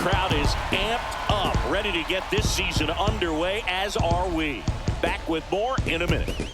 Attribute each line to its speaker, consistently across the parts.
Speaker 1: crowd is amped up, ready to get this season underway, as are we. Back with more in a minute.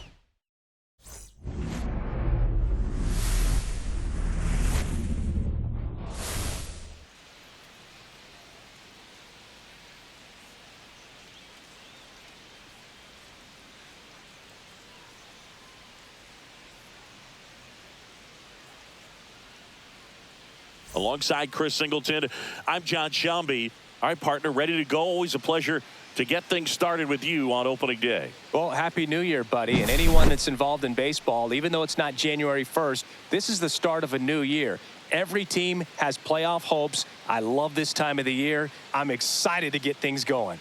Speaker 1: Alongside Chris Singleton, I'm John Shelby. All right, partner, ready to go. Always a pleasure to get things started with you on opening day.
Speaker 2: Well, Happy New Year, buddy. And anyone that's involved in baseball, even though it's not January 1st, this is the start of a new year. Every team has playoff hopes. I love this time of the year. I'm excited to get things going.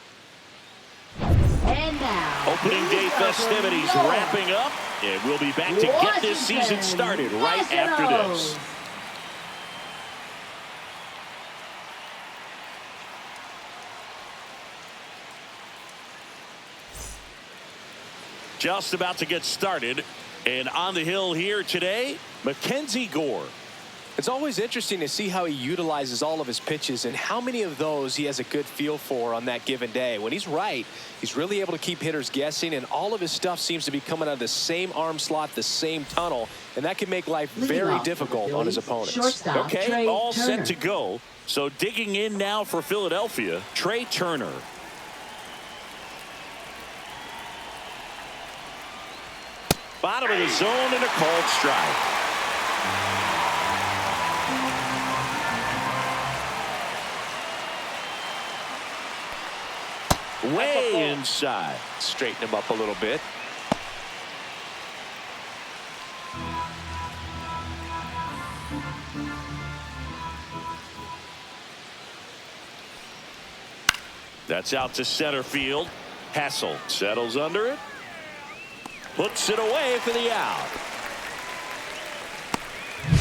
Speaker 3: And now,
Speaker 1: opening day festivities wrapping up, and we'll be back to get this season started right after this. Just about to get started, and on the hill here today, Mackenzie Gore.
Speaker 2: It's always interesting to see how he utilizes all of his pitches and how many of those he has a good feel for on that given day. When he's right, he's really able to keep hitters guessing, and all of his stuff seems to be coming out of the same arm slot, the same tunnel, and that can make life very difficult on his opponents.
Speaker 1: Okay, all set to go. So digging in now for Philadelphia, Trey Turner. Bottom of the zone and a called strike. Way inside.
Speaker 2: Straighten him up a little bit.
Speaker 1: That's out to center field. Hassel settles under it. Puts it away for the out.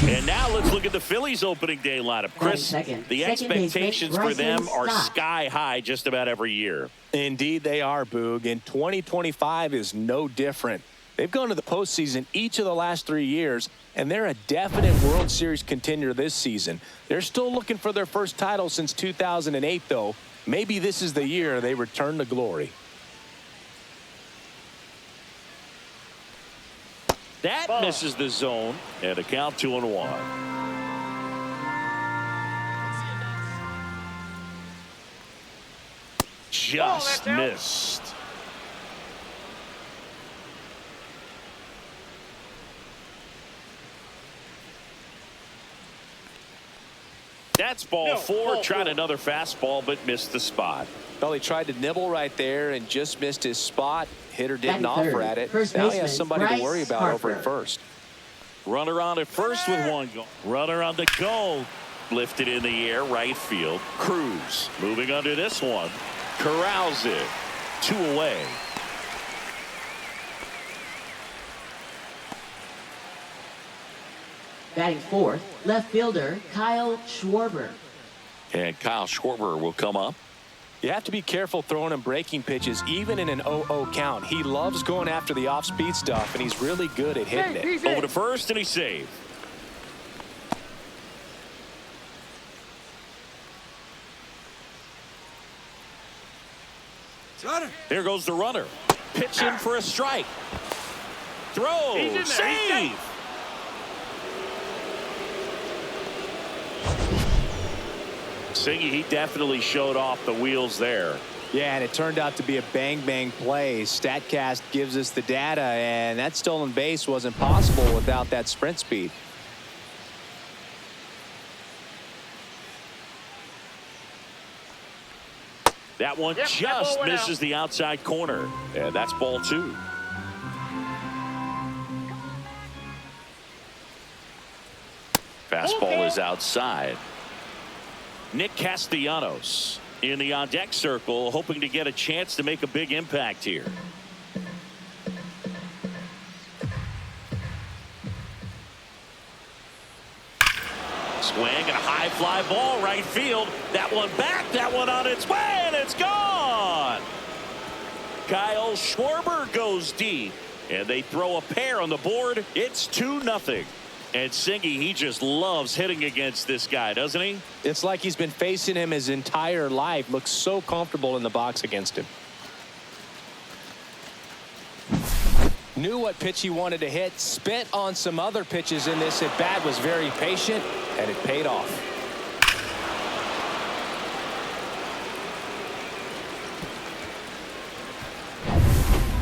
Speaker 1: And now let's look at the Phillies opening day lineup. Chris, the expectations for them are sky high just about every year.
Speaker 2: Indeed they are, Boog, and 2025 is no different. They've gone to the postseason each of the last 3 years, and they're a definite World Series contender this season. They're still looking for their first title since 2008, though. Maybe this is the year they return to glory.
Speaker 1: That misses the zone, and a count 2-1. Just missed. That's ball four. Tried another fastball, but missed the spot.
Speaker 2: Well, he tried to nibble right there and just missed his spot. Hitter didn't offer at it. Now he has somebody to worry about over at first.
Speaker 1: Runner on at first with one goal. Runner on the goal. Lifted in the air, right field. Cruz moving under this one. Corrals it. 2 away.
Speaker 3: batting fourth, left fielder Kyle Schwarber.
Speaker 1: And Kyle Schwarber will come up.
Speaker 2: You have to be careful throwing him breaking pitches, even in an 0-0 count. He loves going after the off-speed stuff, and he's really good at hitting it.
Speaker 1: Over to first, and he saved. Here goes the runner. Pitching for a strike. Throw. Save. Singy, he definitely showed off the wheels there.
Speaker 2: Yeah, and it turned out to be a bang-bang play. StatCast gives us the data, and that stolen base wasn't possible without that sprint speed.
Speaker 1: That one just misses the outside corner. And that's ball 2. Fastball is outside. Nick Castellanos in the on-deck circle, hoping to get a chance to make a big impact here. Swing and a high fly ball right field. That one back, that one on its way, and it's gone. Kyle Schwarber goes deep, and they throw a pair on the board. It's 2-0. And Singy, he just loves hitting against this guy, doesn't he?
Speaker 2: It's like he's been facing him his entire life. Looks so comfortable in the box against him. Knew what pitch he wanted to hit. Spent on some other pitches in this at bat. Was very patient, and it paid off.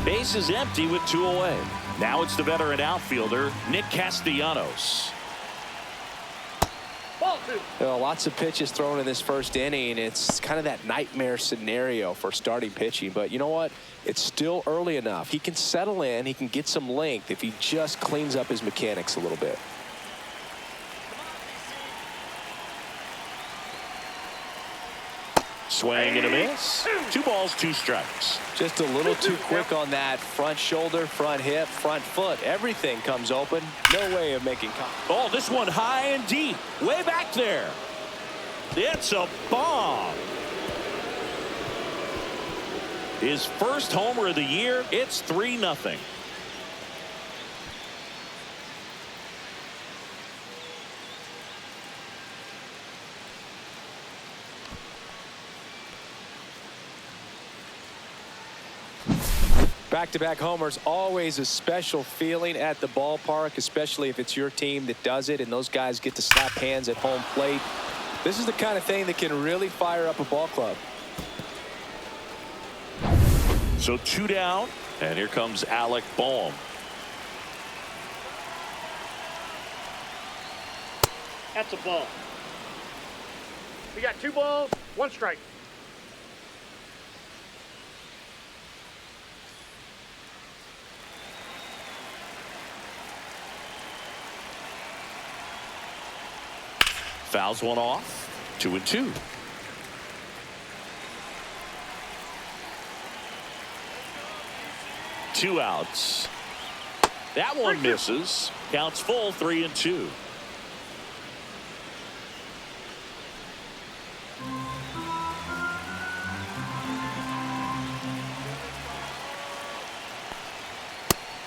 Speaker 1: Base is empty with 2 away. Now it's the veteran outfielder, Nick Castellanos.
Speaker 2: Lots of pitches thrown in this first inning. It's kind of that nightmare scenario for starting pitching. But you know what? It's still early enough. He can settle in. He can get some length if he just cleans up his mechanics a little bit.
Speaker 1: Swing and a miss. 2 balls, 2 strikes.
Speaker 2: Just a little too quick on that front shoulder, front hip, front foot. Everything comes open. No way of making contact.
Speaker 1: Oh, this one high and deep. Way back there. It's a bomb. His first homer of the year. It's 3-0.
Speaker 2: Back-to-back homers, always a special feeling at the ballpark, especially if it's your team that does it and those guys get to slap hands at home plate. This is the kind of thing that can really fire up a ball club.
Speaker 1: So 2 down, and here comes Alec Boehm.
Speaker 4: That's a ball. We got 2 balls, 1 strike.
Speaker 1: Fouls one off. 2-2. Two outs. That one misses. Counts full. 3-2.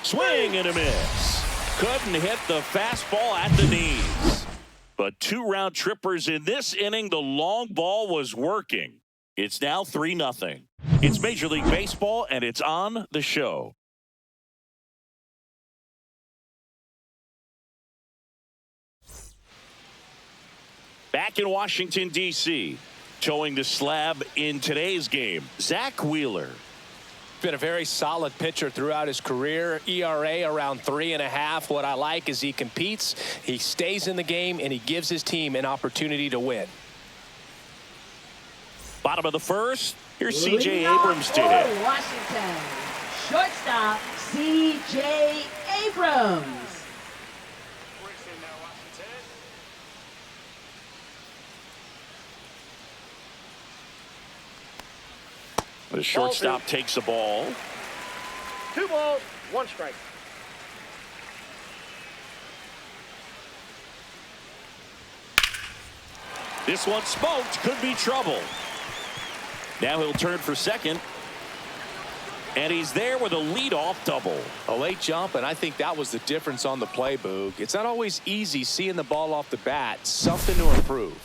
Speaker 1: Swing and a miss. Couldn't hit the fastball at the knees. But 2 round trippers in this inning. The long ball was working. It's now 3-0. It's Major League Baseball, and it's on the show. Back in Washington, D.C., towing the slab in today's game, Zach Wheeler.
Speaker 2: Been a very solid pitcher throughout his career. ERA around 3.5. What I like is he competes, he stays in the game, and he gives his team an opportunity to win.
Speaker 1: Bottom of the first. Here's C.J. Abrams to hit.
Speaker 3: Washington, shortstop C.J. Abrams.
Speaker 1: The shortstop takes the ball.
Speaker 4: 2 balls, 1 strike.
Speaker 1: This one smoked. Could be trouble. Now he'll turn for second. And he's there with a leadoff double.
Speaker 2: A late jump, and I think that was the difference on the play, Boog. It's not always easy seeing the ball off the bat. Something to improve.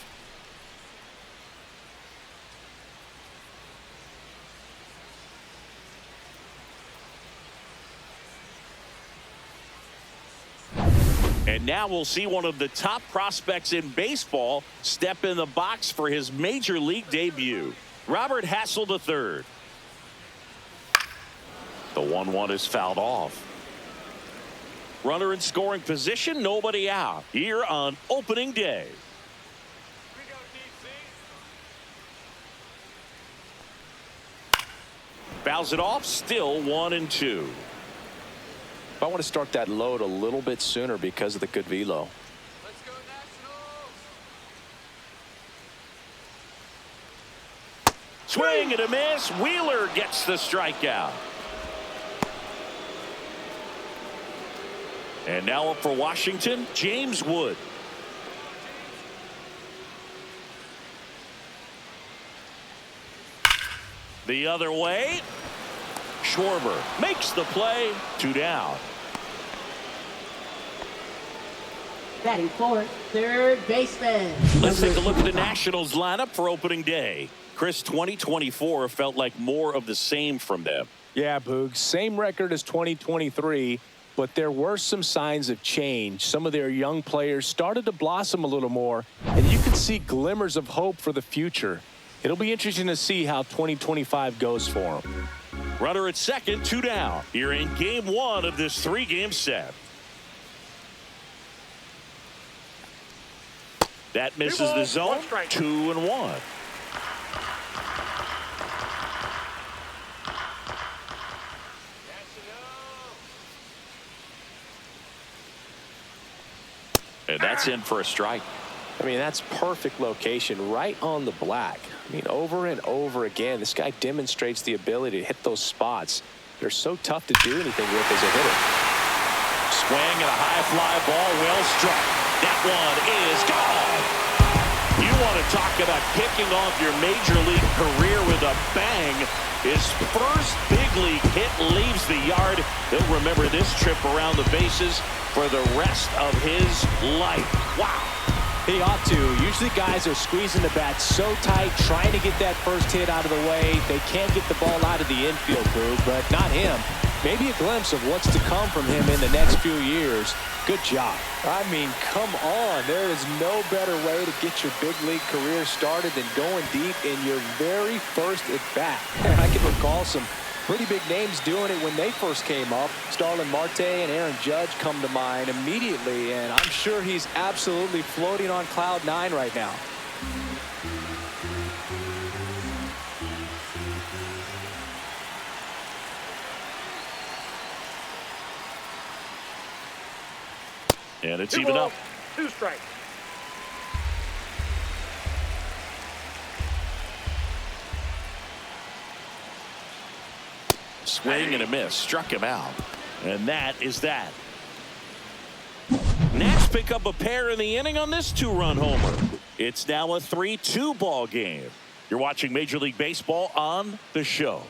Speaker 1: And now we'll see one of the top prospects in baseball step in the box for his major league debut. Robert Hassel III. The 1-1 is fouled off. Runner in scoring position, nobody out here on opening day. Fouls it off, still 1-2.
Speaker 2: I want to start that load a little bit sooner because of the good velo.
Speaker 4: Let's go Nationals!
Speaker 1: Swing and a miss. Wheeler gets the strikeout. And now up for Washington, James Wood. The other way. Schwarber makes the play. 2 down.
Speaker 3: Batting fourth, third baseman.
Speaker 1: Let's take a look at the Nationals lineup for opening day. Chris, 2024 felt like more of the same from them.
Speaker 2: Yeah, Boog, same record as 2023, but there were some signs of change. Some of their young players started to blossom a little more, and you can see glimmers of hope for the future. It'll be interesting to see how 2025 goes for them.
Speaker 1: Runner at second, 2 down. Here in game 1 of this 3-game set. That misses the zone. 2-1. And that's in for a strike.
Speaker 2: I mean, that's perfect location, right on the black. I mean, over and over again, this guy demonstrates the ability to hit those spots. They're so tough to do anything with as a hitter.
Speaker 1: Swing and a high fly ball, well struck. That one is gone. You want to talk about kicking off your major league career with a bang. His first big league hit leaves the yard. He'll remember this trip around the bases for the rest of his life. Wow.
Speaker 2: He ought to. Usually guys are squeezing the bat so tight, trying to get that first hit out of the way. They can't get the ball out of the infield, Boog, but not him. Maybe a glimpse of what's to come from him in the next few years. Good job. I mean, come on. There is no better way to get your big league career started than going deep in your very first at-bat. I can recall some pretty big names doing it when they first came up. Starlin Marte and Aaron Judge come to mind immediately, and I'm sure he's absolutely floating on cloud 9 right now.
Speaker 1: And it's even up.
Speaker 4: 2 strikes.
Speaker 1: Swing and a miss. Struck him out. And that is that. Nats pick up a pair in the inning on this 2-run homer. It's now a 3-2 ball game. You're watching Major League Baseball on The Show.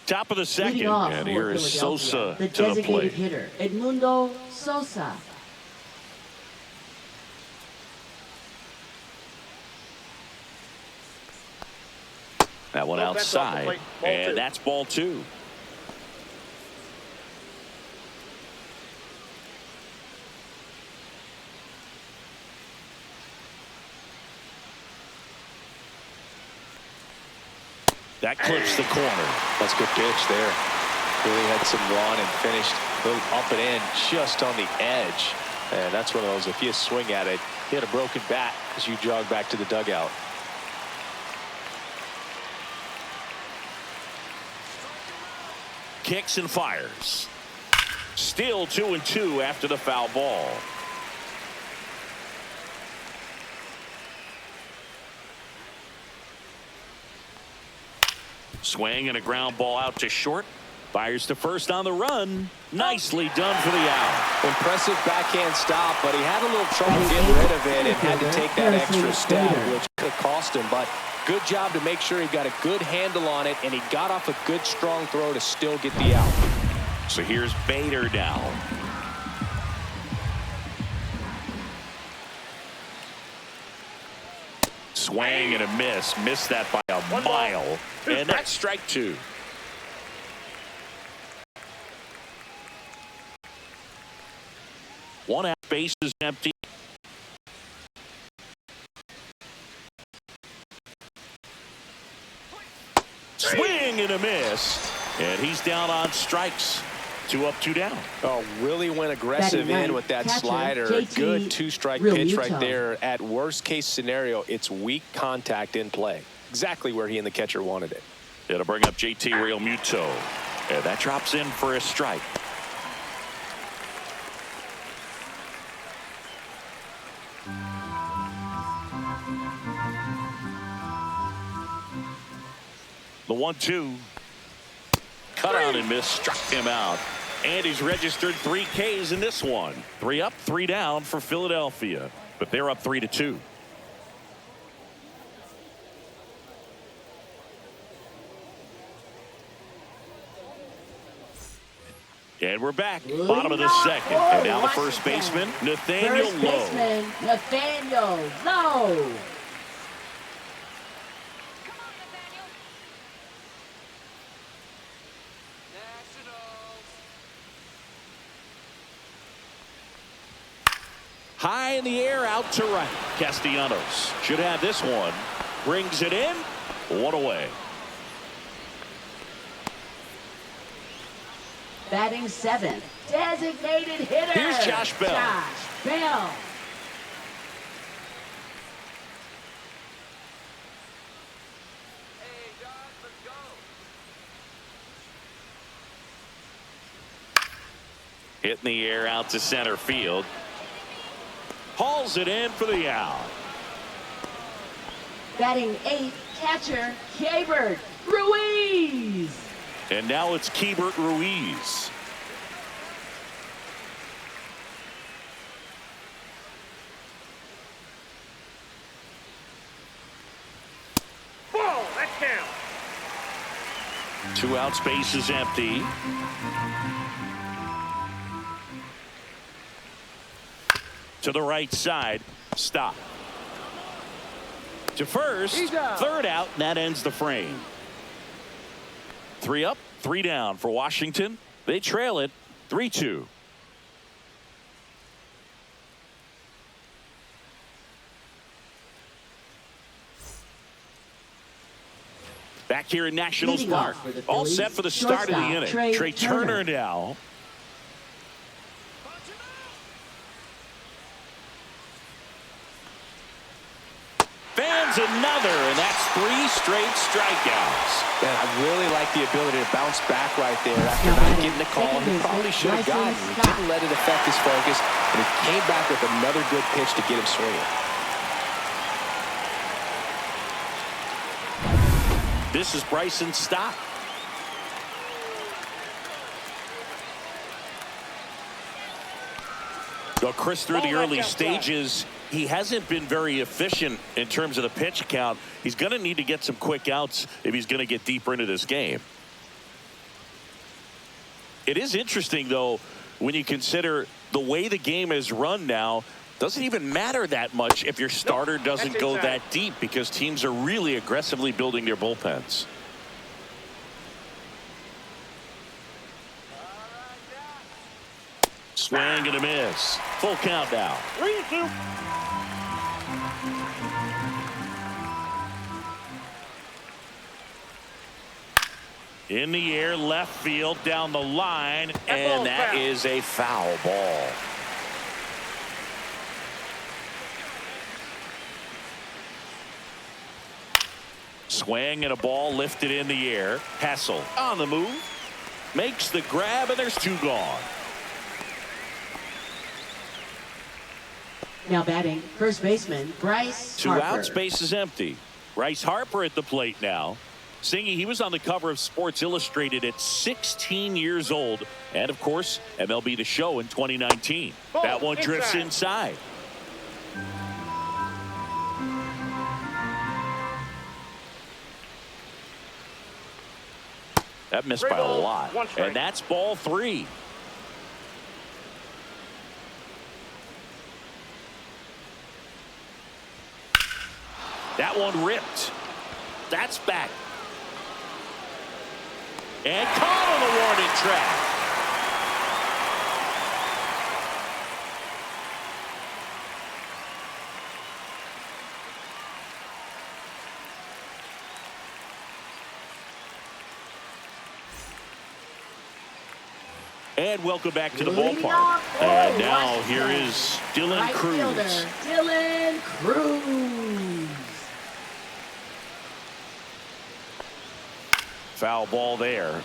Speaker 1: Top of the second, and here is Sosa
Speaker 3: the
Speaker 1: to the
Speaker 3: designated
Speaker 1: plate.
Speaker 3: hitter, Edmundo Sosa.
Speaker 1: That one outside, and that's ball 2. That clips the corner.
Speaker 2: That's a good pitch there. Really had some run and finished a little up and in just on the edge. And that's one of those, if you swing at it, you had a broken bat as you jog back to the dugout.
Speaker 1: Kicks and fires. Still 2-2 after the foul ball. Swing and a ground ball out to short. Fires to first on the run. Nicely done for the out.
Speaker 2: Impressive backhand stop, but he had a little trouble getting rid of it and had to take that extra step, which could have cost him. But good job to make sure he got a good handle on it, and he got off a good strong throw to still get the out.
Speaker 1: So here's Bader now. Swing and a miss. Missed that by a mile. And that's strike 2. One out, base is empty. Swing and a miss. And he's down on strikes. 2 up, 2 down.
Speaker 2: Oh, really went aggressive in with that slider. Good 2-strike pitch right there. At worst case scenario, it's weak contact in play. Exactly where he and the catcher wanted it.
Speaker 1: It'll bring up JT Realmuto. And that drops in for a strike. The 1-2. Cut on and miss. Struck him out. And he's registered 3 Ks in this one. 3 up, 3 down for Philadelphia. But they're up 3-2. And we're back, bottom of the second. And now the first baseman, Nathaniel
Speaker 3: First
Speaker 1: Lowe.
Speaker 3: baseman, Nathaniel Lowe.
Speaker 1: High in the air, out to right. Castellanos should have this one. Brings it in. One away.
Speaker 3: Batting seventh, designated hitter.
Speaker 1: Here's Josh Bell.
Speaker 3: Josh Bell.
Speaker 1: Hitting the air out to center field. Hauls it in for the out.
Speaker 3: Batting eighth, catcher, Keibert Ruiz.
Speaker 1: And now it's Keibert Ruiz.
Speaker 4: Ball, that counts.
Speaker 1: 2 outs, base is empty. To the right side, stop. To first, third out, and that ends the frame. 3 up, 3 down for Washington. They trail it 3-2. Back here in Nationals
Speaker 3: Leading
Speaker 1: Park.
Speaker 3: off for the
Speaker 1: All
Speaker 3: Phillies,
Speaker 1: set for the start of the inning.
Speaker 3: shortstop,
Speaker 1: Trey Turner now. Fans another, and that's 3 straight strikeouts.
Speaker 2: Man, I really like the ability to bounce back right there after not getting the call. He probably should have gotten it. He didn't let it affect his focus, and he came back with another good pitch to get him swinging.
Speaker 1: This is Bryson Stott. Well, Chris, through the early stages, he hasn't been very efficient in terms of the pitch count. He's going to need to get some quick outs if he's going to get deeper into this game. It is interesting, though, when you consider the way the game is run now. Doesn't even matter that much if your starter doesn't go that deep, because teams are really aggressively building their bullpens. Swing and a miss. Full count now.
Speaker 4: 3-2.
Speaker 1: In the air, left field, down the line, and that is a foul ball. Swing and a ball lifted in the air. Hassel on the move. Makes the grab, and there's 2 gone.
Speaker 3: Now batting first baseman, Bryce
Speaker 1: 2
Speaker 3: Harper.
Speaker 1: outs, base is empty. Bryce Harper at the plate now. Singy, he was on the cover of Sports Illustrated at 16 years old. And, of course, MLB The Show in 2019. That one drifts inside. That missed by a lot. And that's ball 3. That one ripped. That's back. And caught on the warning track. And welcome back to the ballpark. And now here is Dylan
Speaker 3: Right
Speaker 1: Cruz.
Speaker 3: fielder, Dylan Cruz.
Speaker 1: Foul ball there.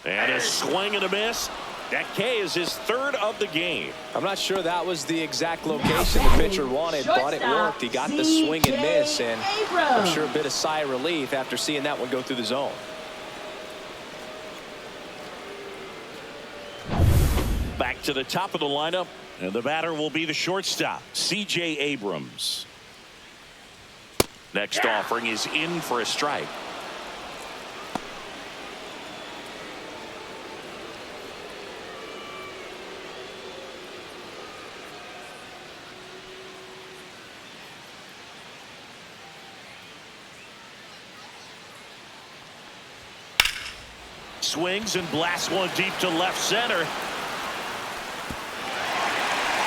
Speaker 1: And a swing and a miss. That K is his 3rd of the game.
Speaker 2: I'm not sure that was the exact location the pitcher wanted, but it worked. He got the swing and miss, and I'm sure a bit of sigh of relief after seeing that one go through the zone.
Speaker 1: Back to the top of the lineup, and the batter will be the shortstop, C.J. Abrams. Next offering is in for a strike. Swings and blasts one deep to left center.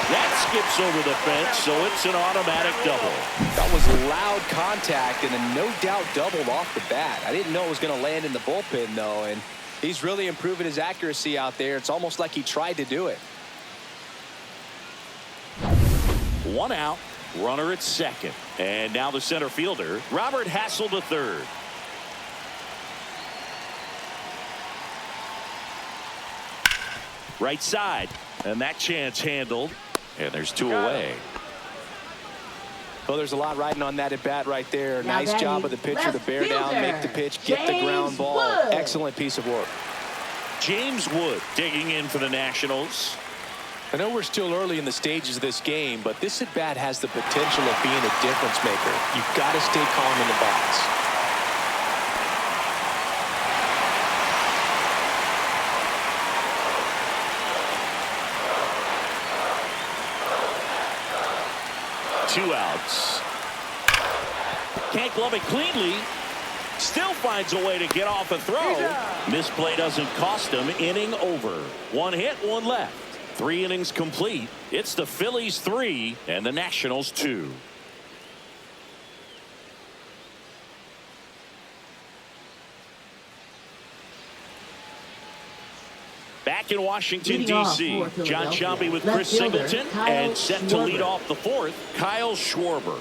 Speaker 1: That skips over the fence, so it's an automatic double.
Speaker 2: That was loud contact and a no doubt doubled off the bat. I didn't know it was going to land in the bullpen, though, and he's really improving his accuracy out there. It's almost like he tried to do it.
Speaker 1: One out, runner at second. And now the center fielder, Robert Hassel to third. Right side, and that chance handled. And there's two away.
Speaker 2: Well, there's a lot riding on that at bat right there. Nice job of the pitcher to bear down, make the pitch, get the ground ball. Excellent piece of work.
Speaker 1: James Wood digging in for the Nationals.
Speaker 2: I know we're still early in the stages of this game, but this at bat has the potential of being a difference maker. You've got to stay calm in the box.
Speaker 1: Two outs. Can't glove it cleanly. Still finds a way to get off a throw. Misplay doesn't cost him. Inning over. One hit, one left. 3 innings complete. It's the Phillies 3 and the Nationals 2. Back in Washington, D.C., John Sciambi with Chris Singleton, and set to lead off the fourth, Kyle Schwarber.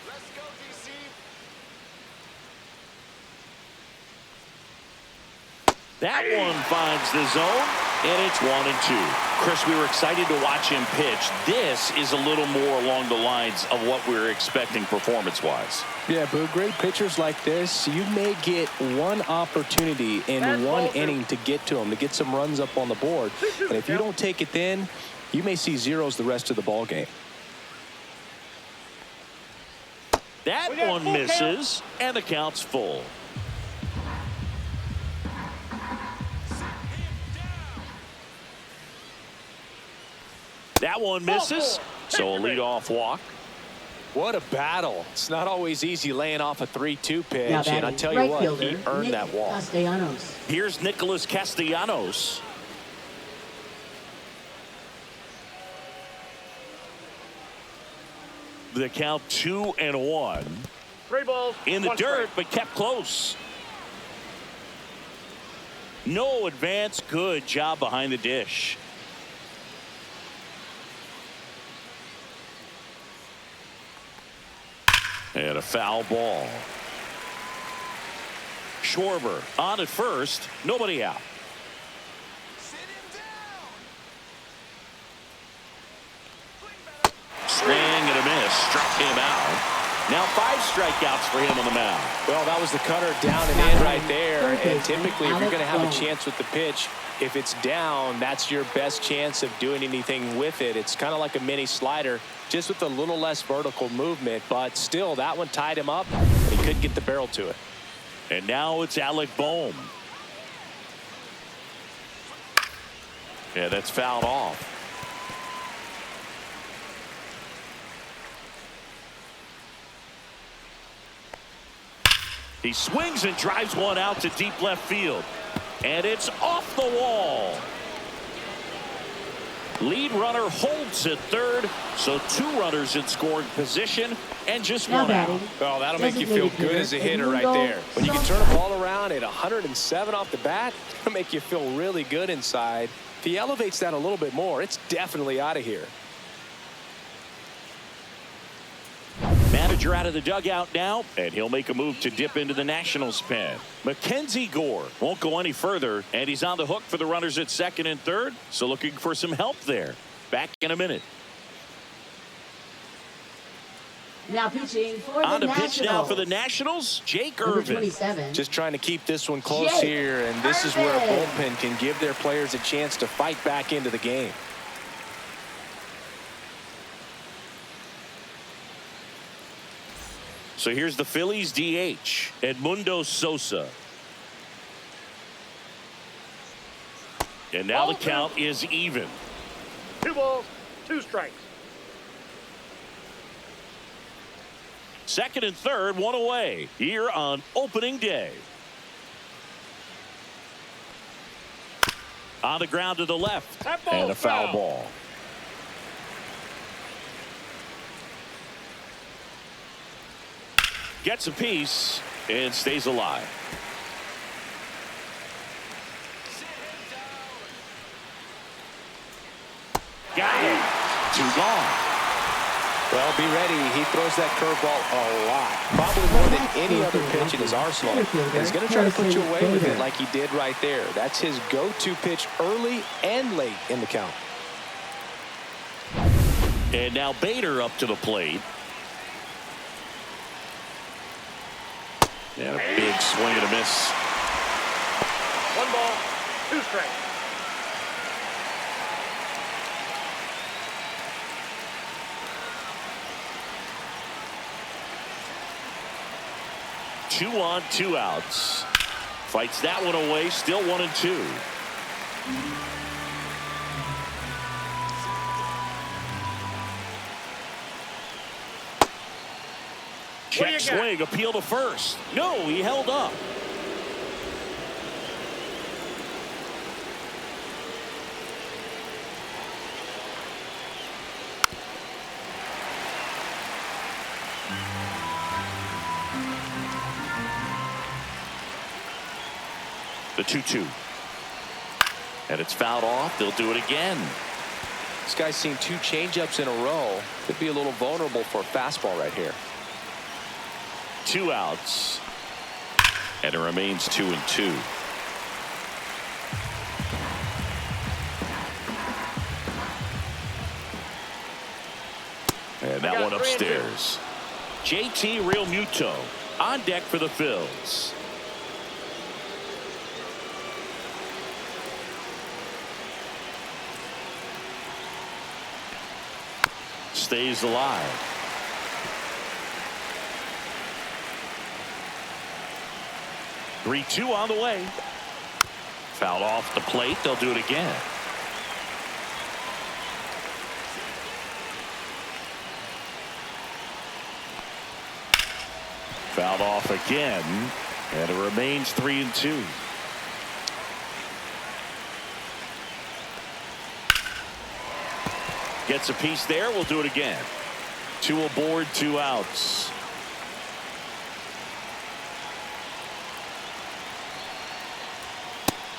Speaker 5: Let's go, DC.
Speaker 1: That one finds the zone, and it's 1-2. Chris, we were excited to watch him pitch. This is a little more along the lines of what we were expecting performance-wise.
Speaker 2: Yeah, Boo, great pitchers like this, you may get one opportunity in one inning to get to them, to get some runs up on the board. And if you don't take it then, you may see zeros the rest of the ball game.
Speaker 1: That one misses, and the count's full. That one misses, so a leadoff walk.
Speaker 2: What a battle. It's not always easy laying off a 3-2 pitch, and I tell you what, he earned that walk.
Speaker 3: Castellanos.
Speaker 1: Here's Nicholas Castellanos. The count 2-1.
Speaker 4: 3 balls.
Speaker 1: In the
Speaker 4: 1
Speaker 1: dirt,
Speaker 4: strike.
Speaker 1: but kept close. No advance. Good job behind the dish. And a foul ball. Schwarber on at first. Nobody out. Swing and a miss. Struck him out. Now 5 strikeouts for him on the mound.
Speaker 2: Well, that was the cutter down and in right there. And typically, if you're going to have a chance with the pitch, if it's down, that's your best chance of doing anything with it. It's kind of like a mini slider, just with a little less vertical movement. But still, that one tied him up, and he couldn't get the barrel to it.
Speaker 1: And now it's Alec Bohm. Yeah, that's fouled off. He swings and drives one out to deep left field. And it's off the wall. Lead runner holds at third, so 2 runners in scoring position and just
Speaker 3: Now
Speaker 1: 1 out.
Speaker 3: batting.
Speaker 2: Well, that'll make you feel good as a hitter right there. When you can turn a ball around at 107 off the bat, it'll make you feel really good inside. If he elevates that a little bit more, it's definitely out of here.
Speaker 1: Manager out of the dugout now, and he'll make a move to dip into the Nationals pen. Mackenzie Gore won't go any further, and he's on the hook for the runners at second and third, so looking for some help there. Back in a minute.
Speaker 3: Now pitching for
Speaker 1: On
Speaker 3: the
Speaker 1: to pitch now for the
Speaker 3: Nationals.
Speaker 1: Nationals, Jake
Speaker 3: Number
Speaker 1: Irvin.
Speaker 3: 27.
Speaker 2: Just trying to keep this one close
Speaker 3: Jake
Speaker 2: here, and this is where a
Speaker 3: Irvin.
Speaker 2: bullpen can give their players a chance to fight back into the game.
Speaker 1: So here's the Phillies DH, Edmundo Sosa. And now the count is even.
Speaker 4: 2 balls, 2 strikes.
Speaker 1: Second and third, 1 away here on opening day. On the ground to the left.
Speaker 4: That ball's
Speaker 1: And a foul
Speaker 4: foul.
Speaker 1: ball. Gets a piece and stays alive. Got it. 2 gone.
Speaker 2: Well, be ready. He throws that curveball a lot. Probably more than any other pitch in his arsenal. And he's going to try to put you away with it like he did right there. That's his go-to pitch early and late in the count.
Speaker 1: And now Bader up to the plate. And a big swing and a miss.
Speaker 4: 1 ball, 2 strikes.
Speaker 1: Two on, 2 outs. Fights that one away. Still 1 and 2. Check swing, appeal to first. No, he held up. The 2-2. And it's fouled off. They'll do it again.
Speaker 2: This guy's seen 2 changeups in a row. Could be a little vulnerable for a fastball right here.
Speaker 1: 2 outs. And it remains 2 and 2. And that one upstairs. JT Realmuto on deck for the Phils. Stays alive. Three-2 on the way. Fouled off the plate. They'll do it again. Fouled off again, and it remains 3 and 2. Gets a piece there. We'll do it again. 2 aboard, 2 outs.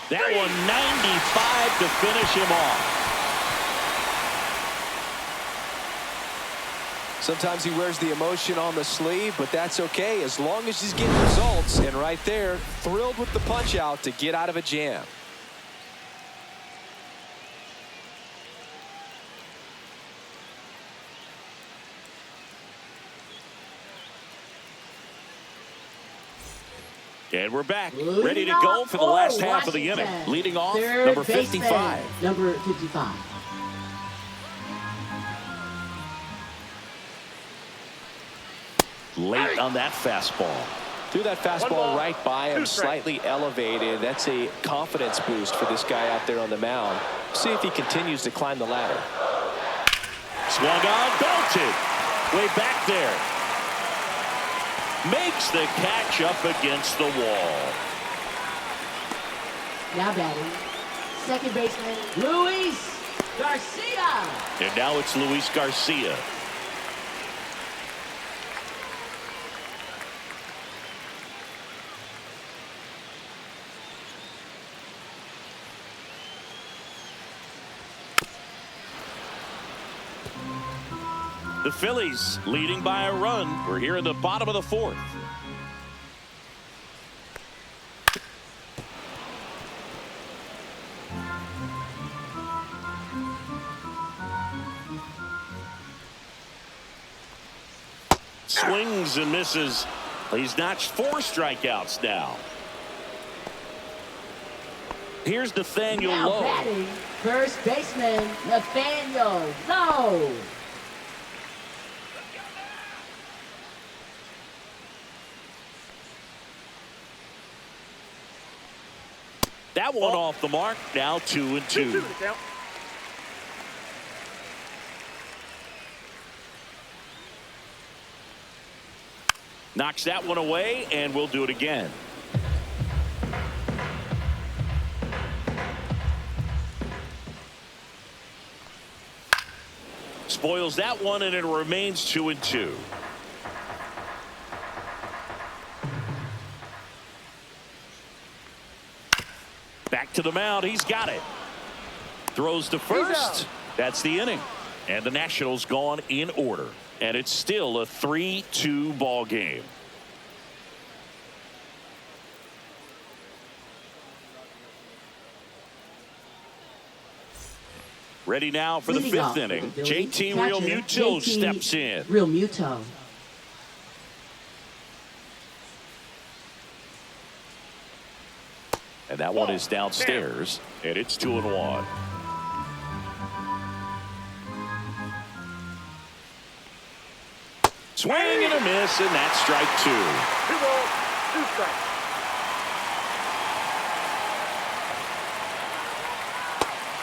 Speaker 1: That one 95 to finish him off.
Speaker 2: Sometimes he wears the emotion on the sleeve, but that's okay as long as he's getting results. And right there, thrilled with the punch out to get out of a jam.
Speaker 1: And we're back, ready to go for the last half of the inning. Leading off, number 55.
Speaker 3: Number 55.
Speaker 1: Late on that fastball.
Speaker 2: Threw that fastball right by him, slightly elevated. That's a confidence boost for this guy out there on the mound. See if he continues to climb the ladder.
Speaker 1: Swung on, belted. Way back there. Makes the catch up against the wall.
Speaker 3: Now batting, second baseman Luis Garcia.
Speaker 1: And now it's Luis Garcia. The Phillies leading by a run. We're here in the bottom of the 4th. Swings and misses. He's notched 4 strikeouts now. Here's Nathaniel
Speaker 3: Now
Speaker 1: Lowe.
Speaker 3: batting, first baseman Nathaniel Lowe.
Speaker 1: That one off the mark. Now 2-2.
Speaker 4: 2-2 to count.
Speaker 1: Knocks that one away, and we'll do it again. Spoils that one, and it remains 2-2. Back to the mound. He's got it. Throws to first. That's the inning. And the Nationals gone in order. And it's still a 3-2 ball game. Ready now for the
Speaker 3: Leading
Speaker 1: 5th
Speaker 3: off
Speaker 1: inning.
Speaker 3: for the Phillies,
Speaker 1: JT
Speaker 3: catcher,
Speaker 1: Realmuto
Speaker 3: JT
Speaker 1: steps in.
Speaker 3: Realmuto.
Speaker 1: And that one is downstairs. And it's 2-1. Swing and a miss, and that's strike 2.
Speaker 4: 2 balls, 2 strikes.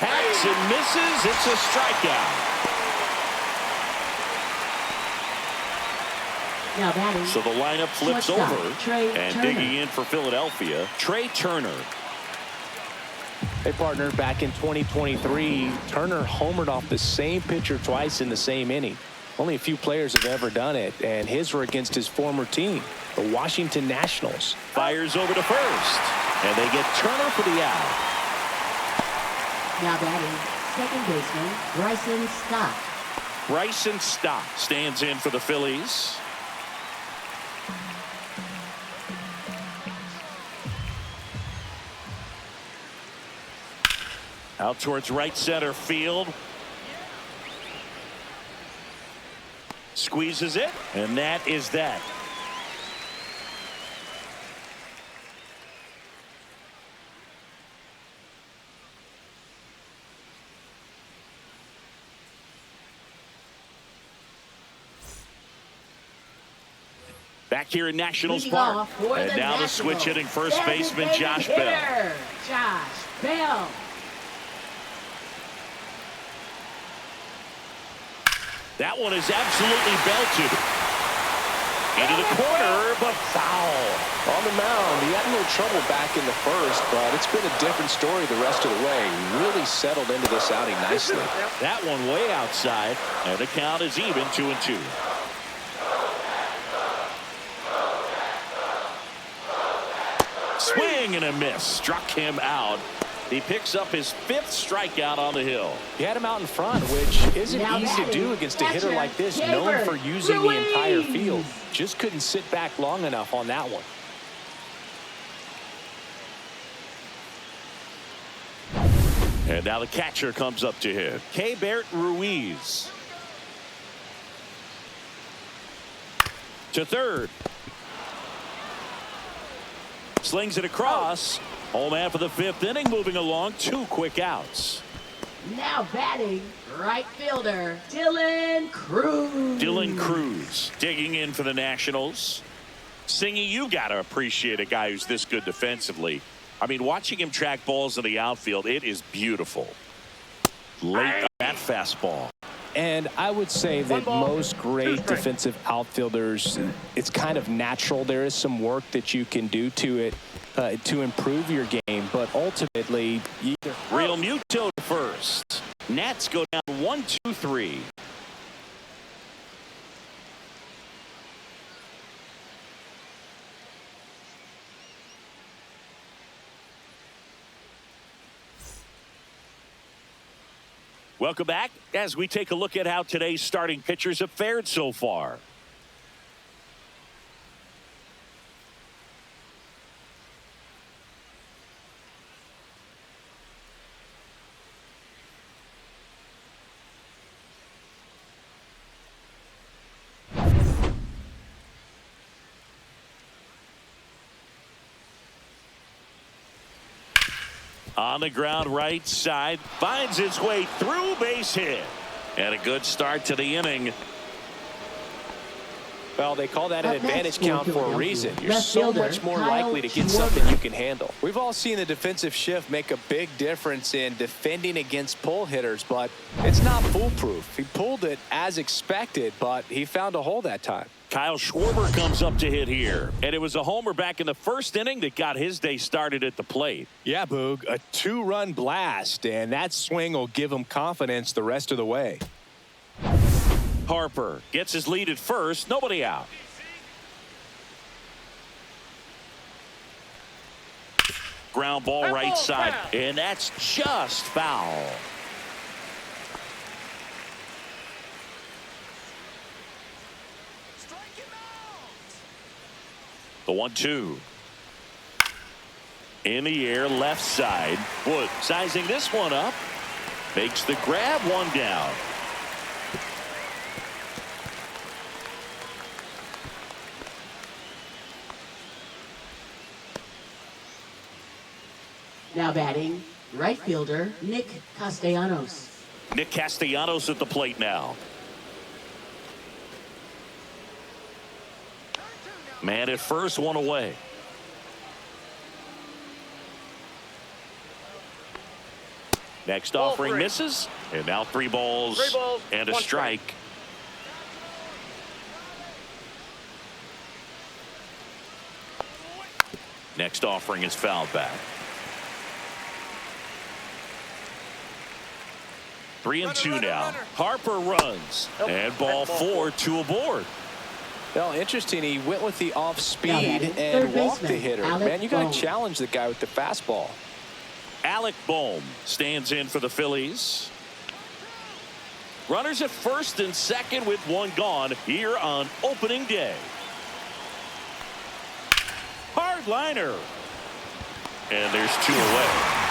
Speaker 1: Hacks and misses. It's a strikeout.
Speaker 3: Now batting,
Speaker 1: So the lineup flips
Speaker 3: shortstop,
Speaker 1: over.
Speaker 3: Trey
Speaker 1: And
Speaker 3: Turner.
Speaker 1: digging in for Philadelphia, Trey Turner.
Speaker 2: Hey, partner, back in 2023, Turner homered off the same pitcher twice in the same inning. Only a few players have ever done it, and his were against his former team, the Washington Nationals.
Speaker 1: Fires over to first. And they get Turner for the out.
Speaker 3: now batting, second baseman Bryson Stott.
Speaker 1: Bryson Stott stands in for the Phillies. Out towards right center field. Squeezes it, and that is that. Back here in Nationals
Speaker 3: Leading
Speaker 1: Park.
Speaker 3: off for
Speaker 1: And
Speaker 3: the
Speaker 1: now the
Speaker 3: Nationals,
Speaker 1: switch hitting first baseman
Speaker 3: designated
Speaker 1: Josh Bell.
Speaker 3: hitter, Josh Bell.
Speaker 1: That one is absolutely belted. Into the corner, but foul.
Speaker 2: On the mound, he had no trouble back in the first, but it's been a different story the rest of the way. Really settled into this outing nicely.
Speaker 1: That one way outside, and the count is even 2-2. Swing and a miss. Struck him out. He picks up his 5th strikeout on the hill.
Speaker 2: He had him out in front, which isn't
Speaker 3: Now
Speaker 2: easy to do against a hitter
Speaker 3: catcher,
Speaker 2: like this,
Speaker 3: Gabriel
Speaker 2: known for using the entire
Speaker 3: Ruiz.
Speaker 2: field. Just couldn't sit back long enough on that one.
Speaker 1: And now the catcher comes up to him. Gabriel Ruiz. To third. Slings it across. Home man for the 5th inning, moving along. 2 quick outs.
Speaker 3: Now batting, right fielder Dylan Cruz.
Speaker 1: Dylan Cruz digging in for the Nationals. Singy, you got to appreciate a guy who's this good defensively. I mean, watching him track balls in the outfield, it is beautiful. Late on that fastball.
Speaker 2: And I would say that most great defensive outfielders, it's kind of natural. There is some work that you can do to it to improve your game, but ultimately, either
Speaker 1: Realmuto to first. Nats go down 1-2-3. Welcome back as we take a look at how today's starting pitchers have fared so far. On the ground right side, finds his way through, base hit. And a good start to the inning.
Speaker 2: Well, they call that an advantage count for a reason. You're
Speaker 3: Left
Speaker 2: so
Speaker 3: fielder,
Speaker 2: much more
Speaker 3: Kyle
Speaker 2: likely to get
Speaker 3: Schwarber.
Speaker 2: something you can handle. We've all seen the defensive shift make a big difference in defending against pull hitters, but it's not foolproof. He pulled it as expected, but he found a hole that time.
Speaker 1: Kyle Schwarber comes up to hit here. And it was a homer back in the first inning that got his day started at the plate.
Speaker 2: Yeah, Boog, a 2-run blast, and that swing will give him confidence the rest of the way.
Speaker 1: Harper gets his lead at first. Nobody out. Ground ball right side. And that's just foul. The 1-2. In the air, left side. Wood sizing this one up. Makes the grab, one down.
Speaker 3: Now batting, right fielder Nick Castellanos.
Speaker 1: Nick Castellanos at the plate now. Man at first, one away. Next offering misses. And now three balls and a strike. Next offering is fouled back. 3-2 now. Harper runs. And ball 4, 2 aboard.
Speaker 2: Well, interesting. He went with the off speed and walked the hitter. Man, you got to challenge the guy with the fastball.
Speaker 1: Alec Bohm stands in for the Phillies. Runners at first and second with one gone here on opening day. Hard liner. And there's 2 away.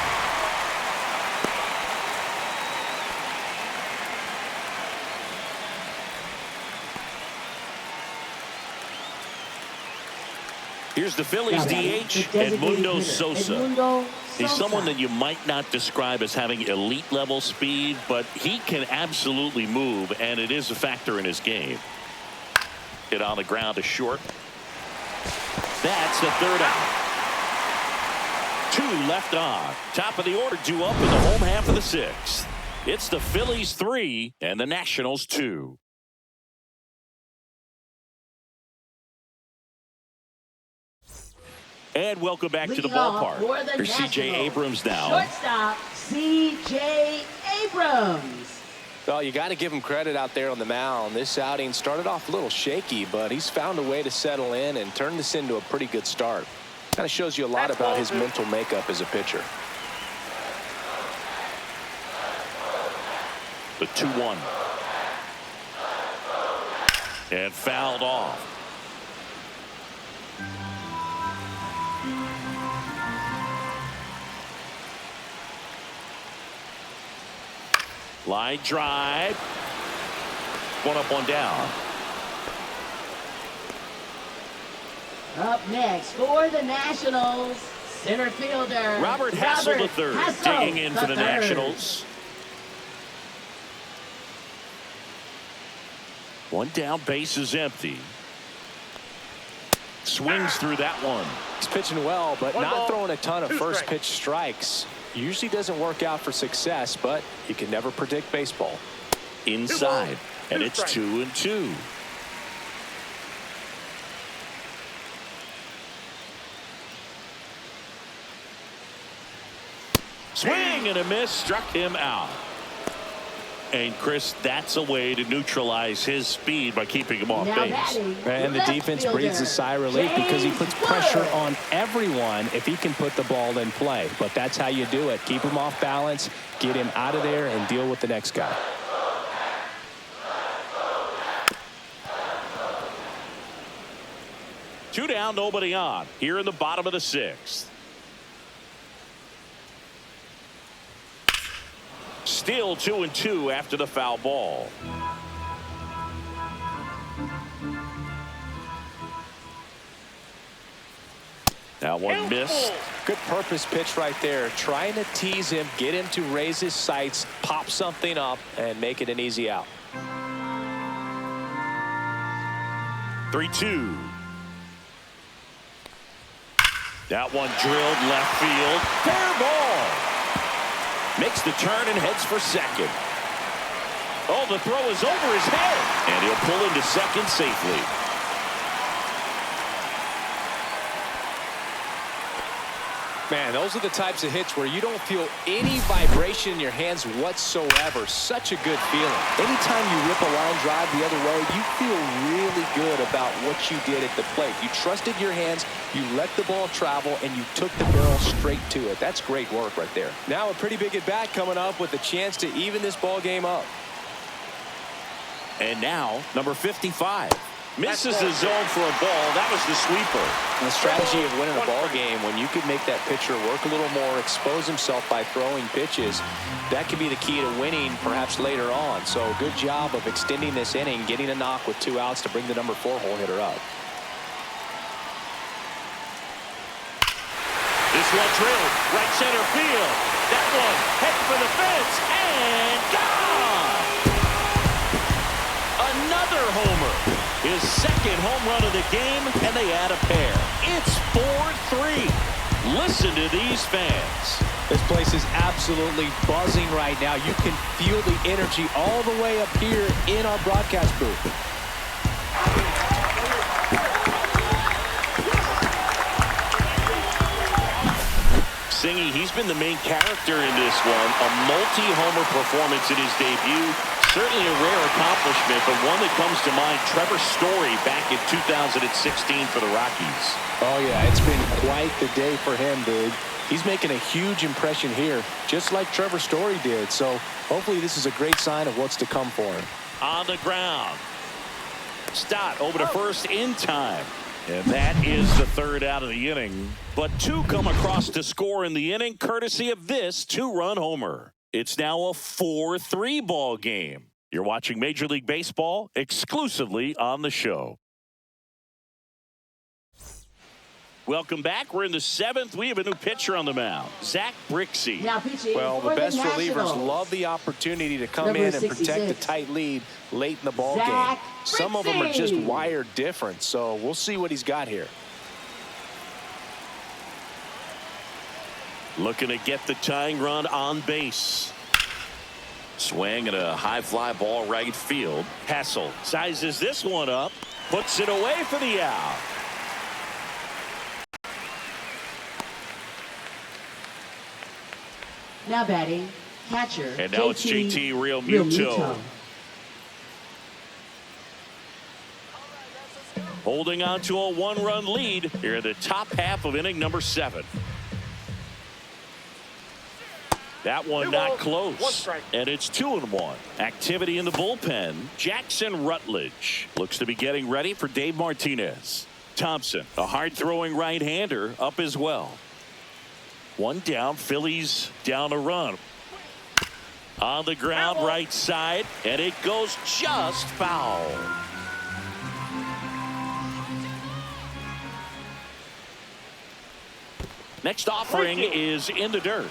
Speaker 1: Here's the Phillies DH, Edmundo Sosa. He's someone that you might not describe as having elite level speed, but he can absolutely move, and it is a factor in his game. Hit on the ground to short. That's the third out. 2 left on. Top of the order, due up in the home half of the 6th. It's the Phillies 3 and the Nationals 2. And welcome back to the ballpark. Here's C.J. Abrams now.
Speaker 3: Shortstop, C.J. Abrams.
Speaker 2: Well, you got to give him credit out there on the mound. This outing started off a little shaky, but he's found a way to settle in and turn this into a pretty good start. Kind of shows you a lot about his mental makeup as a pitcher.
Speaker 1: The 2-1. And fouled off. Line drive. 1 up, 1 down.
Speaker 3: Up next for the Nationals, center fielder
Speaker 1: Robert Hassel III digging in for the Nationals. 1 down, base is empty. Swings through that one.
Speaker 2: He's pitching well, but not throwing a ton of first pitch strikes. Usually doesn't work out for success, but you can never predict baseball.
Speaker 1: Inside, and it's 2-2. Swing and a miss, struck him out. And Chris, that's a way to neutralize his speed by keeping him off base.
Speaker 2: And the defense breathes a sigh of relief because he puts pressure on everyone if he can put the ball in play. But that's how you do it. Keep him off balance, get him out of there, and deal with the next guy.
Speaker 1: Two down, nobody on. Here in the bottom of the 6th. Still 2-2 after the foul ball. Now That one missed.
Speaker 2: Good purpose pitch right there. Trying to tease him, get him to raise his sights, pop something up, and make it an easy out.
Speaker 1: 3-2. That one drilled left field. Fair ball. Makes the turn and heads for second. Oh, the throw is over his head. And he'll pull into second safely.
Speaker 2: Man, those are the types of hits where you don't feel any vibration in your hands whatsoever. Such a good feeling. Anytime you rip a line drive the other way, you feel really good about what you did at the plate. You trusted your hands, you let the ball travel, and you took the barrel straight to it. That's great work right there. Now a pretty big at-bat coming up with a chance to even this ball game up.
Speaker 1: And now, number 55. Misses the zone for a ball. That was the sweeper.
Speaker 2: And the strategy of winning a ball game, when you could make that pitcher work a little more, expose himself by throwing pitches, that could be the key to winning perhaps later on. So good job of extending this inning, getting a knock with 2 outs to bring the number 4 hole hitter up.
Speaker 1: This one drilled right center field. That one heading for the fence and gone. Another homer. His second home run of the game, and they add a pair. It's 4-3. Listen to these fans.
Speaker 2: This place is absolutely buzzing right now. You can feel the energy all the way up here in our broadcast booth.
Speaker 1: Singy, he's been the main character in this one. A multi-homer performance in his debut. Certainly a rare accomplishment, but one that comes to mind, Trevor Story back in 2016 for the Rockies.
Speaker 2: Oh, yeah, it's been quite the day for him, dude. He's making a huge impression here, just like Trevor Story did. So hopefully this is a great sign of what's to come for him.
Speaker 1: On the ground. Stott over to first in time. And that is the third out of the inning. But 2 come across to score in the inning, courtesy of this 2-run homer. It's now a 4-3 ball game. You're watching Major League Baseball exclusively on the show. Welcome back. We're in the 7th. We have a new pitcher on the mound, Zach Brixey.
Speaker 3: Now pitching
Speaker 2: Well, the
Speaker 3: for
Speaker 2: best
Speaker 3: Nationals.
Speaker 2: relievers love the opportunity to come
Speaker 3: Number
Speaker 2: in and protect
Speaker 3: 66.
Speaker 2: the tight lead late in the ball game.
Speaker 3: Zach
Speaker 2: Some of them are just
Speaker 3: Brixey.
Speaker 2: wired different, so we'll see what he's got here.
Speaker 1: Looking to get the tying run on base. Swing and a high fly ball right field. Hessel sizes this one up, puts it away for the out.
Speaker 3: Now batting, catcher.
Speaker 1: And now it's JT Realmuto. Holding on to a 1-run lead here in the top half of inning number 7. That one not close. And it's 2-1. Activity in the bullpen. Jackson Rutledge looks to be getting ready for Dave Martinez. Thompson, a hard-throwing right-hander, up as well. 1 down. Phillies down a run. On the ground, right side, and it goes just foul. Next offering is in the dirt.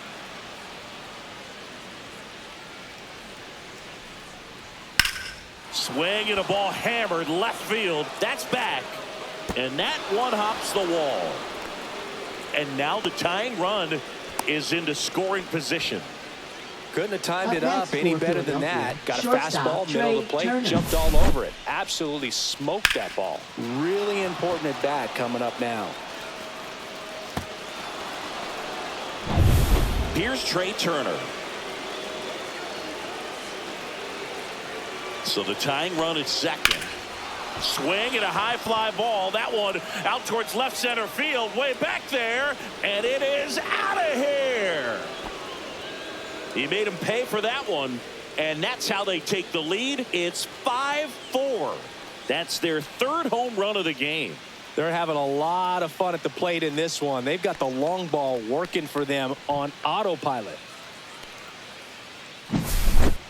Speaker 1: Swing and a ball hammered left field. That's back. And that one hops the wall. And now the tying run is into scoring position.
Speaker 2: Couldn't have timed it up any better than that. Got a
Speaker 3: Shortstop,
Speaker 2: fastball, middle of the plate,
Speaker 3: Turner.
Speaker 2: jumped all over it. Absolutely smoked that ball. Really important at bat coming up now.
Speaker 1: Here's Trey Turner. So the tying run is second. Swing and a high fly ball. That one out towards left center field, way back there, and it is out of here. He made him pay for that one, and that's how they take the lead. It's 5-4. That's their 3rd home run of the game.
Speaker 2: They're having a lot of fun at the plate in this one. They've got the long ball working for them on autopilot.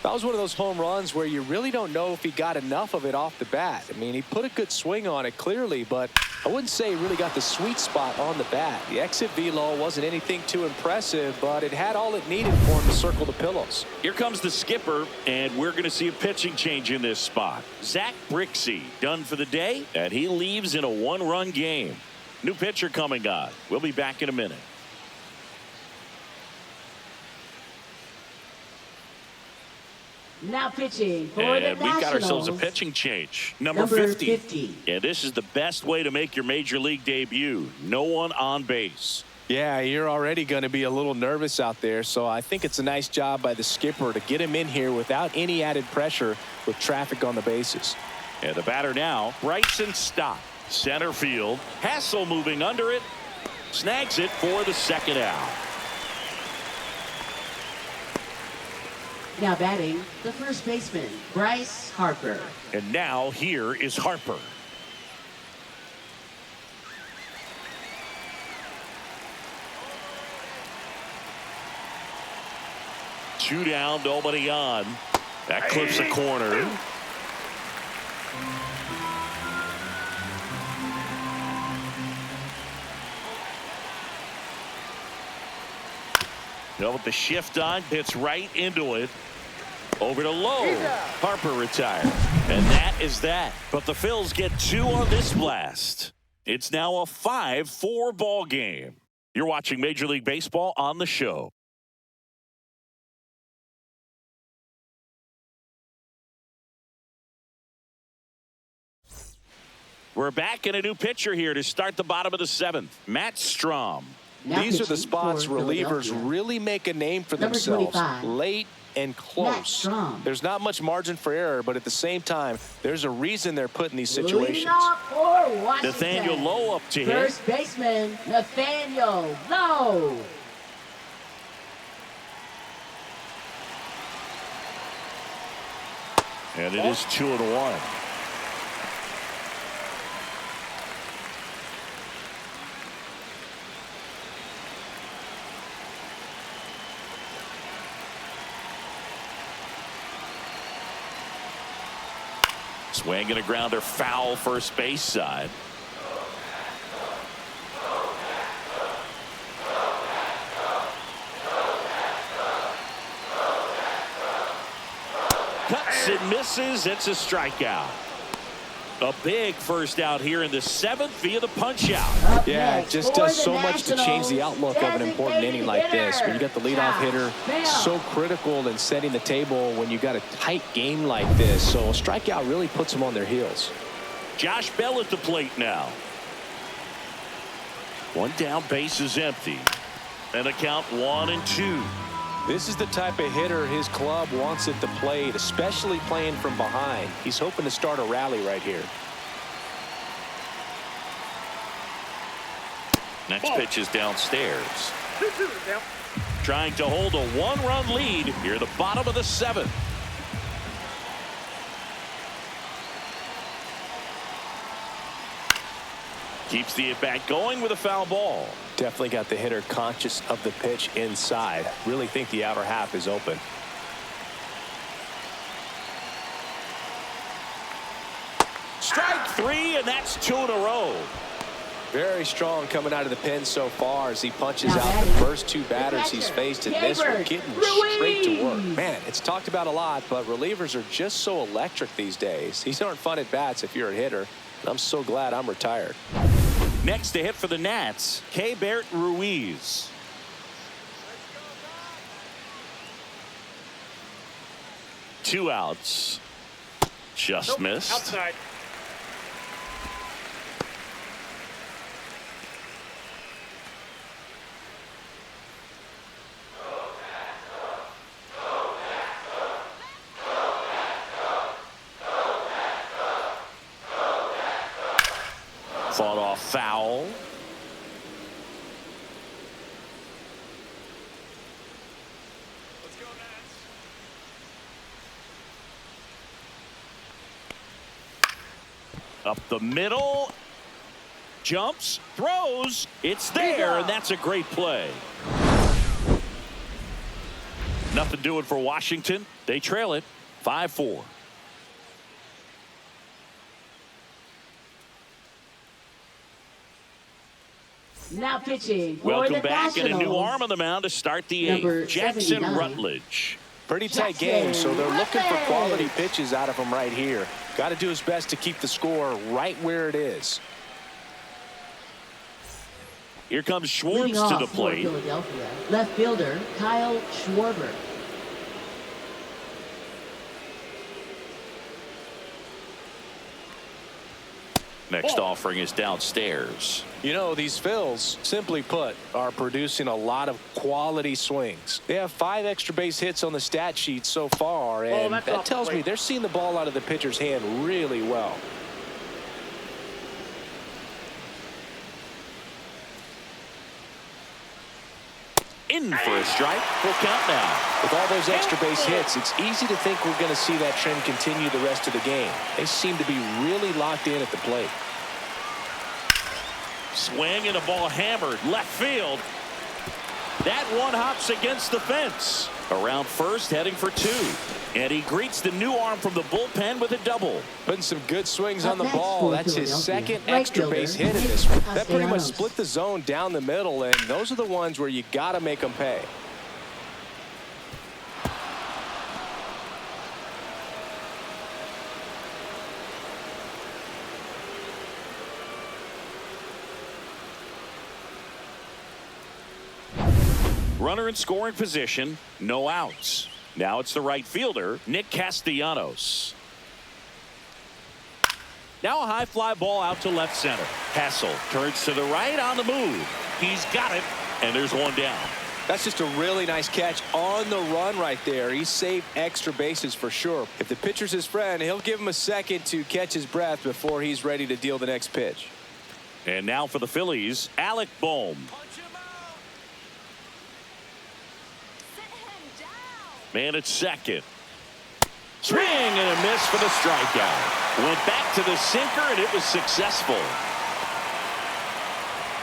Speaker 2: That was one of those home runs where you really don't know if he got enough of it off the bat. I mean, he put a good swing on it clearly, but I wouldn't say he really got the sweet spot on the bat. The exit velo wasn't anything too impressive, but it had all it needed for him to circle the pillows.
Speaker 1: Here comes the skipper, and we're going to see a pitching change in this spot. Zach Brixey done for the day, and he leaves in a one-run game. New pitcher coming on. We'll be back in a minute.
Speaker 3: Now pitching for the
Speaker 1: And we've got ourselves a
Speaker 3: Nationals.
Speaker 1: pitching change. Number 50. And this is the best way to make your major league debut. No one on base.
Speaker 2: Yeah, you're already going to be a little nervous out there, so I think it's a nice job by the skipper to get him in here without any added pressure with traffic on the bases.
Speaker 1: And the batter now, Bryson Stott. Center field. Hassel moving under it. Snags it for the second out.
Speaker 3: Now batting, the first baseman, Bryce Harper.
Speaker 1: And now here is Harper. Two down, nobody on. That clips a corner. Now with the shift on, hits right into it. Over to Lowe. Harper retired. And that is that. But the Phils get two on this blast. It's now a 5-4 ball game. You're watching Major League Baseball on the show. We're back in a new pitcher here to start the bottom of the seventh. Matt Strom.
Speaker 3: Now
Speaker 2: These are the
Speaker 3: pitching
Speaker 2: spots
Speaker 3: for
Speaker 2: relievers
Speaker 3: Philadelphia.
Speaker 2: really make a name for
Speaker 3: Number
Speaker 2: themselves.
Speaker 3: 25.
Speaker 2: Late and close.
Speaker 3: Strom.
Speaker 2: There's not much margin for error, but at the same time, there's a reason they're put in these situations.
Speaker 3: Leading off for Washington.
Speaker 1: Nathaniel Lowe up to hit.
Speaker 3: First baseman, Nathaniel Lowe.
Speaker 1: And it is 2-1. Swing and a grounder foul first base side. Cuts and misses. It's a strikeout. A big first out here in the seventh via the punch out.
Speaker 3: Up
Speaker 2: Yeah, it
Speaker 3: next
Speaker 2: just
Speaker 3: for
Speaker 2: does
Speaker 3: the
Speaker 2: so much to change the
Speaker 3: Nationals,
Speaker 2: outlook of an important inning like this. When you got the leadoff hitter,
Speaker 3: Josh
Speaker 2: so critical in setting the table when you got a tight game like this. So a strikeout really puts them on their heels.
Speaker 1: Josh Bell at the plate now. One down, base is empty. And a count 1-2.
Speaker 2: This is the type of hitter his club wants at the plate, especially playing from behind. He's hoping to start a rally right here.
Speaker 1: Next pitch is downstairs. Trying to hold a one-run lead here at the bottom of the seventh. Keeps the at-bat going with a foul ball.
Speaker 2: Definitely got the hitter conscious of the pitch inside. Really think the outer half is open.
Speaker 1: Strike three, and that's 2 in a row.
Speaker 2: Very strong coming out of the pen so far as he punches
Speaker 3: Now
Speaker 2: out the
Speaker 3: batting,
Speaker 2: first two batters he's faced in this one, getting straight to work.
Speaker 3: Ruiz.
Speaker 2: Man, it's talked about a lot, but relievers are just so electric these days. These aren't fun at bats if you're a hitter. And I'm so glad I'm retired.
Speaker 1: Next to hit for the Nats, Keibert Ruiz. Two outs. Just missed.
Speaker 4: Outside.
Speaker 1: Fought off foul. Up the middle. Jumps, throws. It's there, and that's a great play. Nothing doing for Washington. They trail it 5-4.
Speaker 3: Now pitching for
Speaker 1: Welcome
Speaker 3: the
Speaker 1: back, and a new
Speaker 3: Nationals.
Speaker 1: arm on the mound to start the
Speaker 3: Number
Speaker 1: eighth. Jackson
Speaker 3: 79.
Speaker 1: Rutledge.
Speaker 2: Pretty tight
Speaker 3: Jackson
Speaker 2: game, so they're looking for quality
Speaker 3: Rutledge.
Speaker 2: pitches out of him right here. Got to do his best to keep the score right where it is.
Speaker 1: Here comes
Speaker 3: Leading
Speaker 1: Schwartz
Speaker 3: off
Speaker 1: to the
Speaker 3: for
Speaker 1: plate.
Speaker 3: Philadelphia, left fielder Kyle Schwarber.
Speaker 1: Next offering is downstairs.
Speaker 2: You know, these Phils, simply put, are producing a lot of quality swings. They have 5 extra base hits on the stat sheet so far, and
Speaker 4: that's
Speaker 2: that
Speaker 4: off the
Speaker 2: tells me
Speaker 4: plate.
Speaker 2: they're seeing the ball out of the pitcher's hand really well.
Speaker 1: In for a strike. Full count now.
Speaker 2: With all those extra base hits, it's easy to think we're going to see that trend continue the rest of the game. They seem to be really locked in at the plate.
Speaker 1: Swing and a ball hammered left field. That one hops against the fence. Around first, heading for 2. And he greets the new arm from the bullpen with a double.
Speaker 2: Putting some good swings
Speaker 3: Up
Speaker 2: on the
Speaker 3: next
Speaker 2: ball.
Speaker 3: for
Speaker 2: That's his
Speaker 3: Philadelphia,
Speaker 2: second
Speaker 3: right
Speaker 2: extra
Speaker 3: fielder,
Speaker 2: base hit in
Speaker 3: Nick
Speaker 2: this one. That pretty much
Speaker 3: Castellanos.
Speaker 2: split the zone down the middle, and those are the ones where you got to make them pay.
Speaker 1: Runner in scoring position, no outs. Now it's the right fielder, Nick Castellanos. Now a high fly ball out to left center. Hassel turns to the right on the move. He's got it, and there's one down.
Speaker 2: That's just a really nice catch on the run right there. He saved extra bases for sure. If the pitcher's his friend, he'll give him a second to catch his breath before he's ready to deal the next pitch.
Speaker 1: And now for the Phillies, Alec Bohm. Man at second. Swing and a miss for the strikeout. Went back to the sinker, and it was successful.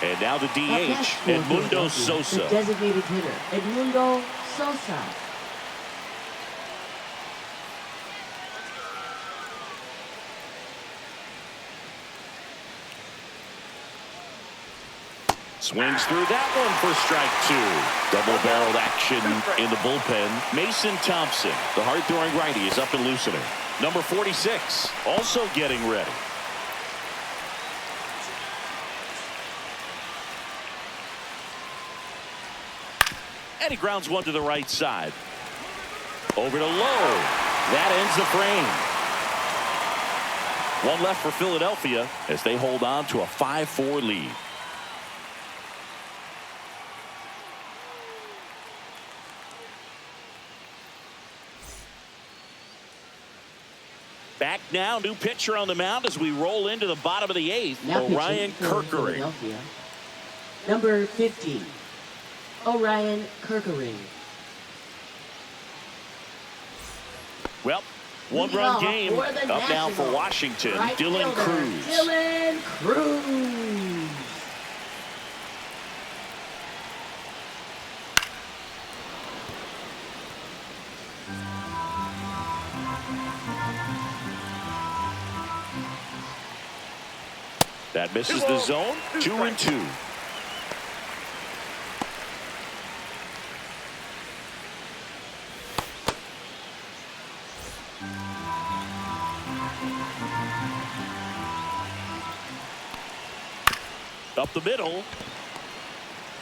Speaker 1: And now the
Speaker 3: Up next
Speaker 1: DH,
Speaker 3: for
Speaker 1: Edmundo
Speaker 3: Philadelphia,
Speaker 1: Sosa.
Speaker 3: the designated hitter, Edmundo Sosa.
Speaker 1: Swings through that one for strike 2. Double-barreled action in the bullpen. Mason Thompson, the hard-throwing righty, is up and loosening. Number 46, also getting ready. And he grounds one to the right side. Over to low. That ends the frame. One left for Philadelphia as they hold on to a 5-4 lead. Back now, new pitcher on the mound as we roll into the bottom of the 8th.
Speaker 3: Now
Speaker 1: Orion
Speaker 3: pitching for
Speaker 1: Kirkering.
Speaker 3: Philadelphia, number 50, Orion Kirkering.
Speaker 1: Well,
Speaker 3: Leading
Speaker 1: one-run
Speaker 3: off
Speaker 1: game
Speaker 3: for the
Speaker 1: up now for
Speaker 3: Nationals,
Speaker 1: Washington.
Speaker 3: right
Speaker 1: Dylan
Speaker 3: fielder,
Speaker 1: Cruz.
Speaker 3: Dylan Cruz.
Speaker 1: That misses the zone. 2-2. Up the middle.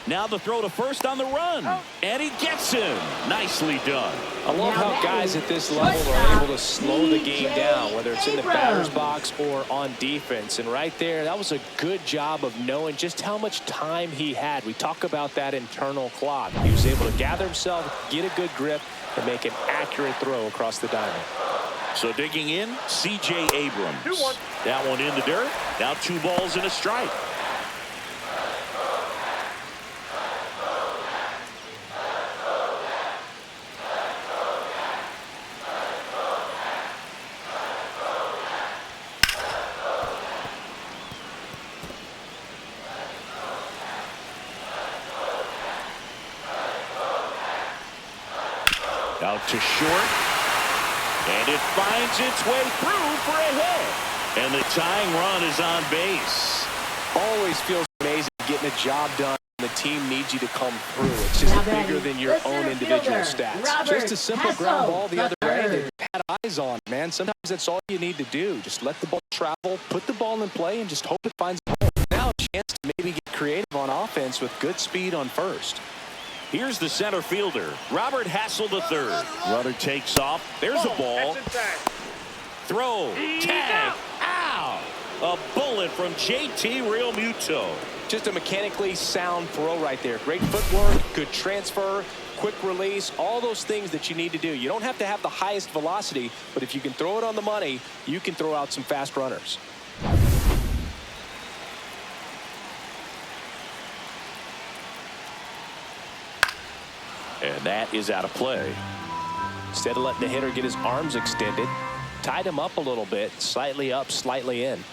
Speaker 1: Now the throw to first on the run. And he gets him. Nicely done.
Speaker 2: I love how guys at this level are able to slow the game down, whether it's in the batter's box or on defense. And right there, that was a good job of knowing just how much time he had. We talk about that internal clock. He was able to gather himself, get a good grip, and make an accurate throw across the diamond.
Speaker 1: So digging in, C.J. Abrams. That one in the dirt. Now 2 balls and a strike. Out to short. And it finds its way through for a hit. And the tying run is on base.
Speaker 2: Always feels amazing getting a job done. The team needs you to come through. It's just bigger than your own individual stats. Just a simple ground ball the other way that you had eyes on, man. Sometimes that's all you need to do. Just let the ball travel, put the ball in play, and just hope it finds a hole. Now a chance to maybe get creative on offense with good speed on first.
Speaker 1: Here's the center fielder, Robert Hassel III. Runner takes off. There's a ball. Throw. Tag. Ow! A bullet from JT Realmuto.
Speaker 2: Just a mechanically sound throw right there. Great footwork, good transfer, quick release, all those things that you need to do. You don't have to have the highest velocity, but if you can throw it on the money, you can throw out some fast runners.
Speaker 1: And that is out of play.
Speaker 2: Instead of letting the hitter get his arms extended, tied him up a little bit, slightly up, slightly in.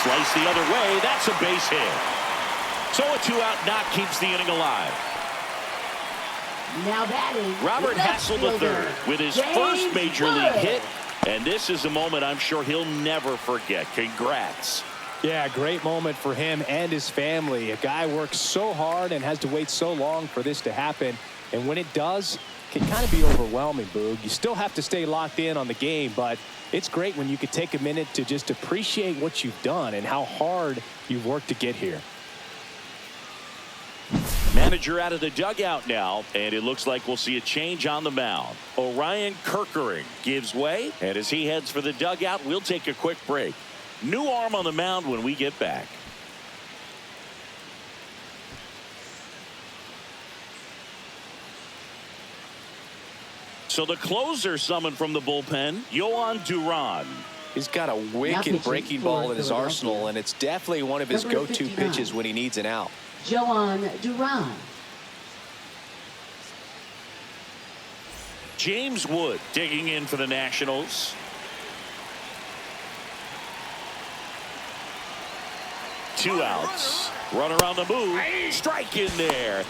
Speaker 1: Slice the other way. That's a base hit. So a 2-out knock keeps the inning alive.
Speaker 3: Now batting,
Speaker 1: Robert Hassel III with his first major league hit. And this is a moment I'm sure he'll never forget. Congrats.
Speaker 2: Yeah, great moment for him and his family. A guy works so hard and has to wait so long for this to happen. And when it does, it can kind of be overwhelming, Boog. You still have to stay locked in on the game, but it's great when you could take a minute to just appreciate what you've done and how hard you've worked to get here.
Speaker 1: Manager out of the dugout now, and it looks like we'll see a change on the mound. Orion Kerkering gives way, and as he heads for the dugout, we'll take a quick break. New arm on the mound when we get back. So the closer summoned from the bullpen, Yohan Duran.
Speaker 2: He's got a wicked breaking ball in his arsenal, and it's definitely one of his go-to pitches when he needs an out.
Speaker 3: Yohan Duran.
Speaker 1: James Wood digging in for the Nationals. Two outs. Runner on the move. Strike in there.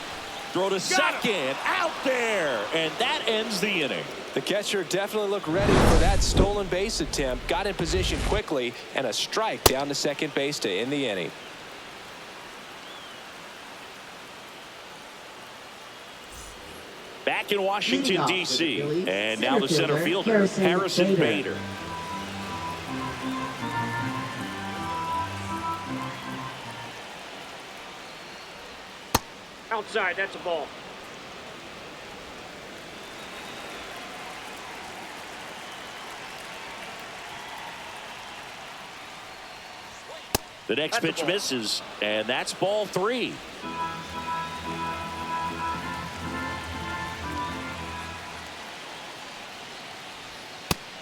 Speaker 1: Throw to second. Out there. And that ends the inning.
Speaker 2: The catcher definitely looked ready for that stolen base attempt. Got in position quickly, and a strike down to second base to end the inning.
Speaker 1: Back in Washington, D.C. And now the center fielder, Harrison Bader.
Speaker 4: Outside, that's a ball.
Speaker 1: The next pitch misses, and that's ball 3.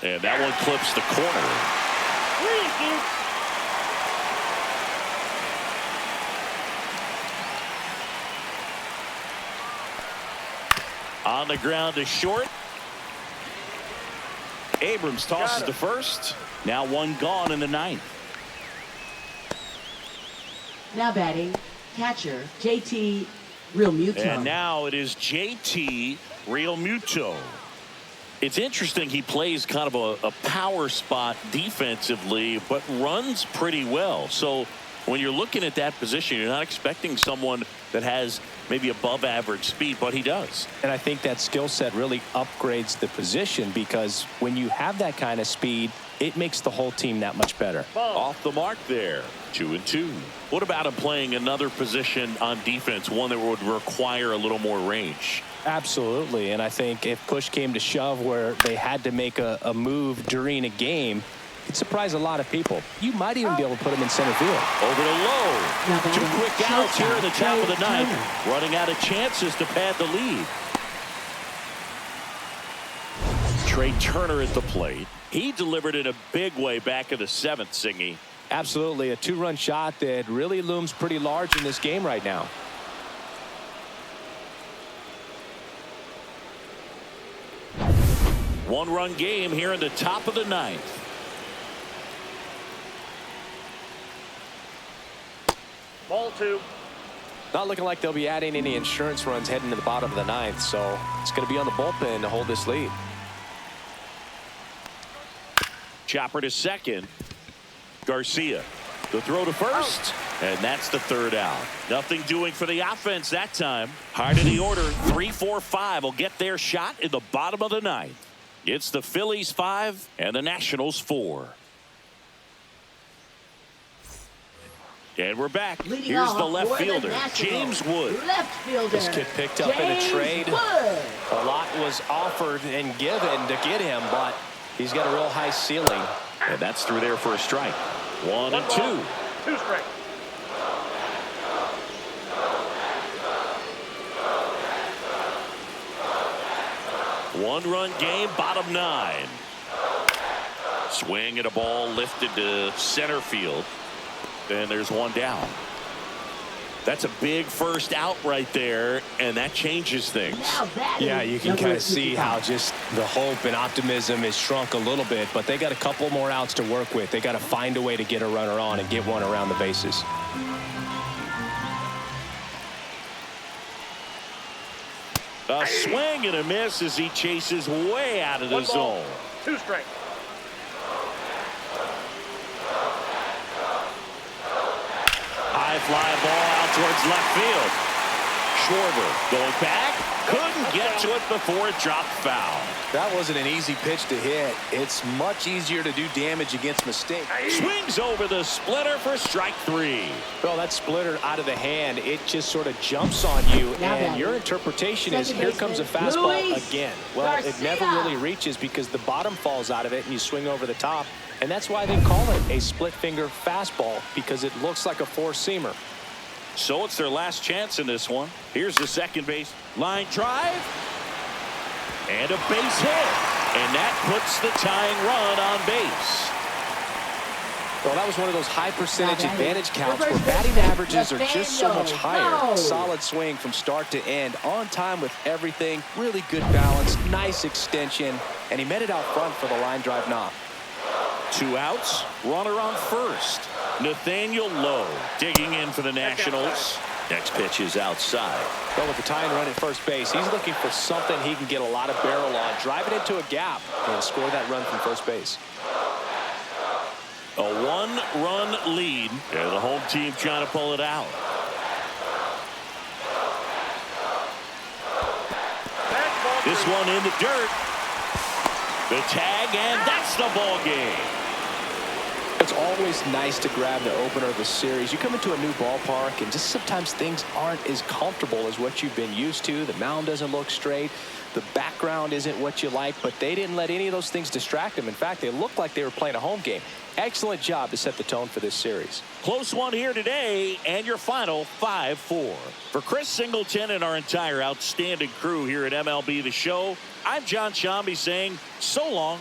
Speaker 1: And that one clips the corner. On the ground to short. Abrams tosses to first. Now one gone in the 9th.
Speaker 3: Now batting, catcher JT Realmuto.
Speaker 1: And now it is JT Realmuto. It's interesting, he plays kind of a power spot defensively, but runs pretty well. So when you're looking at that position, you're not expecting someone that has maybe above average speed, but he does.
Speaker 2: And I think that skill set really upgrades the position, because when you have that kind of speed, it makes the whole team that much better.
Speaker 1: Off the mark there. 2-2. What about him playing another position on defense, one that would require a little more range?
Speaker 2: Absolutely. And I think if push came to shove where they had to make a move during a game, it'd surprise a lot of people. You might even be able to put him in center field.
Speaker 1: Over to Lowe. 2 quick outs here in the top of the 9th. Running out of chances to pad the lead. Trey Turner at the plate. He delivered in a big way back in the 7th, Singy.
Speaker 2: Absolutely. A 2-run shot that really looms pretty large in this game right now.
Speaker 1: One-run game here in the top of the 9th.
Speaker 4: Ball 2.
Speaker 2: Not looking like they'll be adding any insurance runs heading to the bottom of the 9th, so it's going to be on the bullpen to hold this lead.
Speaker 1: Chopper to second. Garcia. The throw to first. And that's the third out. Nothing doing for the offense that time. Hard of the order. 3, 4, 5 will get their shot in the bottom of the ninth. It's the Phillies 5 and the Nationals 4. And we're back.
Speaker 3: Leading
Speaker 1: Here's the
Speaker 3: off
Speaker 1: left
Speaker 3: for the
Speaker 1: fielder,
Speaker 3: Nationals,
Speaker 1: James Wood.
Speaker 3: Left fielder.
Speaker 2: This kid picked up in a
Speaker 3: James
Speaker 2: trade.
Speaker 3: Wood.
Speaker 2: A lot was offered and given to get him, but he's got a real high ceiling.
Speaker 1: And that's through there for a strike. 1 and 2.
Speaker 4: 2 strikes.
Speaker 1: One-run game, bottom 9. Swing at a ball lifted to center field. And there's one down. That's a big first out right there, and that changes things.
Speaker 2: Yeah, you can kind of see how just the hope and optimism is shrunk a little bit, but they got a couple more outs to work with. They got to find a way to get a runner on and get one around the bases.
Speaker 1: A swing and a miss as he chases way out of the zone.
Speaker 4: 2 strikes.
Speaker 1: High fly ball out towards left field. Schwarber going back. Couldn't get to it before it dropped foul.
Speaker 2: That wasn't an easy pitch to hit. It's much easier to do damage against mistakes.
Speaker 1: Swings over the splitter for strike 3.
Speaker 2: Well, that splitter out of the hand, it just sort of jumps on you, and your interpretation is here comes a fastball again. Well, it never really reaches because the bottom falls out of it and you swing over the top, and that's why they call it a split finger fastball, because it looks like a four-seamer.
Speaker 1: So it's their last chance in this one. Here's the second base line drive and a base hit, and that puts the tying run on base.
Speaker 2: Well, that was one of those high percentage advantage counts where batting averages are just so much higher. Solid swing from start to end, on time with everything, really good balance, nice extension, and he met it out front for the line drive knock.
Speaker 1: 2 outs, runner on first. Nathaniel Lowe digging in for the Nationals. Next pitch is outside.
Speaker 2: Well, with the tying run at first base, he's looking for something he can get a lot of barrel on, drive it into a gap, and score that run from first base.
Speaker 1: A 1-run lead, and the home team trying to pull it out. This one in the dirt. The tag, and that's the ball game.
Speaker 2: It's always nice to grab the opener of the series. You come into a new ballpark, and just sometimes things aren't as comfortable as what you've been used to. The mound doesn't look straight. The background isn't what you like, but they didn't let any of those things distract them. In fact, they looked like they were playing a home game. Excellent job to set the tone for this series.
Speaker 1: Close one here today, and your final 5-4. For Chris Singleton and our entire outstanding crew here at MLB The Show, I'm John Shambi saying so long.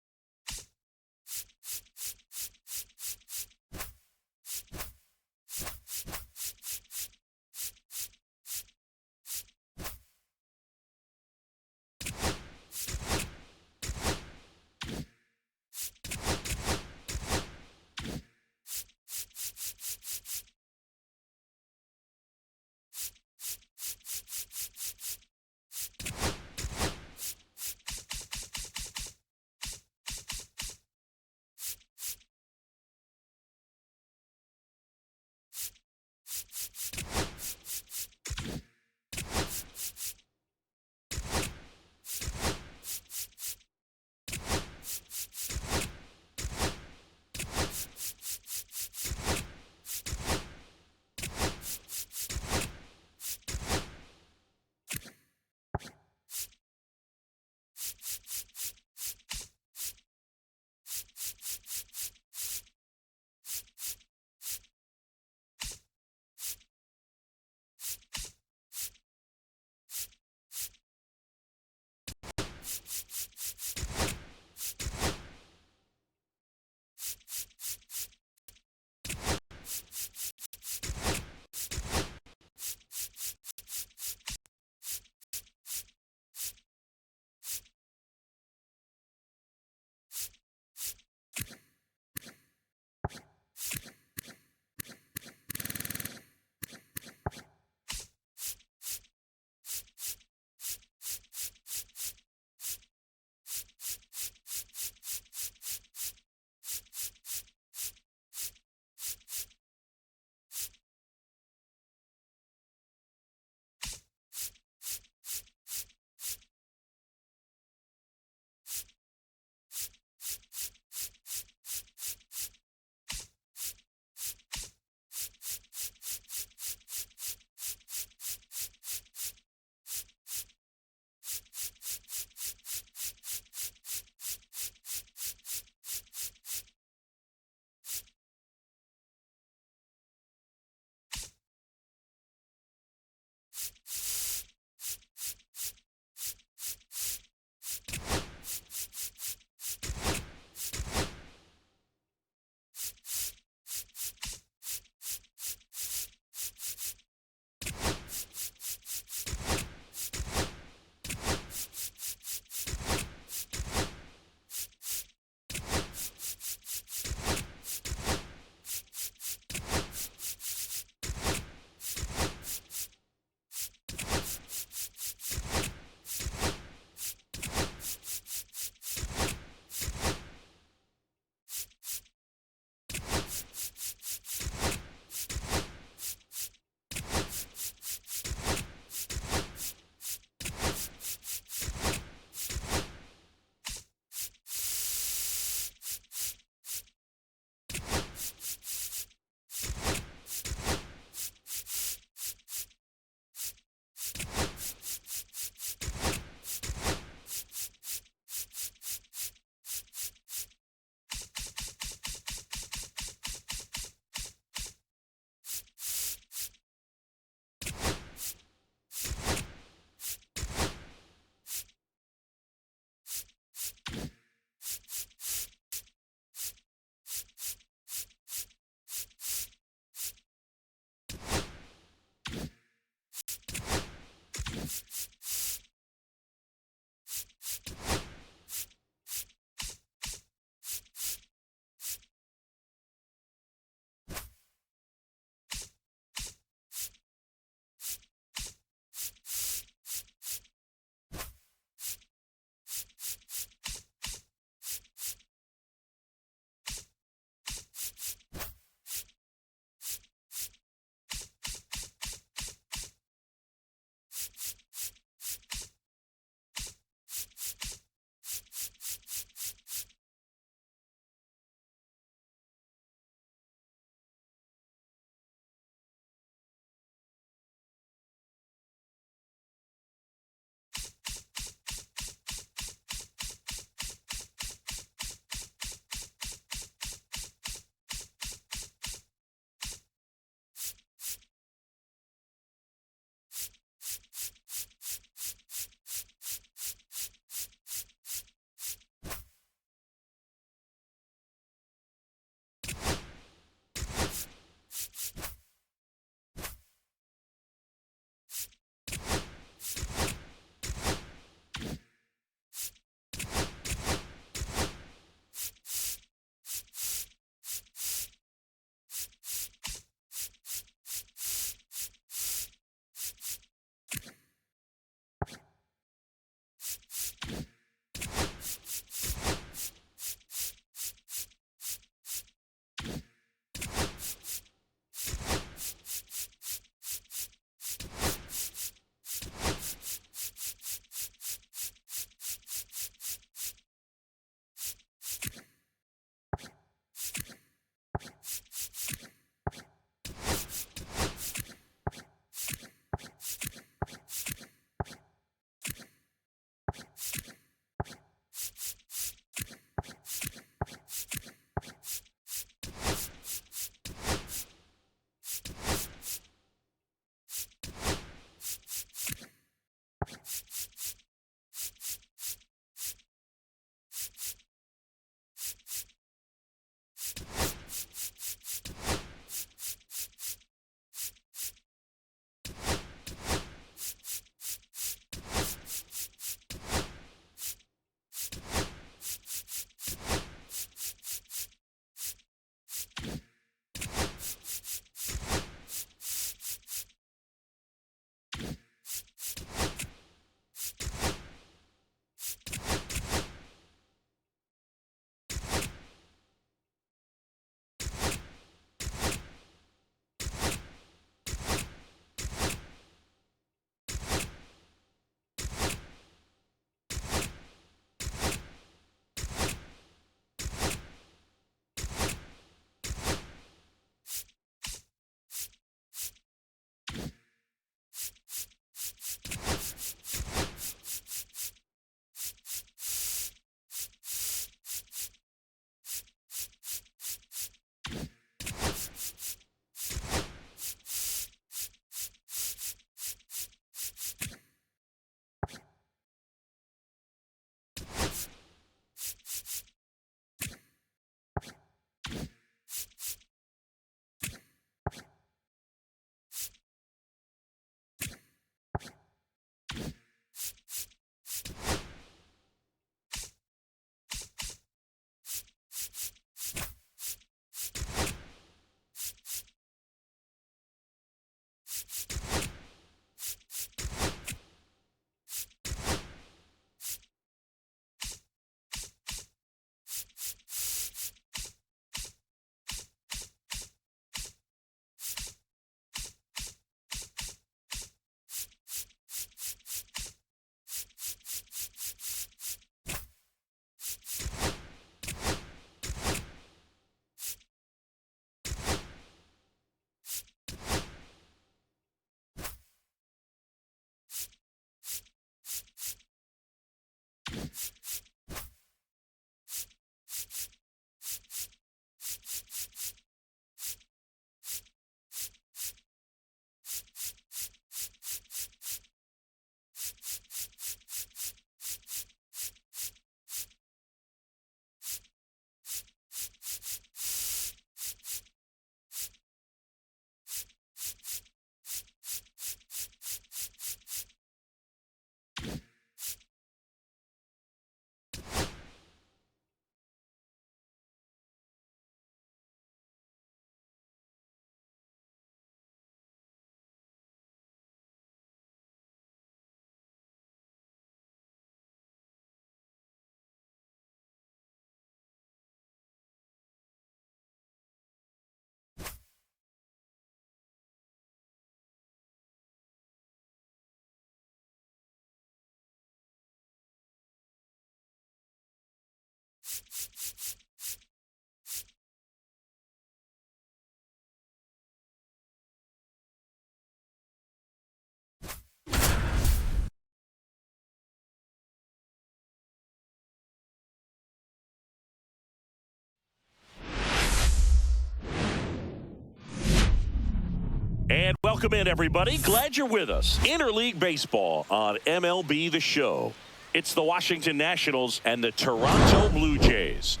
Speaker 1: Welcome in, everybody. Glad you're with us. Interleague Baseball on MLB The Show. It's the Washington Nationals and the Toronto Blue Jays.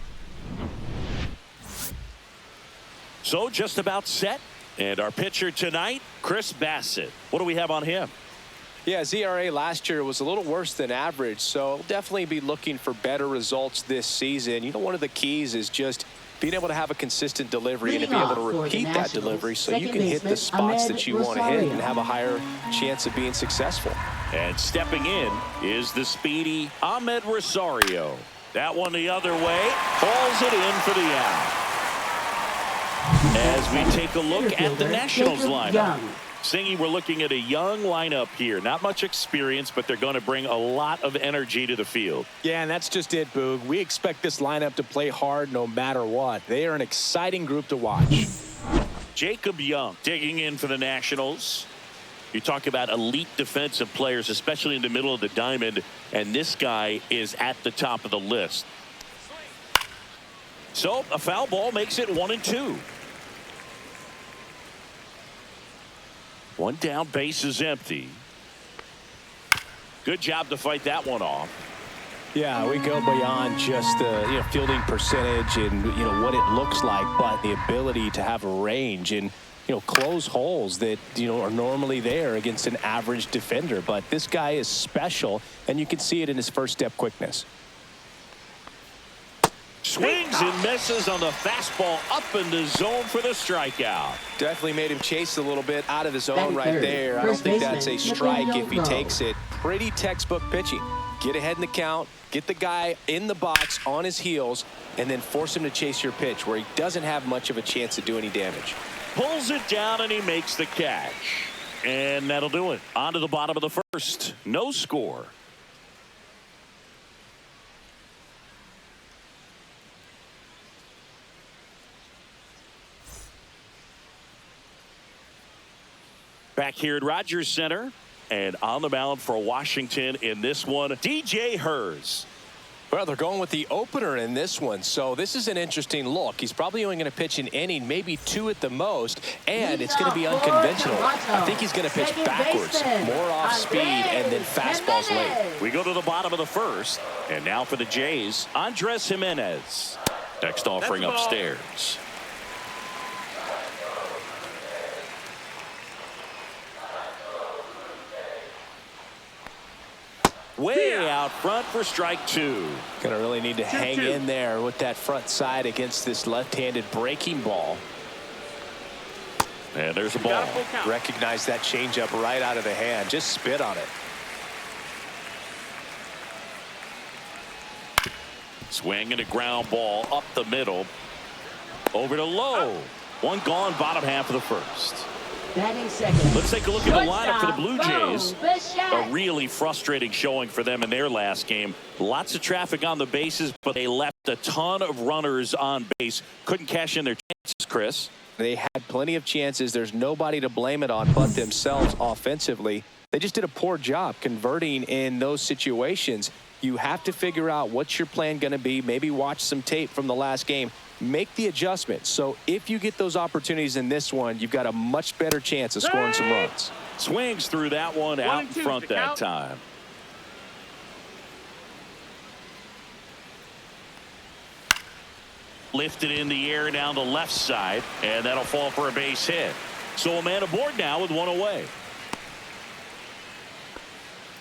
Speaker 1: So just about set. And our pitcher tonight, Chris Bassett. What do we have on him?
Speaker 2: Yeah, his ERA last year was a little worse than average, so definitely be looking for better results this season. You know, one of the keys is just being able to have a consistent delivery and to be able to repeat that delivery so you can hit the spots that you want to hit and have a higher chance of being successful.
Speaker 1: And stepping in is the speedy Ahmed Rosario. That one the other way, hauls it in for the out. As we take a look at the Nationals lineup. Singy, we're looking at a young lineup here. Not much experience, but they're going to bring a lot of energy to the field.
Speaker 5: Yeah, and that's just it, Boog. We expect this lineup to play hard no matter what. They are an exciting group to watch.
Speaker 1: Jacob Young digging in for the Nationals. You talk about elite defensive players, especially in the middle of the diamond, and this guy is at the top of the list. So a foul ball makes it 1-2. One down, base is empty. Good job to fight that one off.
Speaker 5: Yeah, we go beyond just the fielding percentage and what it looks like, but the ability to have a range and close holes that are normally there against an average defender. But this guy is special, and you can see it in his first step quickness.
Speaker 1: Swings and misses on the fastball up in the zone for the strikeout.
Speaker 2: Definitely made him chase a little bit out of the zone right there. I don't think that's a strike if he takes it. Pretty textbook pitching. Get ahead in the count, get the guy in the box on his heels, and then force him to chase your pitch where he doesn't have much of a chance to do any damage.
Speaker 1: Pulls it down and he makes the catch. And that'll do it. On to the bottom of the first. No score. Back here at Rogers Center, and on the mound for Washington in this one, DJ Hers.
Speaker 2: Well, they're going with the opener in this one, so this is an interesting look. He's probably only going to pitch an inning, maybe two at the most, and it's going to be unconventional. I think he's going to pitch backwards, more off speed, and then fastballs late.
Speaker 1: We go to the bottom of the first, and now for the Jays, Andres Jimenez. Next offering upstairs. Way out front for strike two.
Speaker 2: Going to really need to hang in there with that front side against this left-handed breaking ball.
Speaker 1: And there's a ball.
Speaker 2: Recognize that changeup right out of the hand. Just spit on it.
Speaker 1: Swing and a ground ball up the middle. Over to Lowe. One gone, bottom half of the first. Let's take a look at the lineup for the Blue Jays. A really frustrating showing for them in their last game. Lots of traffic on the bases, but they left a ton of runners on base. Couldn't cash in their chances, Chris.
Speaker 2: They had plenty of chances. There's nobody to blame it on but themselves offensively. They just did a poor job converting in those situations. You have to figure out what's your plan going to be. Maybe watch some tape from the last game. Make the adjustment. So if you get those opportunities in this one, you've got a much better chance of scoring some runs.
Speaker 1: Swings through that one out in front that time. Lifted in the air down the left side, and that'll fall for a base hit. So a man aboard now with one away.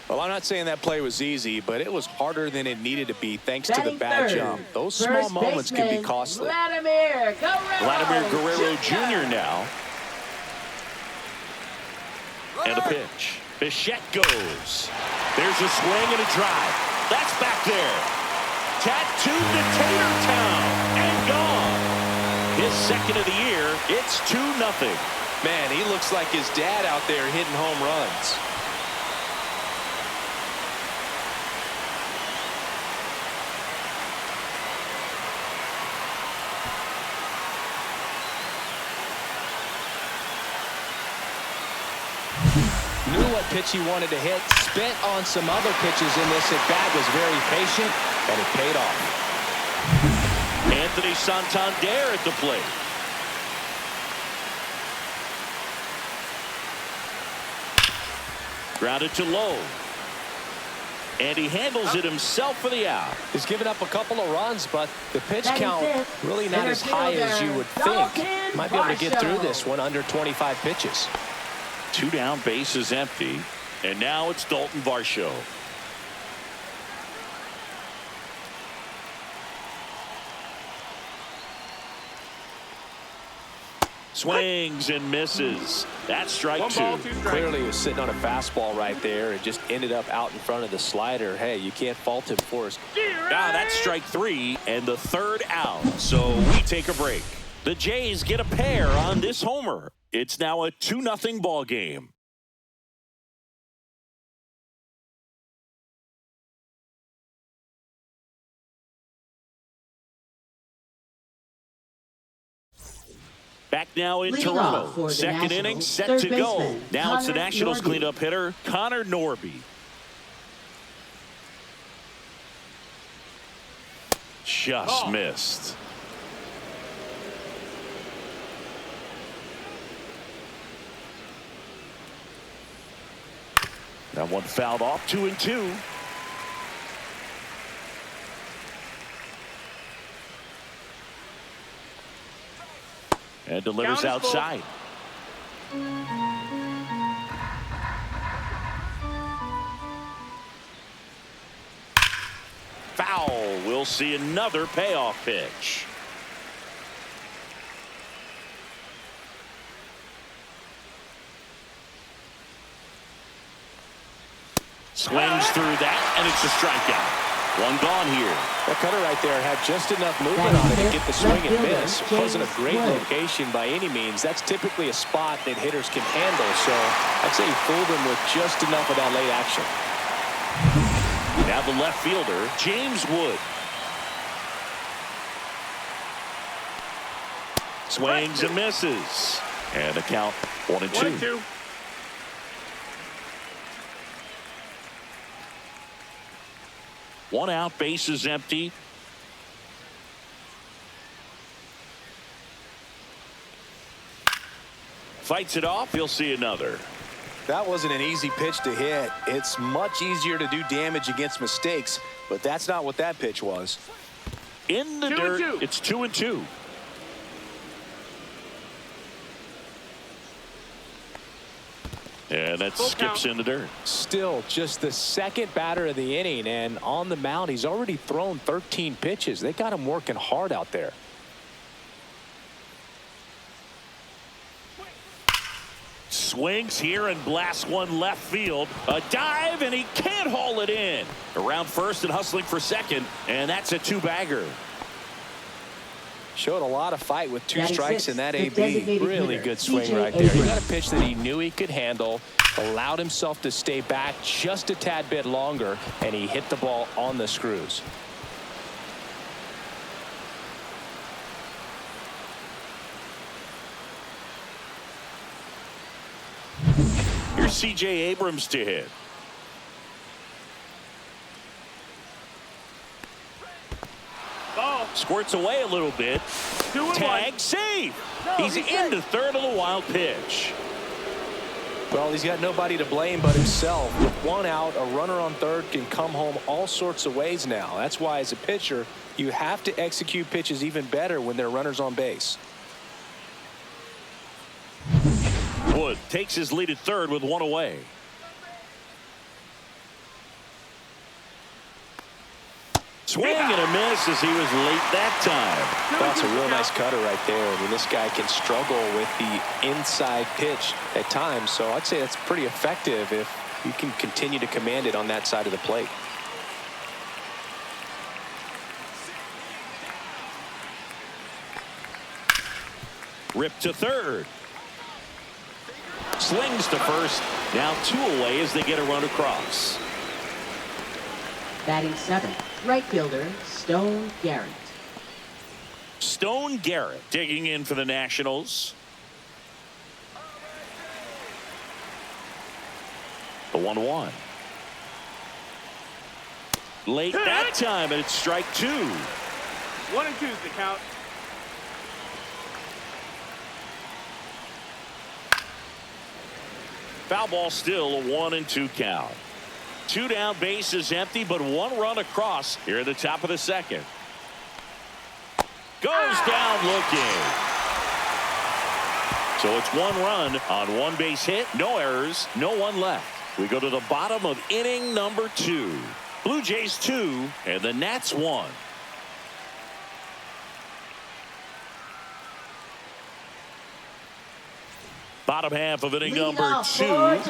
Speaker 5: Well, I'm not saying that play was easy, but it was harder than it needed to be thanks to the bad jump. Those small moments can be costly.
Speaker 1: Vladimir Guerrero Jr. now. And a pitch. Bichette goes. There's a swing and a drive. That's back there. Tattooed to Tatertown and gone. His second of the year. It's 2-0.
Speaker 2: Man, he looks like his dad out there hitting home runs. Knew what pitch he wanted to hit, spent on some other pitches in this at bat, was very patient, and it paid off.
Speaker 1: Anthony Santander at the plate. Grounded to low. And he handles it himself for the out.
Speaker 2: He's given up a couple of runs, but the pitch
Speaker 3: Batting
Speaker 2: count
Speaker 3: fifth,
Speaker 2: really not as high as you would think.
Speaker 3: Dalton
Speaker 2: Might be able to get through
Speaker 3: Varsho.
Speaker 2: this one under 25 pitches.
Speaker 1: 2 down, bases empty. And now it's Dalton Varsho. Swings and misses. That's strike
Speaker 4: 1
Speaker 1: 2.
Speaker 4: ball, 2 strikes.
Speaker 2: Clearly was sitting on a fastball right there and just ended up out in front of the slider. Hey, you can't fault him for his.
Speaker 1: Now that's strike 3 and the third out. So we take a break. The Jays get a pair on this homer. It's now a 2-0 ball game. Back now in
Speaker 3: Leading
Speaker 1: Toronto.
Speaker 3: off for the
Speaker 1: Second inning
Speaker 3: Nationals,
Speaker 1: set
Speaker 3: third
Speaker 1: to go.
Speaker 3: baseman,
Speaker 1: Now it's the
Speaker 3: Connor
Speaker 1: Nationals
Speaker 3: Norby.
Speaker 1: cleanup hitter, Connor Norby. Just missed. That one fouled off, 2-2. And delivers
Speaker 4: Count is full.
Speaker 1: outside. Foul. We'll see another payoff pitch. Swings through that, and it's a strikeout. One gone here.
Speaker 2: That cutter right there had just enough movement on it to get the swing and miss. It wasn't a great location by any means. That's typically a spot that hitters can handle. So I'd say he fooled him with just enough of that late action.
Speaker 1: Now the left fielder, James Wood. Swings and misses. And the count 1-2.
Speaker 4: 1-2.
Speaker 1: One out, bases empty. Fights it off. He'll see another.
Speaker 2: That wasn't an easy pitch to hit. It's much easier to do damage against mistakes, but that's not what that pitch was.
Speaker 1: In the
Speaker 4: 2-2.
Speaker 1: dirt, it's 2-2. And that
Speaker 4: Full
Speaker 1: skips
Speaker 4: count.
Speaker 1: in the dirt.
Speaker 2: Still just the second batter of the inning, and on the mound he's already thrown 13 pitches. They got him working hard out there.
Speaker 1: Swings here and blasts one left field. A dive, and he can't haul it in. Around first and hustling for second, and that's a 2-bagger.
Speaker 2: Showed a lot of fight with 2
Speaker 3: Batting
Speaker 2: strikes
Speaker 3: sixth,
Speaker 2: in that
Speaker 3: the
Speaker 2: AB.
Speaker 3: designated
Speaker 2: Really
Speaker 3: hitter,
Speaker 2: good swing
Speaker 3: CJ
Speaker 2: right there. He got a
Speaker 3: Abrams.
Speaker 2: pitch that he knew he could handle, allowed himself to stay back just a tad bit longer, and he hit the ball on the screws.
Speaker 1: Here's CJ Abrams to hit.
Speaker 4: Ball.
Speaker 1: Squirts away a little bit.
Speaker 4: 2-1.
Speaker 1: Tag, save. He's into third of the wild pitch.
Speaker 2: Well, he's got nobody to blame but himself. With 1 out, a runner on third can come home all sorts of ways now. That's why, as a pitcher, you have to execute pitches even better when there are runners on base.
Speaker 1: Wood takes his lead at third with 1 away. Swing and a miss as he was late that time.
Speaker 2: That's a real nice cutter right there. I mean, this guy can struggle with the inside pitch at times, so I'd say that's pretty effective if you can continue to command it on that side of the plate.
Speaker 1: Ripped to third. Slings to first. Now 2 away as they get a run across.
Speaker 3: Batting 7th, right fielder, Stone Garrett.
Speaker 1: Stone Garrett digging in for the Nationals. The 1-1. Late that time, and it's strike 2.
Speaker 4: 1-2 is the count.
Speaker 1: Foul ball, still a 1-2 count. 2 down, bases empty, but 1 run across here at the top of the second. Goes down looking. So it's 1 run on 1 base hit, no errors, no 1 left. We go to the bottom of inning number 2. Blue Jays 2 and the Nats 1. Bottom half of inning number 2.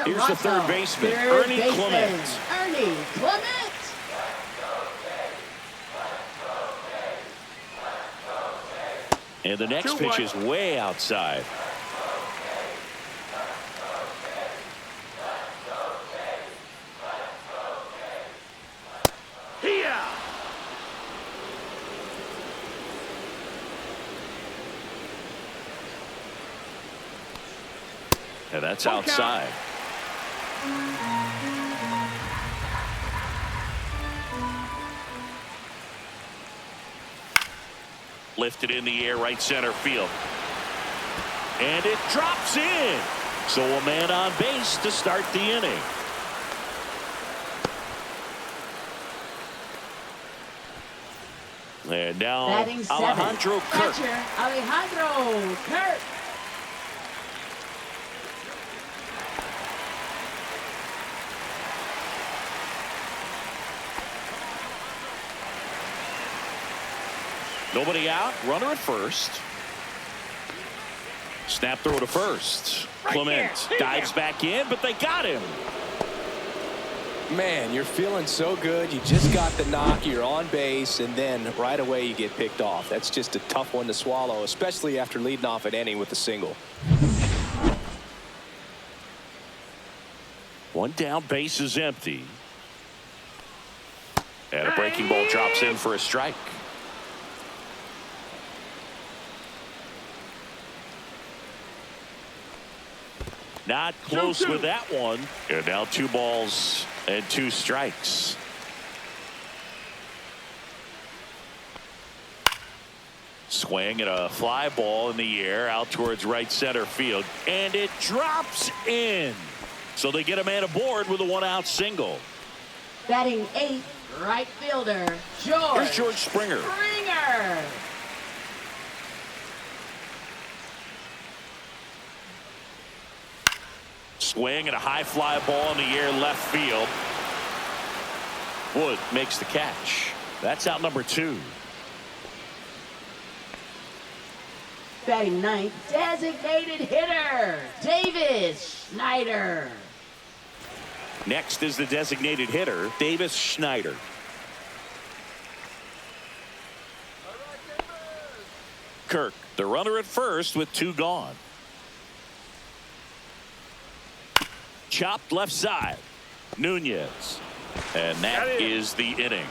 Speaker 1: Here's the third baseman, Ernie Clement.
Speaker 3: Ernie Clement.
Speaker 1: And the next pitch is way outside.
Speaker 4: Here.
Speaker 1: And that's outside. Lifted in the air, right center field. And it drops in. So a man on base to start the inning. And now
Speaker 3: Batting 7.
Speaker 1: Alejandro Kirk.
Speaker 3: Catcher Alejandro Kirk.
Speaker 1: Nobody out. Runner at first. Snap throw to first. Clement dives back in, but they got him.
Speaker 2: Man, you're feeling so good. You just got the knock. You're on base, and then right away you get picked off. That's just a tough one to swallow, especially after leading off an inning with a single.
Speaker 1: 1 down, base is empty. And a breaking ball drops in for a strike. Not close with that one. And now 2 balls and 2 strikes. Swing and a fly ball in the air out towards right center field. And it drops in. So they get a man aboard with a 1-out single.
Speaker 3: Batting 8, right fielder George.
Speaker 1: Here's George Springer.
Speaker 3: Springer.
Speaker 1: Swing and a high fly ball in the air left field. Wood makes the catch. That's out number 2.
Speaker 3: Batting 9th, designated hitter Davis Schneider.
Speaker 1: Next is the designated hitter, Davis Schneider. Kirk, the runner at first with 2 gone. Chopped left side. Nunez. And that is the inning.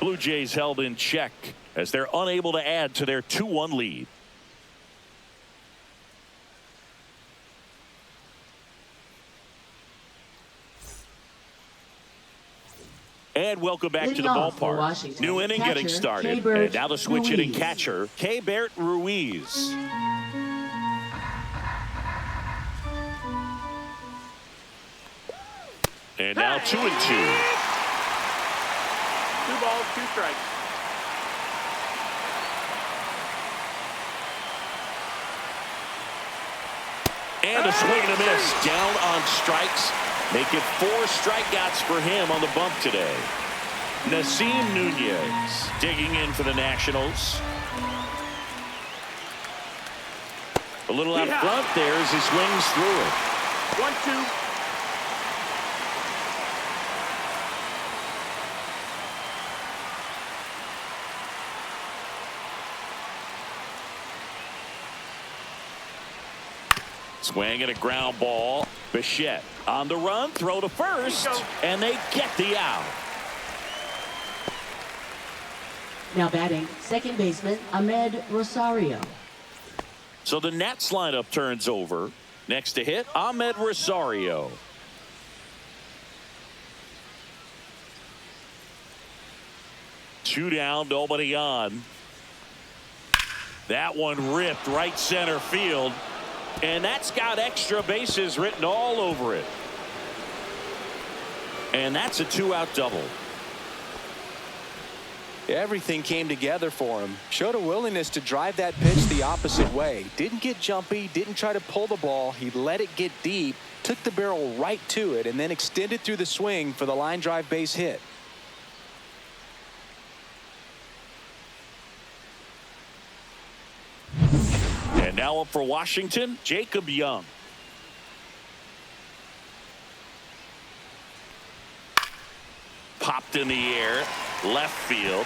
Speaker 1: Blue Jays held in check as they're unable to add to their 2-1 lead. And welcome back to the ballpark. New inning getting started. And now the switch hitting catcher, Keibert Ruiz. And now 2-2.
Speaker 4: 2 balls, 2 strikes.
Speaker 1: And a swing and a miss. Down on strikes. Make it 4 strikeouts for him on the bump today. Nasim Nunez digging in for the Nationals. A little out front there as he swings through it.
Speaker 4: 1-2.
Speaker 1: Swing and a ground ball. Bichette on the run, throw to first, and they get the out.
Speaker 3: Now batting, second baseman Ahmed Rosario.
Speaker 1: So the Nats lineup turns over. Next to hit, Ahmed Rosario. Two down, nobody on. That one ripped right center field. And that's got extra bases written all over it. And that's a 2-out double.
Speaker 2: Everything came together for him. Showed a willingness to drive that pitch the opposite way. Didn't get jumpy, didn't try to pull the ball. He let it get deep, took the barrel right to it, and then extended through the swing for the line drive base hit.
Speaker 1: And now up for Washington, Jacob Young. Popped in the air, left field.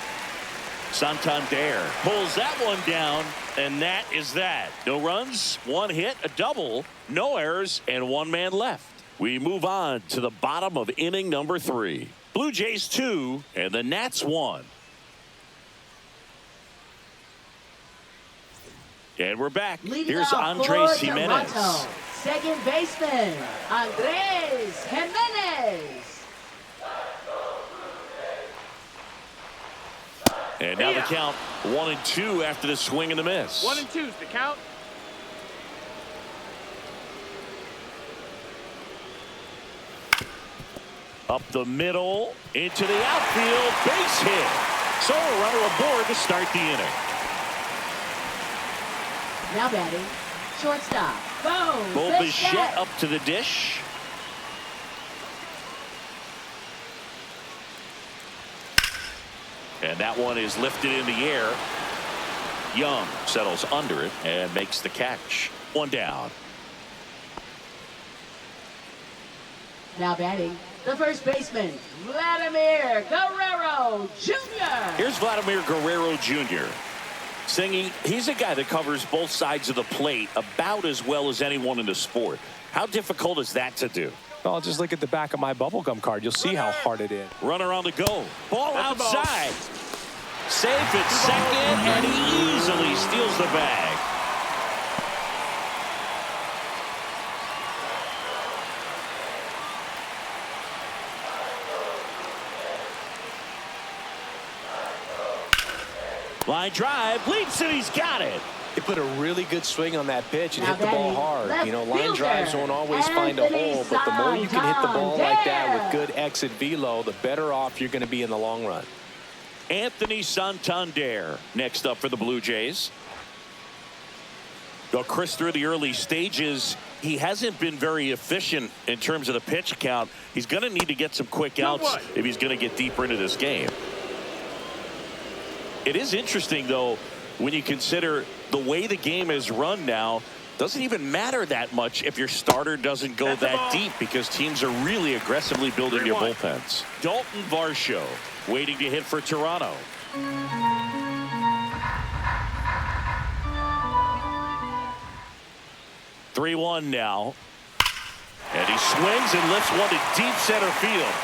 Speaker 1: Santander pulls that one down, and that is that. No runs, 1 hit, a double, no errors, and 1 man left. We move on to the bottom of inning number 3. Blue Jays 2 and the Nats 1. And we're back.
Speaker 3: Leading
Speaker 1: Here's
Speaker 3: off
Speaker 1: Andres
Speaker 3: for
Speaker 1: Jimenez.
Speaker 3: Toronto, second baseman, Andres Jimenez.
Speaker 1: And now the count 1-2 after the swing and the miss.
Speaker 4: 1-2's the count.
Speaker 1: Up the middle, into the outfield, base hit. So a runner aboard to start the inning.
Speaker 3: Now batting, shortstop, Bo
Speaker 1: Bichette
Speaker 3: Bichette.
Speaker 1: up to the dish. And that one is lifted in the air. Young settles under it and makes the catch. 1 down.
Speaker 3: Now batting, the first baseman, Vladimir Guerrero Jr.
Speaker 1: Here's Vladimir Guerrero Jr. Singing, he's a guy that covers both sides of the plate about as well as anyone in the sport. How difficult is that to do?
Speaker 2: Well, just look at the back of my bubblegum card. You'll see how hard it is.
Speaker 1: Runner on the go. Ball
Speaker 4: That's the ball.
Speaker 1: outside. Safe at second, and he easily steals the bag. Line drive, leaps it, he's got it.
Speaker 2: He put a really good swing on that pitch and
Speaker 3: Now
Speaker 2: hit the ball
Speaker 3: batting,
Speaker 2: hard.
Speaker 3: left
Speaker 2: You know, line
Speaker 3: fielder,
Speaker 2: drives won't always find a
Speaker 3: Anthony
Speaker 2: hole, but the more you can hit the ball like that with
Speaker 3: Santander.
Speaker 2: good exit velo, the better off you're going to be in the long run.
Speaker 1: Anthony Santander next up for the Blue Jays. Well, Chris, through the early stages, he hasn't been very efficient in terms of the pitch count. He's going to need to get some quick outs if he's going to get deeper into this game. It is interesting, though, when you consider the way the game is run now. Doesn't even matter that much if your starter doesn't go that deep, because teams are really aggressively building your bullpens. Dalton Varsho waiting to hit for Toronto. (3-1) now, and he swings and lifts one to deep center field.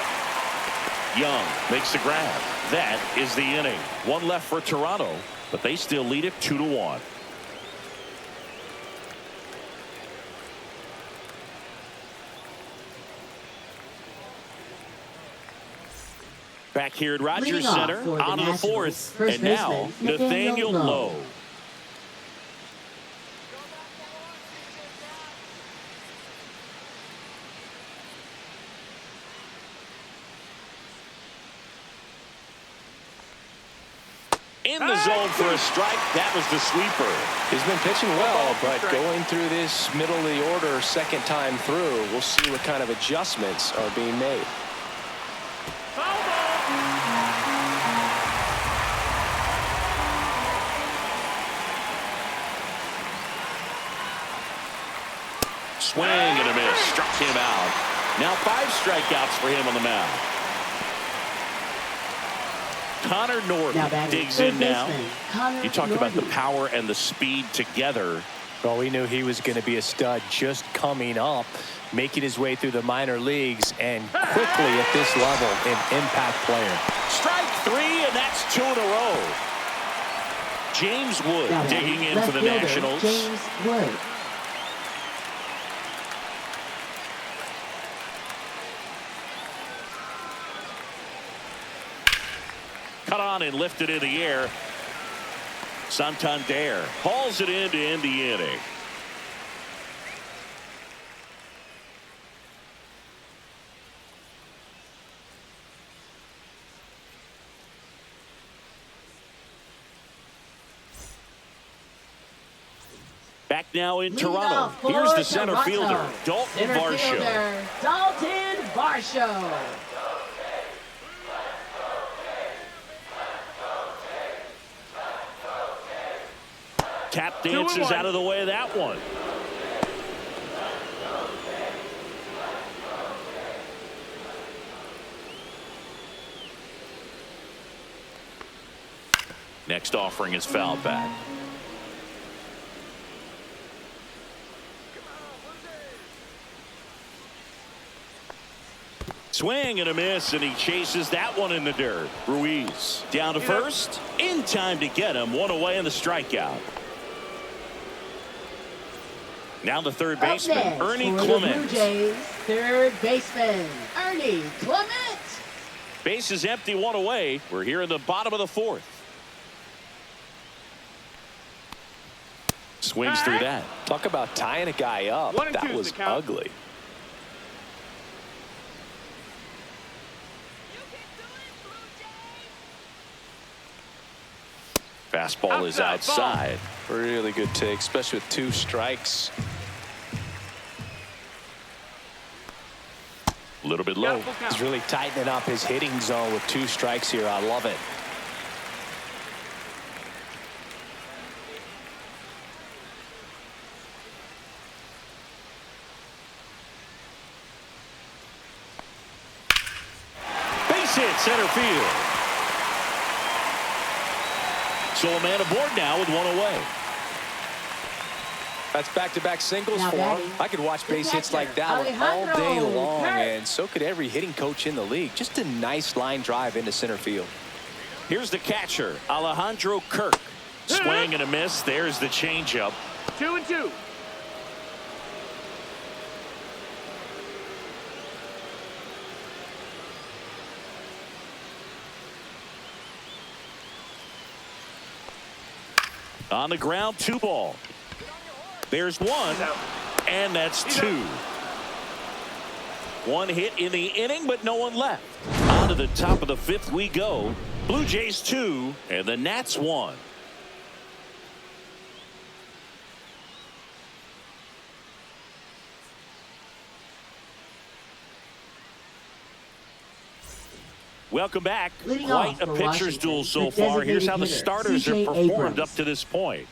Speaker 1: Young makes the grab. That is the inning. 1 left for Toronto, but they still lead it 2-1. Back here at Rogers
Speaker 3: Leading off
Speaker 1: Center,
Speaker 3: for the
Speaker 1: on to the
Speaker 3: Nationals,
Speaker 1: 4th,
Speaker 3: first
Speaker 1: and now
Speaker 3: baseman,
Speaker 1: Nathaniel Lowe. In the zone for a strike. That was the sweeper.
Speaker 2: He's been pitching well, but going through this middle of the order second time through, we'll see what kind of adjustments are being made.
Speaker 1: Swing and a miss. Struck him out. Now 5 strikeouts for him on the mound. Connor Norton digs in now. You talked about the power and the speed together.
Speaker 2: Well, we knew he was going to be a stud just coming up, making his way through the minor leagues, and quickly at this level, an impact player.
Speaker 1: Strike 3, and that's 2 in a row. James Wood digging in for the Nationals.
Speaker 3: James Wood.
Speaker 1: Cut on and lifted in the air. Santander hauls it in to end the inning. Back now in
Speaker 3: Leading
Speaker 1: Toronto.
Speaker 3: off for
Speaker 1: Here's the center
Speaker 3: Toronto,
Speaker 1: fielder, Dalton
Speaker 3: center
Speaker 1: Varsho.
Speaker 3: fielder, Dalton Varsho.
Speaker 1: Tap dances out of the way of that one. Next offering is fouled back. Swing and a miss, and he chases that one in the dirt. Ruiz down to first. In time to get him. One away in the strikeout. Now the third baseman, Ernie Clement.
Speaker 3: Blue Jays, third baseman, Ernie Clement.
Speaker 1: Base is empty, one away. We're here in the bottom of the fourth. Swings through that.
Speaker 2: Talk about tying a guy up. That was ugly.
Speaker 1: Fastball is outside.
Speaker 2: Really good take, especially with 2 strikes.
Speaker 1: A little bit low.
Speaker 2: He's really tightening up his hitting zone with 2 strikes here. I love it.
Speaker 1: Base hit center field. So a man aboard now with one away.
Speaker 2: That's back-to-back singles
Speaker 3: Now
Speaker 2: for him.
Speaker 3: batting,
Speaker 2: I could watch
Speaker 3: the
Speaker 2: base hits like that one all day long, and so could every hitting coach in the league. Just a nice line drive into center field.
Speaker 1: Here's the catcher, Alejandro Kirk. Swing and a miss. There's the changeup.
Speaker 4: 2-2.
Speaker 1: On the ground, 2 ball. There's 1, and that's 2. 1 hit in the inning, but no one left. On to the top of the 5th we go. Blue Jays 2, and the Nats 1. Welcome back.
Speaker 3: Leading
Speaker 1: Quite
Speaker 3: off
Speaker 1: a
Speaker 3: for
Speaker 1: pitcher's
Speaker 3: Washington,
Speaker 1: duel so
Speaker 3: the
Speaker 1: far. Here's how the
Speaker 3: designated
Speaker 1: starters
Speaker 3: hitter,
Speaker 1: have
Speaker 3: C.J.
Speaker 1: performed
Speaker 3: Abrams.
Speaker 1: up to this point.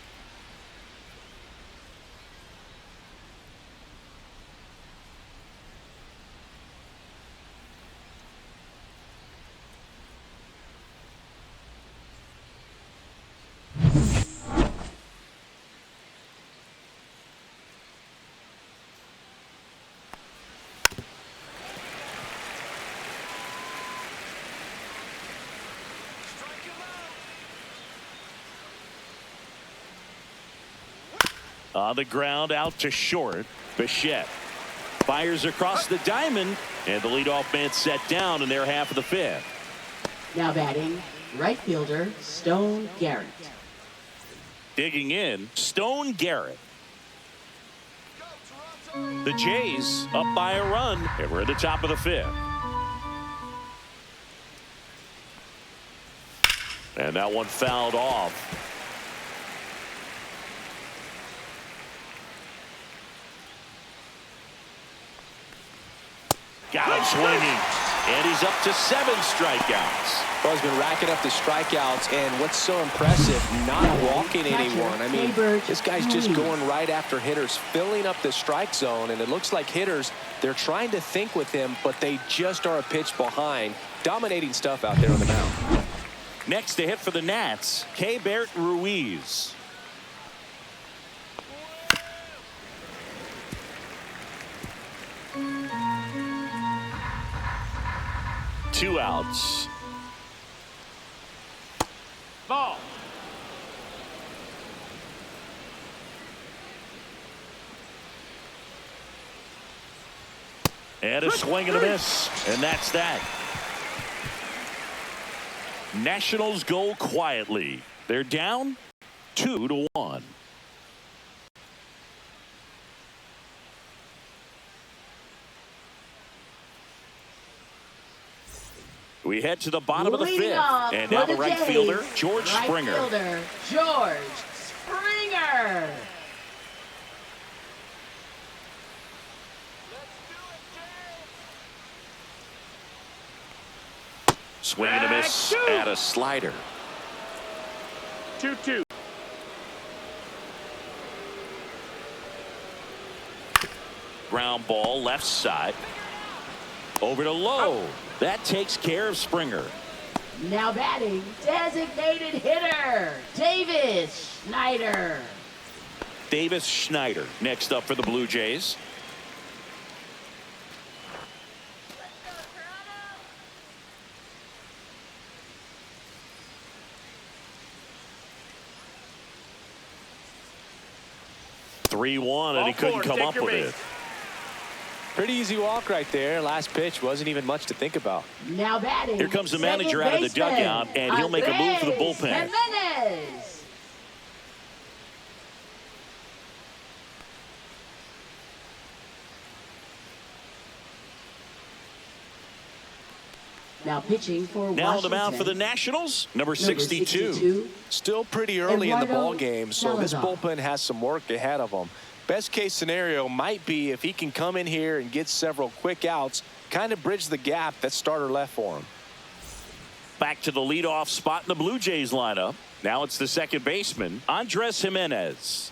Speaker 1: On the ground, out to short. Bichette fires across the diamond, and the leadoff man set down in their half of the 5th.
Speaker 3: Now batting, right fielder, Stone Garrett.
Speaker 1: Digging in, Stone Garrett. The Jays up by a run, and we're at the top of the 5th. And that one fouled off. Got him swinging, and he's up to 7 strikeouts.
Speaker 2: Well, he's been racking up the strikeouts, and what's so impressive, not walking anyone. I mean, this guy's just going right after hitters, filling up the strike zone, and it looks like hitters, they're trying to think with him, but they just are a pitch behind. Dominating stuff out there on the mound.
Speaker 1: Next to hit for the Nats, Keibert Ruiz. Two outs.
Speaker 4: Ball.
Speaker 1: And a swing and a miss. And that's that. Nationals go quietly. They're down 2-1. We head to the bottom of the 5th. And now the right fielder, George Springer.
Speaker 3: Right fielder, George Springer.
Speaker 1: Swing and a miss at a slider.
Speaker 4: 2-2.
Speaker 1: Ground ball left side. Over to Lowe. That takes care of Springer.
Speaker 3: Now batting, designated hitter, Davis Schneider.
Speaker 1: Davis Schneider next up for the Blue Jays. (3-1) and he couldn't come up with it.
Speaker 2: Pretty easy walk right there. Last pitch wasn't even much to think about.
Speaker 3: Now batting.
Speaker 1: Here comes the manager out of the dugout, and he'll make a move for the bullpen.
Speaker 3: Jimenez. Now pitching for
Speaker 1: Now on the
Speaker 3: Washington.
Speaker 1: mound for the Nationals, number 62.
Speaker 2: Still pretty early in the
Speaker 3: Eduardo
Speaker 2: ball game, so this
Speaker 3: Salazar.
Speaker 2: bullpen has some work ahead of them. Best case scenario might be if he can come in here and get several quick outs, kind of bridge the gap that starter left for him.
Speaker 1: Back to the leadoff spot in the Blue Jays lineup. Now it's the second baseman, Andres Jimenez.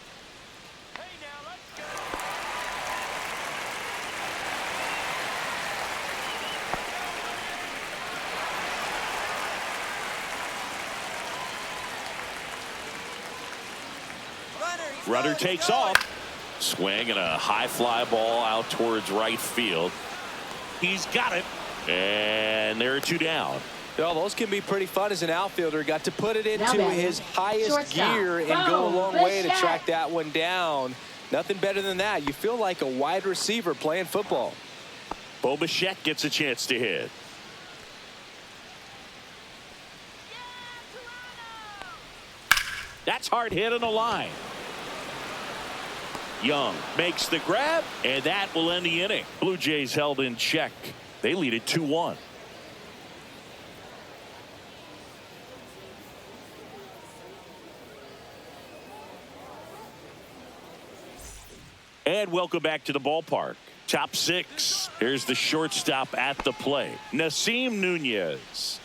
Speaker 1: Runner takes off. Swing and a high fly ball out towards right field. He's got it. And there are two down.
Speaker 2: Well, those can be pretty fun as an outfielder. Got to put it into
Speaker 3: batting,
Speaker 2: his highest
Speaker 3: shortstop,
Speaker 2: gear and go a
Speaker 3: Bo
Speaker 2: long way to
Speaker 3: Bichette.
Speaker 2: track that one down. Nothing better than that. You feel like a wide receiver playing football.
Speaker 1: Bo Bichette gets a chance to hit. That's hard hit on the line. Young makes the grab, and that will end the inning. Blue Jays held in check. They lead it 2-1. And welcome back to the ballpark. Top six. Here's the shortstop at the plate, Nasim Nunez.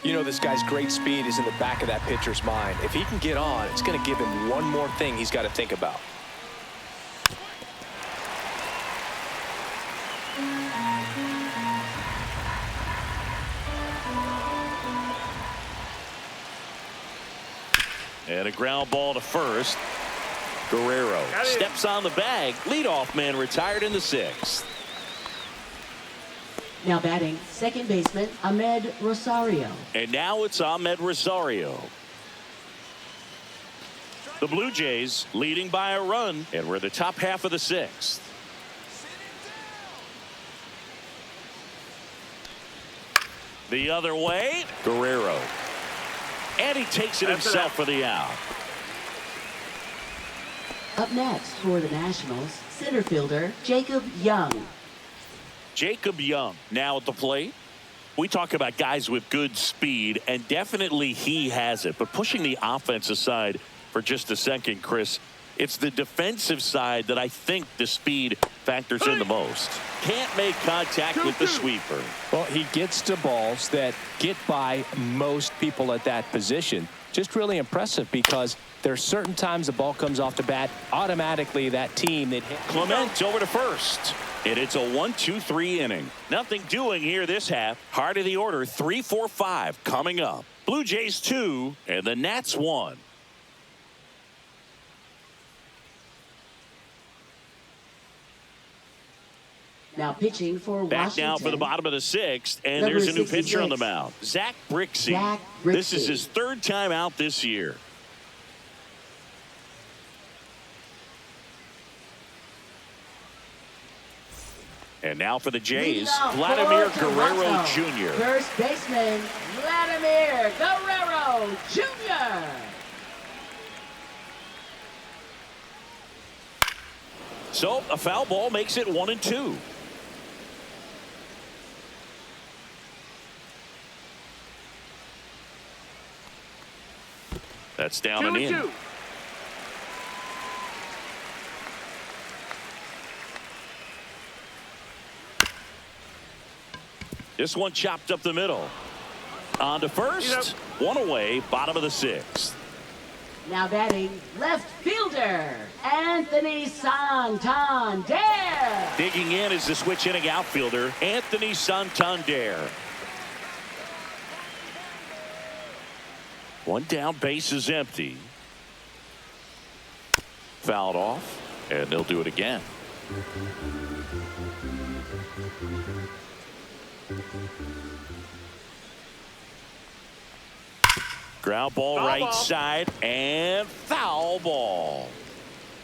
Speaker 2: You know, this guy's great speed is in the back of that pitcher's mind. If he can get on, it's going to give him one more thing he's got to think about.
Speaker 1: And a ground ball to first. Guerrero steps on the bag. Leadoff man retired in the sixth.
Speaker 3: Now batting, second baseman, Ahmed Rosario.
Speaker 1: And now it's Ahmed Rosario. The Blue Jays leading by a run, and we're the top half of the sixth. The other way, Guerrero. And he takes it himself for the out.
Speaker 3: Up next for the Nationals, center fielder, Jacob Young.
Speaker 1: Jacob Young now at the plate. We talk about guys with good speed, and definitely he has it. But pushing the offense aside for just a second, Chris, it's the defensive side that I think the speed factors in the most. Can't make contact with the sweeper.
Speaker 5: Well, he gets to balls that get by most people at that position. Just really impressive because there's certain times the ball comes off the bat, automatically that team that hit.
Speaker 1: Clement over to first. And it's a 1-2-3 inning. Nothing doing here this half. Heart of the order, 3-4-5 coming up. Blue Jays 2 and the Nats 1.
Speaker 3: Now pitching for
Speaker 1: Back
Speaker 3: Washington.
Speaker 1: now for the bottom of the sixth, and
Speaker 3: Number
Speaker 1: there's a new
Speaker 3: 66.
Speaker 1: pitcher on the mound. Zach Brixey.
Speaker 3: Zach
Speaker 1: This is
Speaker 3: Brixey.
Speaker 1: his third time out this year. And now for the Jays,
Speaker 3: Leading off
Speaker 1: Vladimir
Speaker 3: for
Speaker 1: Guerrero
Speaker 3: Toronto,
Speaker 1: Jr.
Speaker 3: First baseman, Vladimir Guerrero Jr.
Speaker 1: So a foul ball makes it 1-2. That's down and in.
Speaker 4: 2-2.
Speaker 1: This one chopped up the middle. On to first. One away, bottom of the sixth.
Speaker 3: Now batting, left fielder, Anthony Santander.
Speaker 1: Digging in is the switch hitting outfielder, Anthony Santander. One down, base is empty. Fouled off, and they'll do it again. Ground ball right side and foul ball.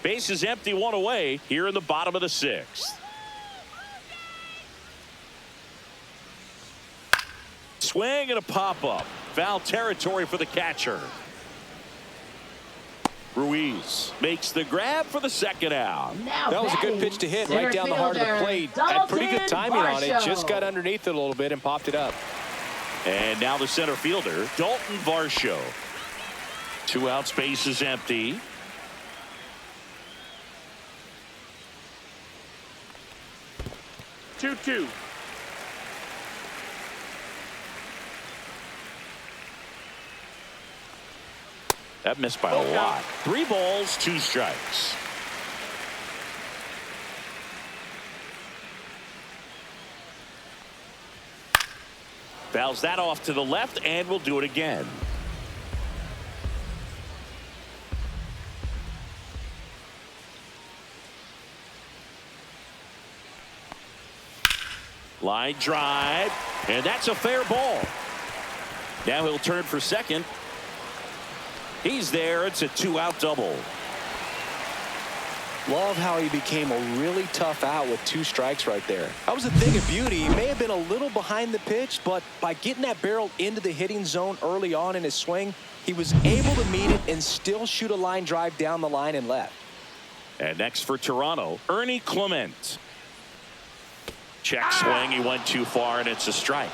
Speaker 1: Base is empty, one away here in the bottom of the sixth. Swing and a pop-up. Foul territory for the catcher. Ruiz makes the grab for the second out.
Speaker 2: That was a good pitch to hit right down the heart of the plate. Had pretty good timing on it. Just got underneath it a little bit and popped it up.
Speaker 1: And now the center fielder, Dalton Varsho. 2 outs, base is empty.
Speaker 4: Two.
Speaker 1: That missed by a lot. 3 balls, 2 strikes. Fouls that off to the left, and we'll do it again. Line drive, and that's a fair ball. Now he'll turn for second. He's there. It's a 2-out double.
Speaker 2: Love how he became a really tough out with 2 strikes right there. That was a thing of beauty. He may have been a little behind the pitch, but by getting that barrel into the hitting zone early on in his swing, he was able to meet it and still shoot a line drive down the line and left.
Speaker 1: And next for Toronto, Ernie Clement. Check swing. He went too far, and it's a strike.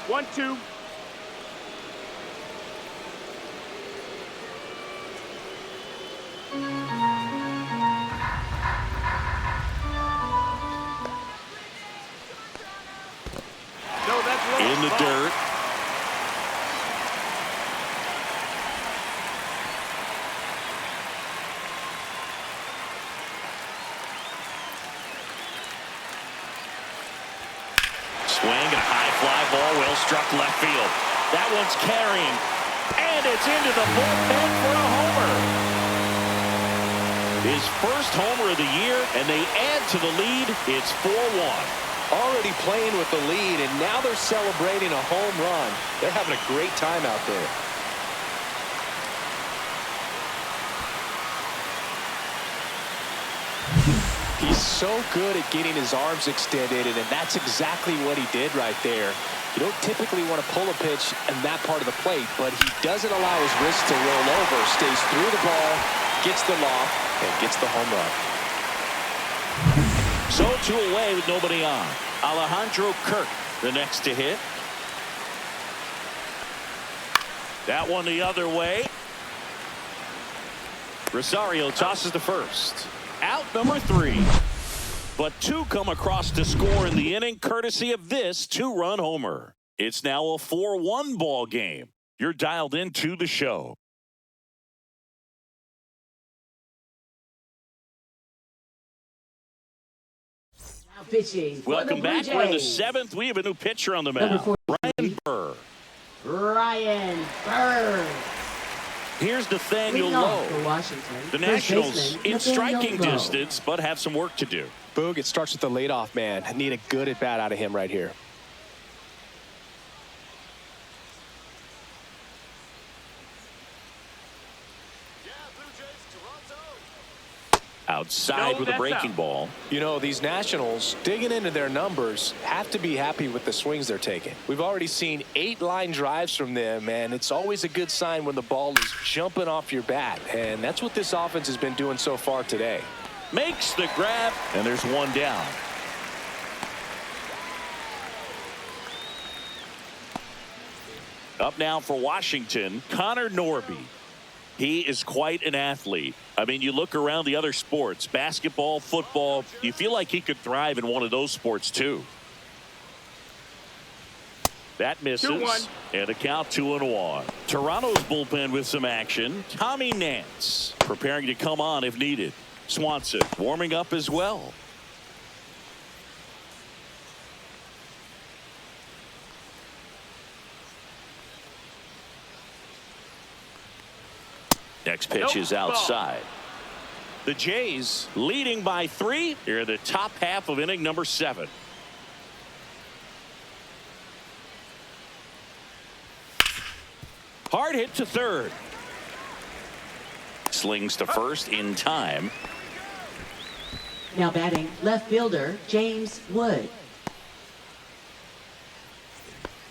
Speaker 4: 1-2.
Speaker 1: In the dirt. Swing and a high fly ball, well struck left field. That one's carrying, and it's into the bullpen for a homer. His first homer of the year, and they add to the lead. It's 4-1.
Speaker 2: Already playing with the lead, and now they're celebrating a home run. They're having a great time out there. He's so good at getting his arms extended, and that's exactly what he did right there. You don't typically want to pull a pitch in that part of the plate, but he doesn't allow his wrist to roll over, stays through the ball, gets the loft, and gets the home run.
Speaker 1: So 2 away with nobody on. Alejandro Kirk, the next to hit. That one the other way. Rosario tosses to first. Out number 3. But 2 come across to score in the inning, courtesy of this 2-run homer. It's now a 4-1 ball game. You're dialed into the show.
Speaker 3: Pitching.
Speaker 1: Welcome back. We're in the 7th. We have a new pitcher on the mound, Ryan Burr.
Speaker 3: Ryan Burr.
Speaker 1: Here's Nathaniel Lowe. The Nationals in striking distance, but have some work to do.
Speaker 2: Boog, it starts with the leadoff man. I need a good at bat out of him right here.
Speaker 1: Outside with a breaking ball.
Speaker 2: You know, these Nationals, digging into their numbers, have to be happy with the swings they're taking. We've already seen 8 line drives from them, and it's always a good sign when the ball is jumping off your bat, and that's what this offense has been doing so far today.
Speaker 1: Makes the grab, and there's 1 down. Up now for Washington, Connor Norby. He is quite an athlete. I mean, you look around the other sports, basketball, football, you feel like he could thrive in one of those sports too. That misses.
Speaker 4: 2-1.
Speaker 1: And a count 2-1. Toronto's bullpen with some action. Tommy Nance preparing to come on if needed. Swanson warming up as well. Next pitch is outside. The Jays leading by 3 here in the top half of inning number 7. Hard hit to third. Slings to first in time.
Speaker 3: Now batting, left fielder James Wood.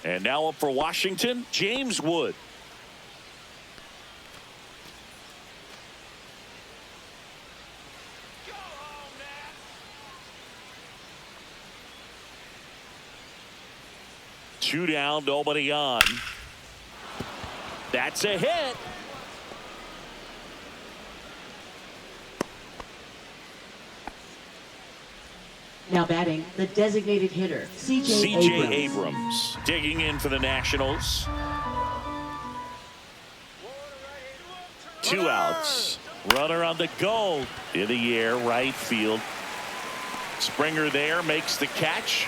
Speaker 1: And now up for Washington, James Wood. Two down, nobody on. That's a hit.
Speaker 3: Now batting, the designated hitter,
Speaker 1: C.J. Abrams digging in for the Nationals. 2 outs. Runner on the go. In the air, right field. Springer there makes the catch.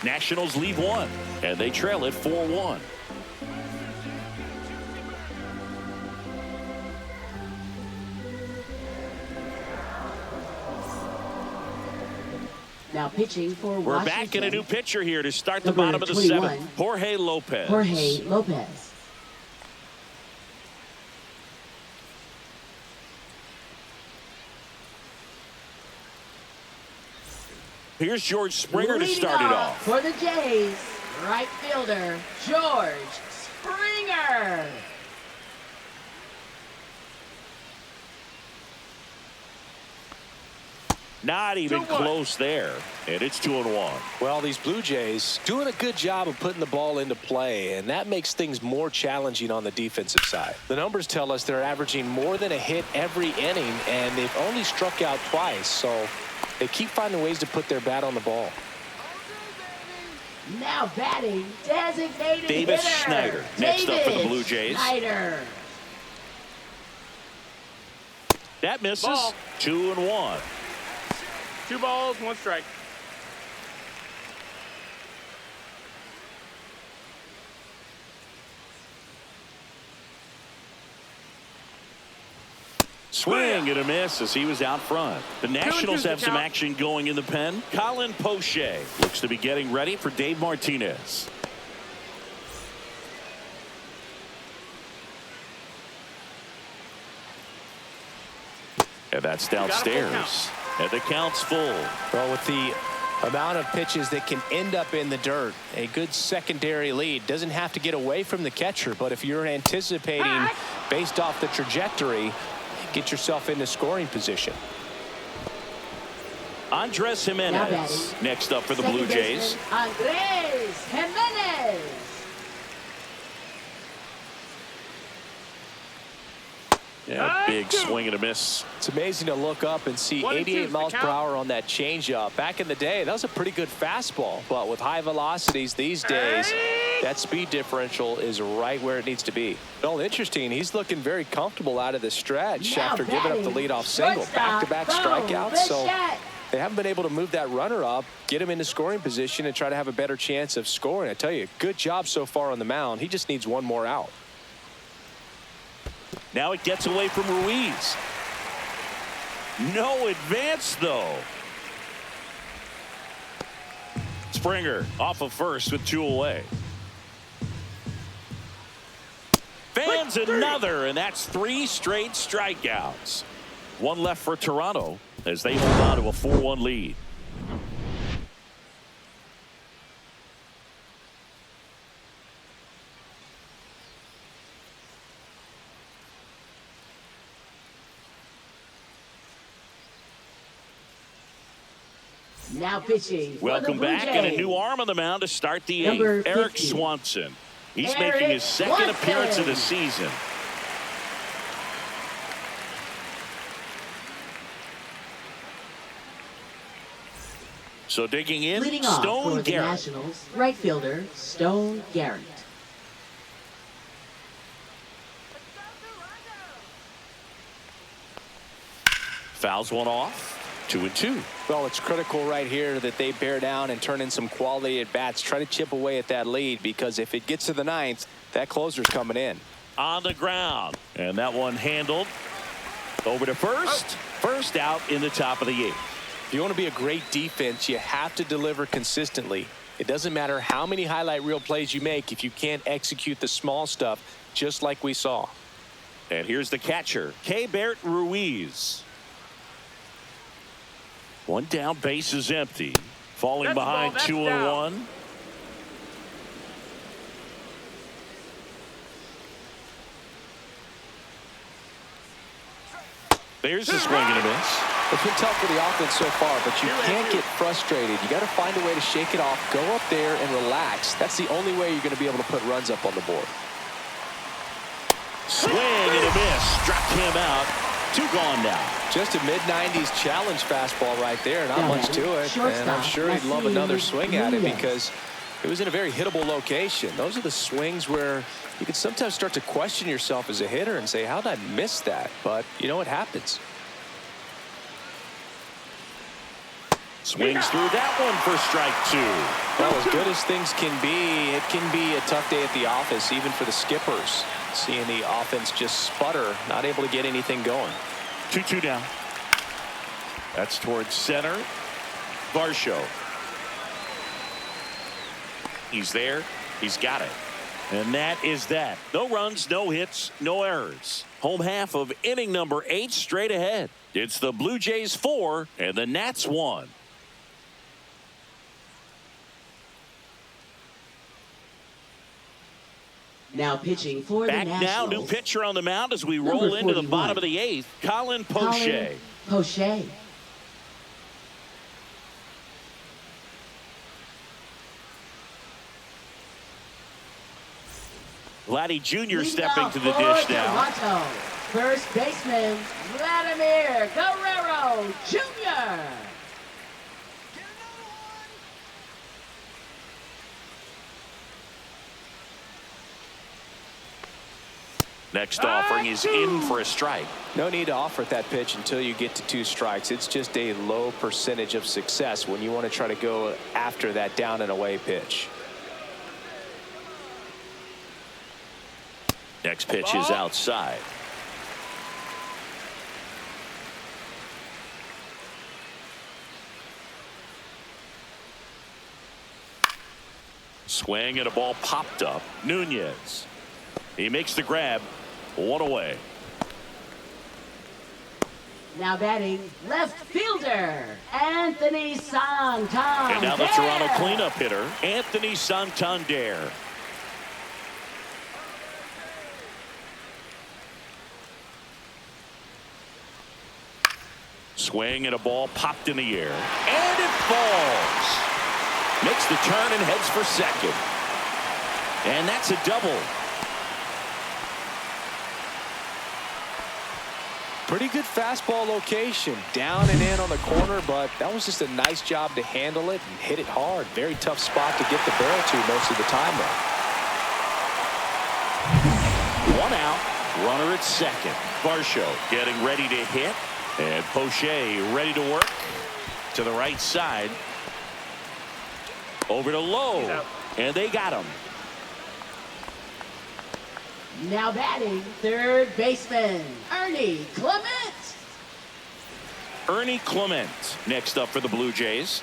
Speaker 1: Nationals lead 1, and they trail it 4-1.
Speaker 3: Now pitching for
Speaker 1: We're
Speaker 3: Washington.
Speaker 1: back in a new pitcher here to start the
Speaker 3: Number
Speaker 1: bottom of the
Speaker 3: 21,
Speaker 1: 7th. Jorge Lopez.
Speaker 3: Jorge Lopez.
Speaker 1: Here's George Springer to
Speaker 3: Leading
Speaker 1: start it off.
Speaker 3: for the Jays, right fielder George Springer.
Speaker 1: Not even
Speaker 4: 2-1.
Speaker 1: close there. And it's 2-1.
Speaker 2: Well, these Blue Jays doing a good job of putting the ball into play, and that makes things more challenging on the defensive side. The numbers tell us they're averaging more than a hit every inning, and they've only struck out twice, so they keep finding ways to put their bat on the ball.
Speaker 3: Now batting, designated
Speaker 1: Davis
Speaker 3: hitter,
Speaker 1: Schneider next up for the
Speaker 3: Davis
Speaker 1: Blue Jays.
Speaker 3: Schneider.
Speaker 1: That misses.
Speaker 4: Ball.
Speaker 1: 2-1.
Speaker 4: 2 balls, 1 strike.
Speaker 1: Swing and a miss as he was out front. The Nationals have some
Speaker 4: count.
Speaker 1: action going in the pen. Colin Poche looks to be getting ready for Dave Martinez. And that's downstairs. And the count's full.
Speaker 2: Well, with the amount of pitches that can end up in the dirt, a good secondary lead doesn't have to get away from the catcher, but if you're anticipating based off the trajectory, get yourself into scoring position.
Speaker 1: Andres Jimenez next up for the Blue Jays.
Speaker 3: Andres Jimenez.
Speaker 1: Yeah, big swing and a miss.
Speaker 2: It's amazing to look up and see
Speaker 4: 1-2
Speaker 2: 88
Speaker 4: is the
Speaker 2: miles per
Speaker 4: count.
Speaker 2: hour on that changeup. Back in the day, that was a pretty good fastball, but with high velocities these days, that speed differential is right where it needs to be. Well, interesting. He's looking very comfortable out of the stretch
Speaker 3: Now
Speaker 2: after giving up the
Speaker 3: batting,
Speaker 2: leadoff single. Back-to-back
Speaker 3: shortstop,
Speaker 2: strikeouts.
Speaker 3: Bo
Speaker 2: So
Speaker 3: Bichette.
Speaker 2: they haven't been able to move that runner up, get him into scoring position, and try to have a better chance of scoring. I tell you, good job so far on the mound. He just needs one more out.
Speaker 1: Now it gets away from Ruiz. No advance, though. Springer off of first with 2 away. Fans another, and that's 3 straight strikeouts. 1 left for Toronto as they hold on to a 4-1 lead.
Speaker 3: Now pitching. for
Speaker 1: Welcome
Speaker 3: the Blue
Speaker 1: back, and a
Speaker 3: Jays.
Speaker 1: new arm on the mound to start the
Speaker 3: Number
Speaker 1: 8th. Eric
Speaker 3: 50.
Speaker 1: Swanson. He's
Speaker 3: Eric
Speaker 1: making his second
Speaker 3: Swanson.
Speaker 1: appearance of the season. So digging in,
Speaker 3: Leading off
Speaker 1: Stone
Speaker 3: for the
Speaker 1: Garrett.
Speaker 3: Nationals, right fielder Stone Garrett.
Speaker 1: Fouls one off. 2-2.
Speaker 2: Well, it's critical right here that they bear down and turn in some quality at bats. Try to chip away at that lead, because if it gets to the ninth, that closer's coming in.
Speaker 1: On the ground. And that one handled. Over to first. First out in the top of the eighth.
Speaker 2: If you want to be a great defense, you have to deliver consistently. It doesn't matter how many highlight reel plays you make if you can't execute the small stuff, just like we saw.
Speaker 1: And here's the catcher, Keibert Ruiz. One down, base is empty. Falling behind 2-1. There's the swing and a miss.
Speaker 2: It's been tough for the offense so far, but you can't get frustrated. You got to find a way to shake it off, go up there and relax. That's the only way you're going to be able to put runs up on the board.
Speaker 1: Swing and a miss. Struck him out. 2 gone now.
Speaker 2: Just a mid-90s challenge fastball right there. Not much to it. And I'm sure he'd love another swing at it, because it was in a very hittable location. Those are the swings where you can sometimes start to question yourself as a hitter and say, how did I miss that? But, you know, it happens.
Speaker 1: Swings through that one for strike 2.
Speaker 2: Well, as good as things can be, it can be a tough day at the office, even for the skippers. Seeing the offense just sputter, not able to get anything going.
Speaker 1: 2-2 down. That's towards center. Varsho. He's there. He's got it. And that is that. No runs, no hits, no errors. Home half of inning number 8 straight ahead. It's the Blue Jays 4 and the Nats 1.
Speaker 3: Now pitching for the
Speaker 1: Back
Speaker 3: Nationals.
Speaker 1: now, new pitcher on the mound as we
Speaker 3: Number
Speaker 1: roll into the
Speaker 3: 41.
Speaker 1: bottom of the 8th. Colin Poche.
Speaker 3: Poche.
Speaker 1: Vladdy Jr.
Speaker 3: Leading
Speaker 1: stepping
Speaker 3: off
Speaker 1: to the
Speaker 3: for
Speaker 1: dish now.
Speaker 3: Toronto, first baseman Vladimir Guerrero Jr.
Speaker 1: Next offering is in for a strike.
Speaker 2: No need to offer at that pitch until you get to 2 strikes. It's just a low percentage of success when you want to try to go after that down and away pitch.
Speaker 1: Next pitch is outside. Swing and a ball popped up. Nunez. He makes the grab. 1 away.
Speaker 3: Now batting left fielder Anthony Santander.
Speaker 1: And now the Toronto cleanup hitter, Anthony Santander. Swing and a ball popped in the air. And it falls. Makes the turn and heads for second. And that's a double.
Speaker 2: Pretty good fastball location, down and in on the corner, but that was just a nice job to handle it and hit it hard. Very tough spot to get the barrel to most of the time, though.
Speaker 1: 1 out, runner at second. Varsho getting ready to hit, and Poche ready to work to the right side. Over to Lowe, and they got him.
Speaker 3: Now batting third baseman Ernie Clement.
Speaker 1: Ernie Clement next up for the Blue Jays.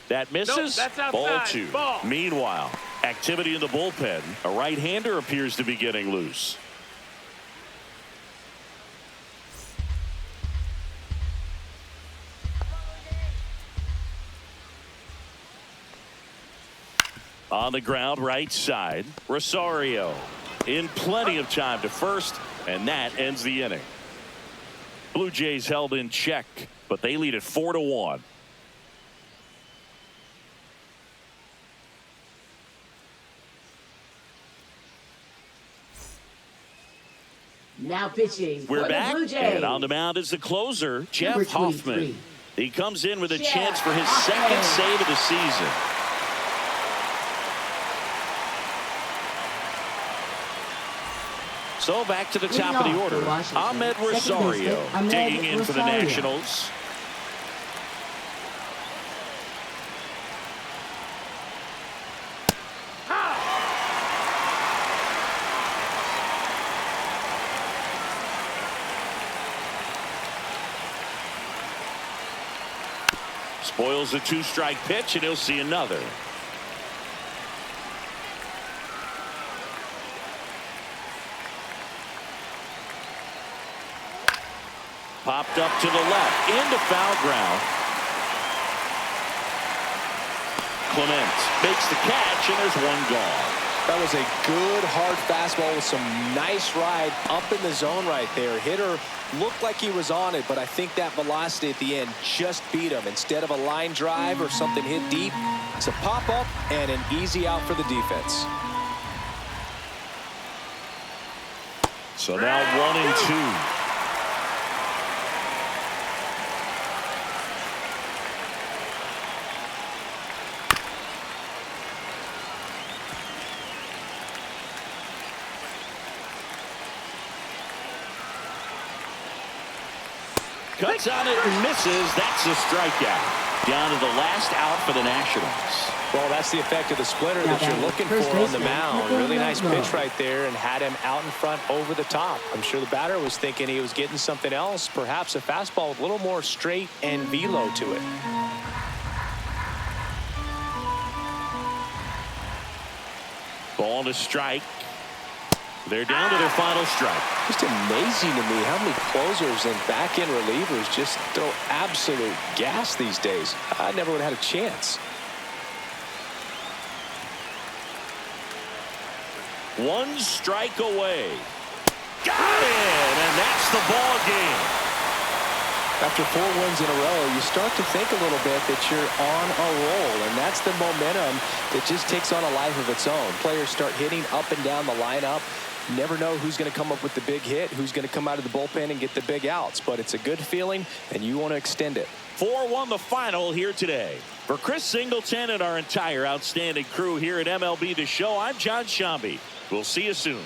Speaker 1: That misses.
Speaker 4: Nope, that's outside.
Speaker 1: Ball 2.
Speaker 4: Ball.
Speaker 1: Meanwhile, activity in the bullpen. A right-hander appears to be getting loose. On the ground, right side. Rosario in plenty of time to first, and that ends the inning. Blue Jays held in check, but they lead it 4-1.
Speaker 3: Now pitching for
Speaker 1: We're
Speaker 3: the
Speaker 1: back,
Speaker 3: Blue Jays.
Speaker 1: and on the mound is the closer, Jeff
Speaker 3: Number 23.
Speaker 1: Hoffman. He comes in with a
Speaker 3: Jeff
Speaker 1: chance for his
Speaker 3: Hoffman.
Speaker 1: second save of the season. So back to the top of the
Speaker 3: Leading off
Speaker 1: order,
Speaker 3: for Washington,
Speaker 1: Ahmed
Speaker 3: second
Speaker 1: Rosario
Speaker 3: baseman, Ahmed
Speaker 1: digging in for the
Speaker 3: Rosario.
Speaker 1: Nationals. Spoils a two-strike pitch, and he'll see another. Popped up to the left, into foul ground. Clement makes the catch, and there's one gone.
Speaker 2: That was a good hard fastball with some nice ride up in the zone right there. Hitter looked like he was on it, but I think that velocity at the end just beat him. Instead of a line drive or something hit deep, it's a pop up and an easy out for the defense.
Speaker 1: So now 1-2. Cuts on it and misses. That's a strikeout. Down to the last out for the Nationals.
Speaker 2: Well, that's the effect of the splitter
Speaker 3: Now
Speaker 2: that you're
Speaker 3: batting
Speaker 2: looking
Speaker 3: first
Speaker 2: for on the
Speaker 3: baseman,
Speaker 2: mound.
Speaker 3: Nico
Speaker 2: Really nice
Speaker 3: Lovelock.
Speaker 2: pitch right there and had him out in front over the top. I'm sure the batter was thinking he was getting something else, perhaps a fastball with a little more straight and velo to it.
Speaker 1: Ball to strike. They're down to their final strike.
Speaker 2: Just amazing to me how many closers and back-end relievers just throw absolute gas these days. I never would have had a chance.
Speaker 1: One strike away. Got it, and that's the ball game.
Speaker 2: After 4 wins in a row, you start to think a little bit that you're on a roll, and that's the momentum that just takes on a life of its own. Players start hitting up and down the lineup. Never know who's going to come up with the big hit, who's going to come out of the bullpen and get the big outs, but it's a good feeling, and you want to extend it.
Speaker 1: 4-1 the final here today. For Chris Singleton and our entire outstanding crew here at MLB The Show, I'm John Shambi. We'll see you soon.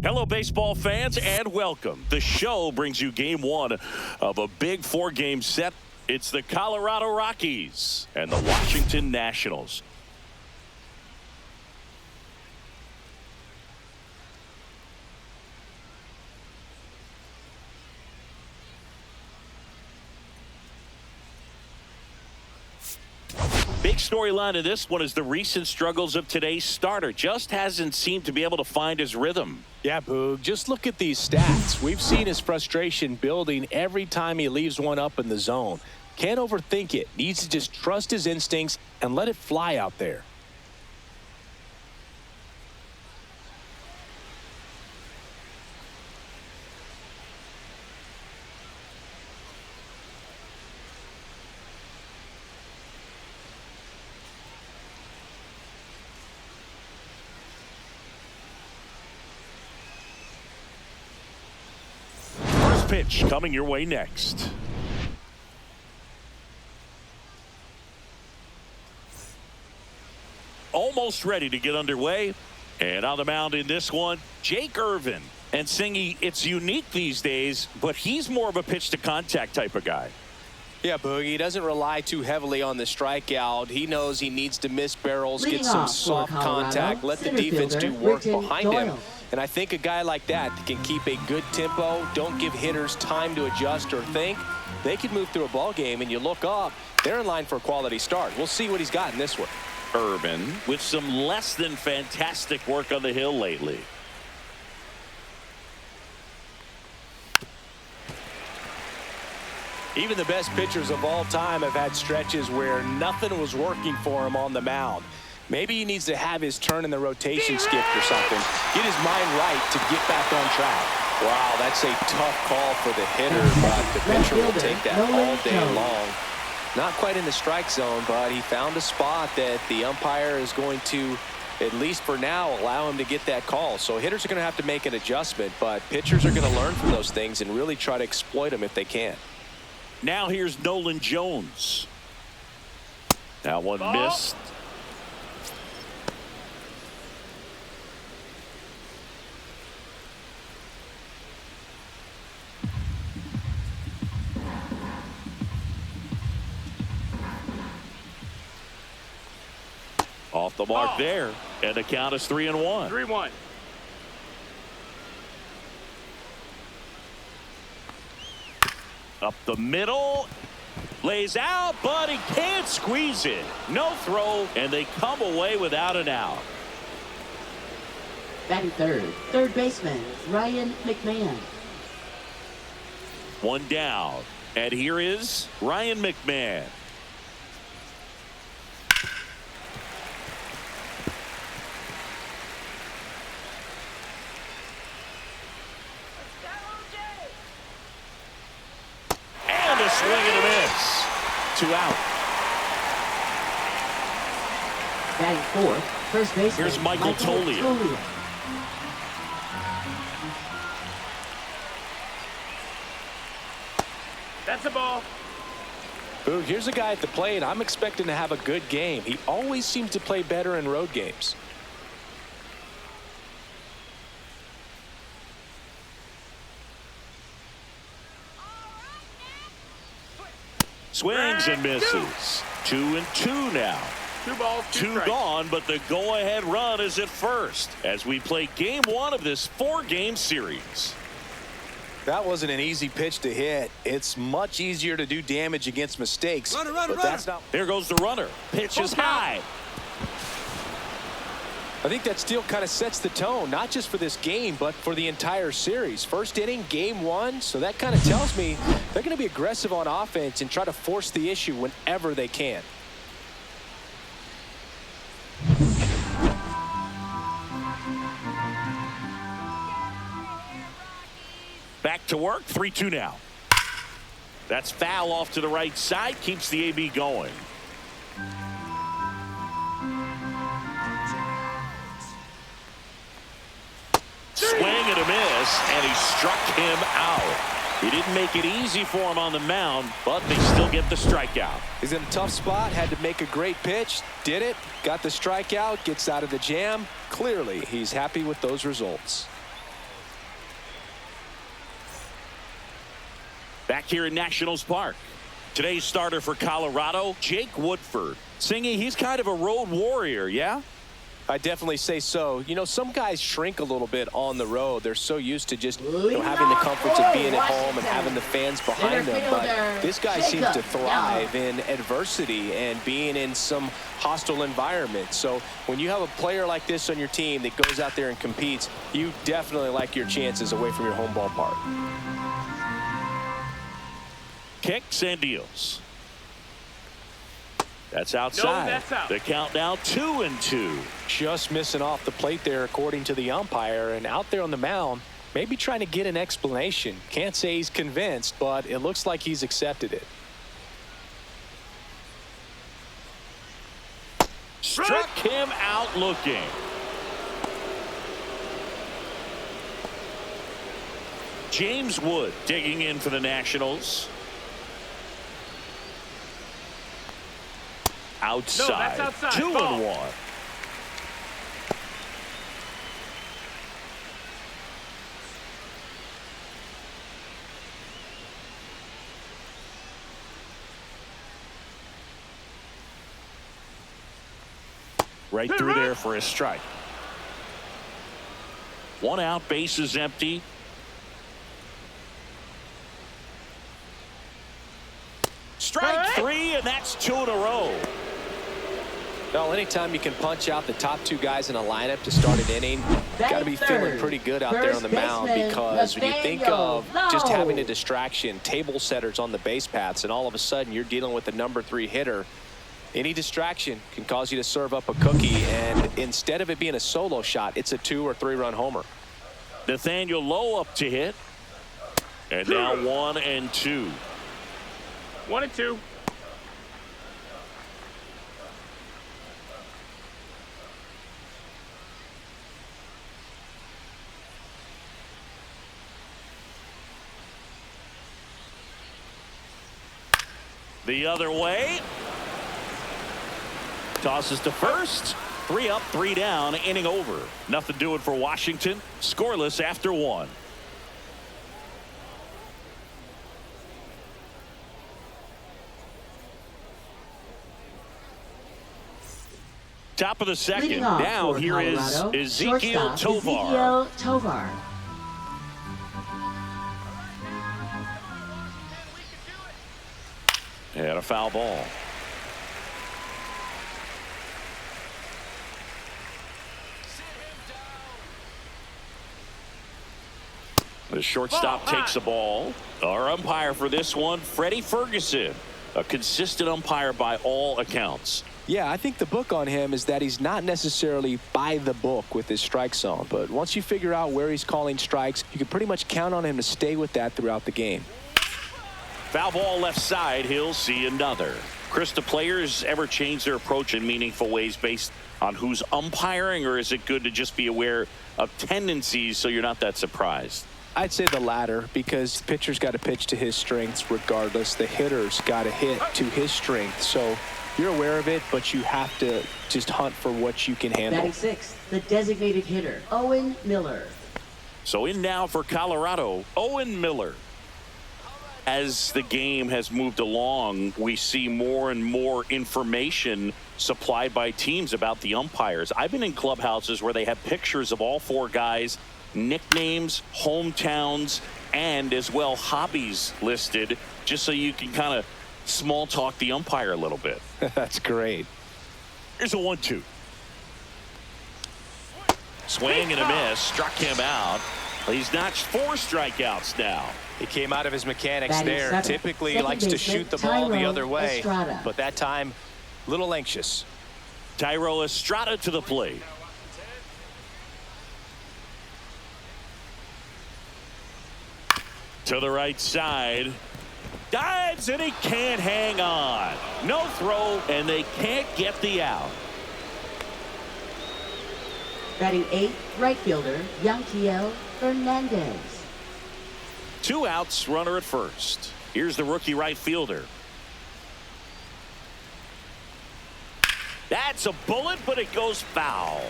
Speaker 1: Hello, baseball fans, and welcome. The show brings you game one of a big four-game set. It's the Colorado Rockies and the Washington Nationals. Big storyline of this one is the recent struggles of today's starter. Just hasn't seemed to be able to find his rhythm.
Speaker 5: Yeah, Boog, just look at these stats. We've seen his frustration building every time he leaves one up in the zone. Can't overthink it. Needs to just trust his instincts and let it fly out there.
Speaker 1: Pitch coming your way next. Almost ready to get underway. And on the mound in this one, Jake Irvin. And Singy, it's unique these days, but he's more of a pitch to contact type of guy.
Speaker 2: Yeah, Boogie, he doesn't rely too heavily on the strikeout. He knows he needs to miss barrels,
Speaker 3: Leading
Speaker 2: get some
Speaker 3: off for
Speaker 2: soft
Speaker 3: Colorado,
Speaker 2: contact, let the
Speaker 3: center
Speaker 2: defense do
Speaker 3: fielder,
Speaker 2: work
Speaker 3: Britton
Speaker 2: behind him.
Speaker 3: Doyle.
Speaker 2: And I think a guy like that can keep a good tempo, don't give hitters time to adjust or think. They can move through a ball game, and you look up, they're in line for a quality start. We'll see what he's got in this one.
Speaker 1: Irvin with some less than fantastic work on the hill lately.
Speaker 5: Even the best pitchers of all time have had stretches where nothing was working for him on the mound. Maybe he needs to have his turn in the rotation skipped or something. Get his mind right to get back on track.
Speaker 2: Wow, that's a tough call for the hitter, but the pitcher will take that all day long. Not quite in the strike zone, but he found a spot that the umpire is going to, at least for now, allow him to get that call. So hitters are going to have to make an adjustment, but pitchers are going to learn from those things and really try to exploit them if they can.
Speaker 1: Now here's Nolan Jones. That one missed. Off the mark there, and the count is 3-1.
Speaker 4: 3-1.
Speaker 1: Up the middle, lays out, but he can't squeeze it. No throw, and they come away without an out.
Speaker 3: Batting third baseman, Ryan McMahon.
Speaker 1: One down, and here is Ryan McMahon. Swing and a miss. 2 out.
Speaker 3: Batting fourth, first baseman.
Speaker 1: Here's Michael Toglia.
Speaker 4: That's a ball.
Speaker 5: Boog, here's a guy at the plate I'm expecting to have a good game. He always seems to play better in road games.
Speaker 1: Swings and misses. 2-2 now.
Speaker 4: 2 balls, 2
Speaker 1: Two
Speaker 4: strikes.
Speaker 1: gone, but the go-ahead run is at first as we play game one of this 4-game series.
Speaker 2: That wasn't an easy pitch to hit. It's much easier to do damage against mistakes. But that's not.
Speaker 1: There goes the runner. Pitch is high.
Speaker 2: I think that still kind of sets the tone, not just for this game, but for the entire series. First inning, game one, so that kind of tells me they're going to be aggressive on offense and try to force the issue whenever they can.
Speaker 1: Back to work, 3-2 now. That's foul off to the right side, keeps the AB going. Swing and a miss, and he struck him out. He didn't make it easy for him on the mound, but they still get the strikeout.
Speaker 2: He's in a tough spot, had to make a great pitch, did it, got the strikeout, gets out of the jam. Clearly, he's happy with those results.
Speaker 1: Back here in Nationals Park. Today's starter for Colorado, Jake Woodford. Singy, he's kind of a road warrior, yeah?
Speaker 2: I definitely say so. You know, some guys shrink a little bit on the road. They're so used to just having the comforts of being at home and having the fans behind them. But this guy seems to thrive in adversity and being in some hostile environment. So when you have a player like this on your team that goes out there and competes, you definitely like your chances away from your home ballpark.
Speaker 1: Kicks and deals. That's outside.
Speaker 4: No, that's out.
Speaker 1: The count now 2-2.
Speaker 2: Just missing off the plate there, according to the umpire. And out there on the mound, maybe trying to get an explanation. Can't say he's convinced, but it looks like he's accepted it.
Speaker 1: Struck him out looking. James Wood digging in for the Nationals. Outside.
Speaker 4: No, that's outside.
Speaker 1: 2-1. Right through there for a strike. 1 out, base is empty. Strike 3, and that's 2 in a row.
Speaker 2: Well, anytime you can punch out the top 2 guys in a lineup to start an inning, got to be feeling pretty good out there on the mound, because when you think of just having a distraction, table setters on the base paths, and all of a sudden you're dealing with the number 3 hitter, any distraction can cause you to serve up a cookie, and instead of it being a solo shot, it's a 2 or 3 run homer.
Speaker 1: Nathaniel Lowe up to hit. And now 1-2.
Speaker 4: 1-2.
Speaker 1: The other way. Tosses to first. 3 up, 3 down, inning over. Nothing doing for Washington. Scoreless after 1. Top of the second. Now here is Ezequiel Tovar. And a foul ball. The shortstop takes the ball. Our umpire for this one, Freddie Ferguson, a consistent umpire by all accounts.
Speaker 2: Yeah, I think the book on him is that he's not necessarily by the book with his strike zone, but once you figure out where he's calling strikes, you can pretty much count on him to stay with that throughout the game.
Speaker 1: Foul ball left side. He'll see another. Chris, do players ever change their approach in meaningful ways based on who's umpiring, or is it good to just be aware of tendencies so you're not that surprised?
Speaker 2: I'd say the latter, because the pitcher's got to pitch to his strengths regardless. The hitter's got to hit to his strength. So you're aware of it, but you have to just hunt for what you can handle.
Speaker 3: Batting 6th, the designated hitter, Owen Miller.
Speaker 1: So in now for Colorado, Owen Miller. As the game has moved along, we see more and more information supplied by teams about the umpires. I've been in clubhouses where they have pictures of all 4 guys, nicknames, hometowns, and as well hobbies listed, just so you can kind of small talk the umpire a little bit.
Speaker 2: That's great.
Speaker 1: Here's a 1-2. Swing and a miss. Struck him out. He's notched 4 strikeouts now.
Speaker 2: He came out of his mechanics
Speaker 3: Batting
Speaker 2: there.
Speaker 3: 7th,
Speaker 2: Typically
Speaker 3: second
Speaker 2: likes to
Speaker 3: baseman,
Speaker 2: shoot the ball the
Speaker 3: Tyro
Speaker 2: other way,
Speaker 3: Estrada.
Speaker 2: but that time, a little anxious.
Speaker 1: Tyro Estrada to the plate. To the right side. Dives, and he can't hang on. No throw, and they can't get the out.
Speaker 3: Batting 8th, right fielder, Yanquiel Fernandez.
Speaker 1: 2 outs, runner at first. Here's the rookie right fielder. That's a bullet, but it goes foul.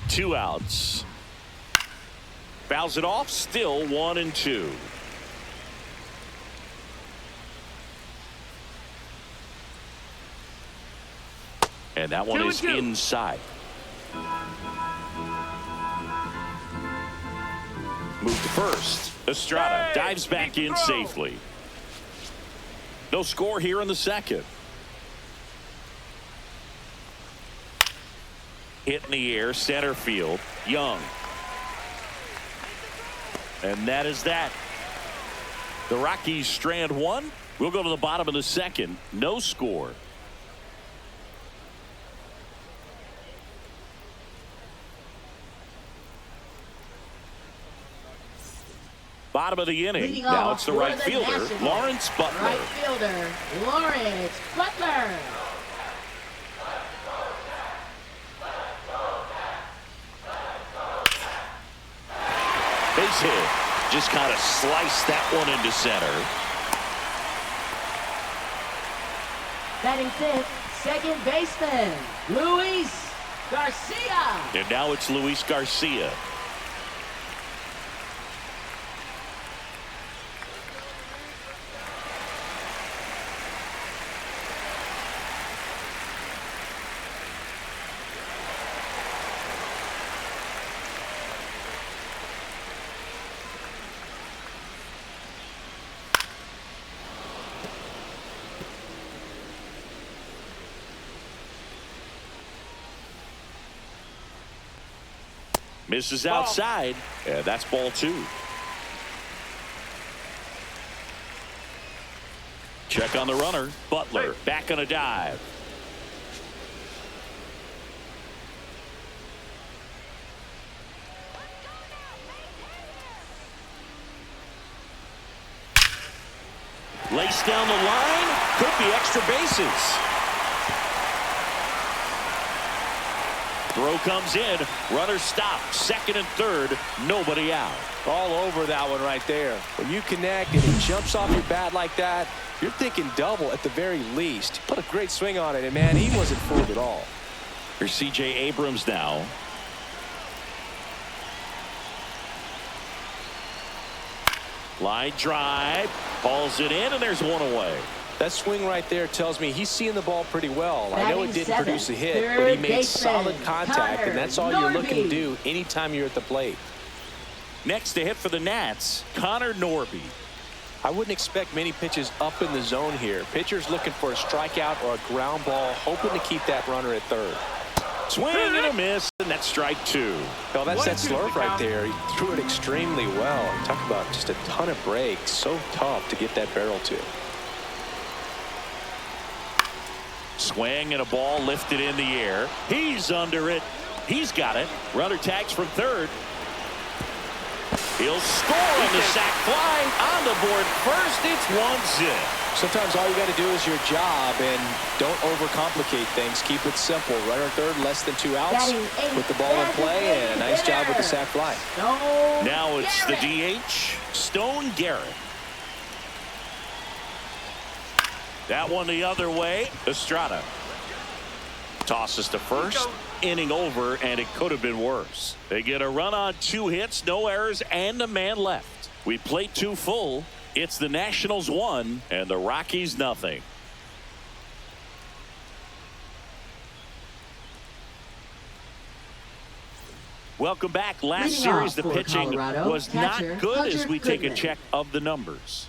Speaker 1: 2 outs. Fouls it off. Still 1-2. And that one is inside. Move to first. Estrada dives back in safely. No score here in the second. Hit in the air, center field. Young. And that is that. The Rockies strand one. We'll go to the bottom of the second. No score. Bottom of the inning.
Speaker 3: Leading
Speaker 1: Now
Speaker 3: off
Speaker 1: it's the
Speaker 3: for
Speaker 1: right
Speaker 3: the
Speaker 1: fielder,
Speaker 3: Nationals.
Speaker 1: Lawrence Butler.
Speaker 3: Right fielder, Lawrence Butler.
Speaker 1: Base hit. Just kind of sliced that one into center.
Speaker 3: Batting fifth, second baseman, Luis Garcia.
Speaker 1: And now it's Luis Garcia. Misses outside. Yeah, that's ball two. Check on the runner. Butler back on a dive. Lace down the line. Could be extra bases. Throw comes in. Runner stops. Second and third. Nobody out.
Speaker 2: All over that one right there. When you connect and he jumps off your bat like that, you're thinking double at the very least. Put a great swing on it, and man, he wasn't fooled at all.
Speaker 1: Here's C.J. Abrams now. Line drive. Balls it in, and there's one away.
Speaker 2: That swing right there tells me he's seeing the ball pretty well. I know it didn't
Speaker 3: Batting
Speaker 2: produce a hit,
Speaker 3: seventh,
Speaker 2: but he
Speaker 3: third
Speaker 2: made
Speaker 3: baseman,
Speaker 2: solid contact,
Speaker 3: Connor
Speaker 2: and that's all you're looking to
Speaker 3: Norby.
Speaker 2: do anytime you're at the plate.
Speaker 1: Next to hit for the Nats, Connor Norby.
Speaker 2: I wouldn't expect many pitches up in the zone here. Pitcher's looking for a strikeout or a ground ball, hoping to keep that runner at third.
Speaker 1: Swing and a miss, and that's strike two.
Speaker 2: Well, that's that slurve right there. He threw it extremely well. Talk about just a ton of breaks. So tough to get that barrel to.
Speaker 1: Swing and a ball lifted in the air. He's under it. He's got it. Runner tags from third. He'll score on the sac fly. On the board first. It's 1-0.
Speaker 2: Sometimes all you got to do is your job and don't overcomplicate things. Keep it simple. Runner third, less than 2 outs.
Speaker 3: Batting eighth,
Speaker 2: Put the ball in play, and a nice job with the sac fly.
Speaker 3: Stone
Speaker 1: Now it's the
Speaker 3: Garrett.
Speaker 1: DH, Stone Garrett. That one the other way. Estrada tosses to first. Inning over, and it could have been worse. They get a run on 2 hits, no errors, and a man left. We played 2 full. It's the Nationals 1 and the Rockies nothing. Welcome back. Last
Speaker 3: Leading
Speaker 1: series,
Speaker 3: off
Speaker 1: the
Speaker 3: for
Speaker 1: pitching
Speaker 3: Colorado,
Speaker 1: was
Speaker 3: catcher
Speaker 1: not good as
Speaker 3: Hunter
Speaker 1: we take a
Speaker 3: Goodman.
Speaker 1: check of the numbers.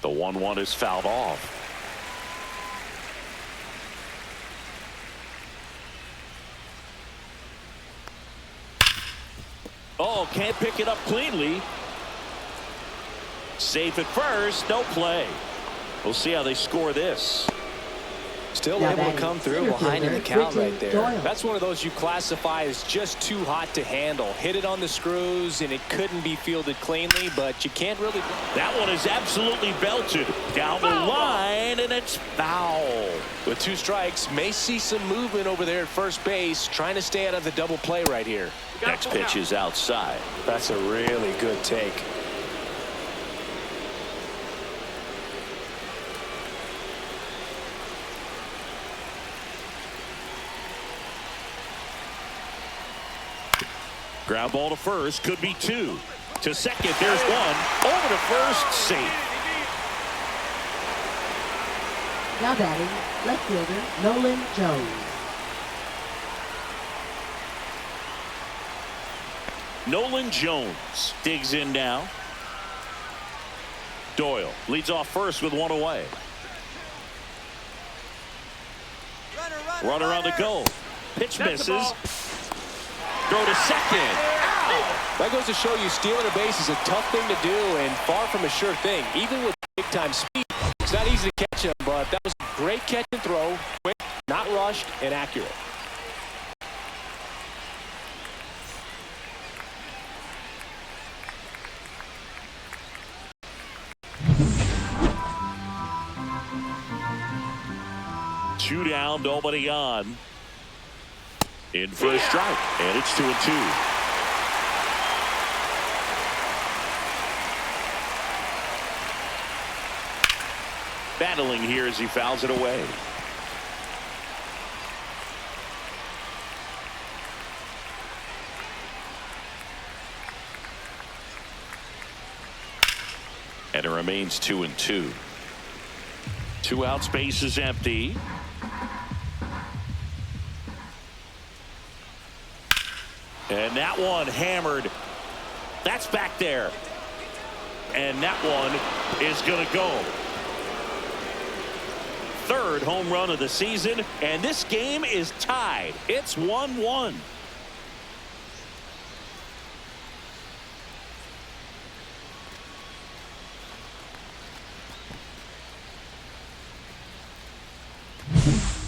Speaker 1: The 1-1 is fouled off. Oh, can't pick it up cleanly. Safe at first, no play. We'll see how they score this.
Speaker 2: Still
Speaker 3: Now
Speaker 2: able to
Speaker 3: batting,
Speaker 2: come through
Speaker 3: center
Speaker 2: behind in the
Speaker 3: fielder,
Speaker 2: count right
Speaker 3: Britton
Speaker 2: there.
Speaker 3: Doyle.
Speaker 2: That's one of those you classify as just too hot to handle. Hit it on the screws, and it couldn't be fielded cleanly, but you can't really.
Speaker 1: That one is absolutely belted down the line, and it's foul.
Speaker 2: With 2 strikes, may see some movement over there at first base, trying to stay out of the double play right here.
Speaker 1: Next pitch is outside.
Speaker 2: That's a really good take.
Speaker 1: Ground ball to first, could be 2. To second, there's 1. Over to first, safe.
Speaker 3: Now batting, left fielder Nolan Jones.
Speaker 1: Nolan Jones digs in now. Doyle leads off first with 1 away. Runner on the go. Pitch misses. Throw to second. Ow!
Speaker 2: That goes to show you stealing a base is a tough thing to do and far from a sure thing. Even with big-time speed, it's not easy to catch him, but that was a great catch and throw. Quick, not rushed, and accurate.
Speaker 1: Two down, nobody on. In for a strike, and it's 2-2. Battling here as he fouls it away. And it remains 2-2. 2 out, space is empty. And that one hammered. That's back there. And that one is going to go. 3rd home run of the season, and this game is tied. It's 1-1.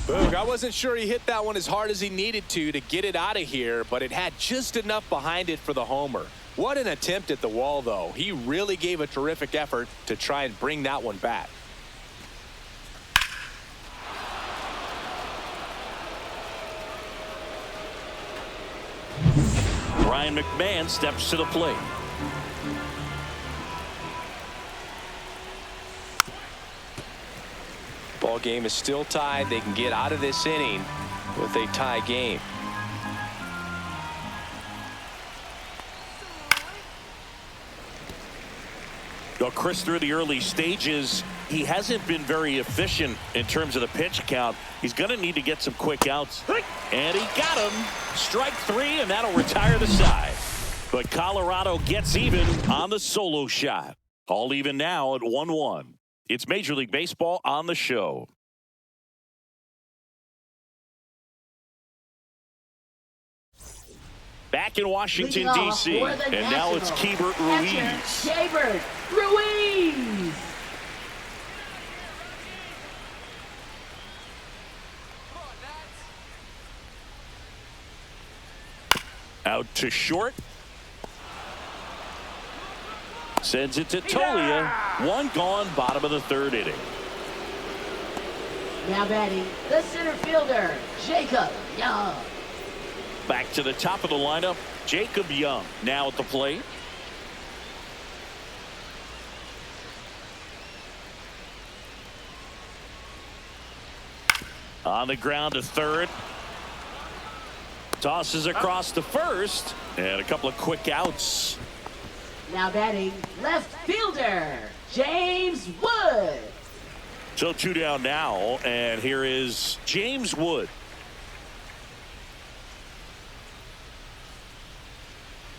Speaker 2: Boog, I wasn't sure he hit that one as hard as he needed to get it out of here, but it had just enough behind it for the homer. What an attempt at the wall, though. He really gave a terrific effort to try and bring that one back.
Speaker 1: Ryan McMahon steps to the plate.
Speaker 2: Ball game is still tied. They can get out of this inning with a tie game.
Speaker 1: Well, Chris, through the early stages, he hasn't been very efficient in terms of the pitch count. He's going to need to get some quick outs. And he got him. Strike 3, and that'll retire the side. But Colorado gets even on the solo shot. All even now at 1-1. It's Major League Baseball on the show. Back in Washington, D.C., and now it's Keibert Ruiz.
Speaker 3: Keibert Ruiz.
Speaker 1: Out to short. Sends it to Tolia. 1 gone, bottom of the 3rd inning.
Speaker 3: Now batting, the center fielder, Jacob Young.
Speaker 1: Back to the top of the lineup, Jacob Young now at the plate. On the ground to 3rd. Tosses across to 1st. And a couple of quick outs.
Speaker 3: Now batting, left fielder, James Wood.
Speaker 1: So 2 down now, and here is James Wood.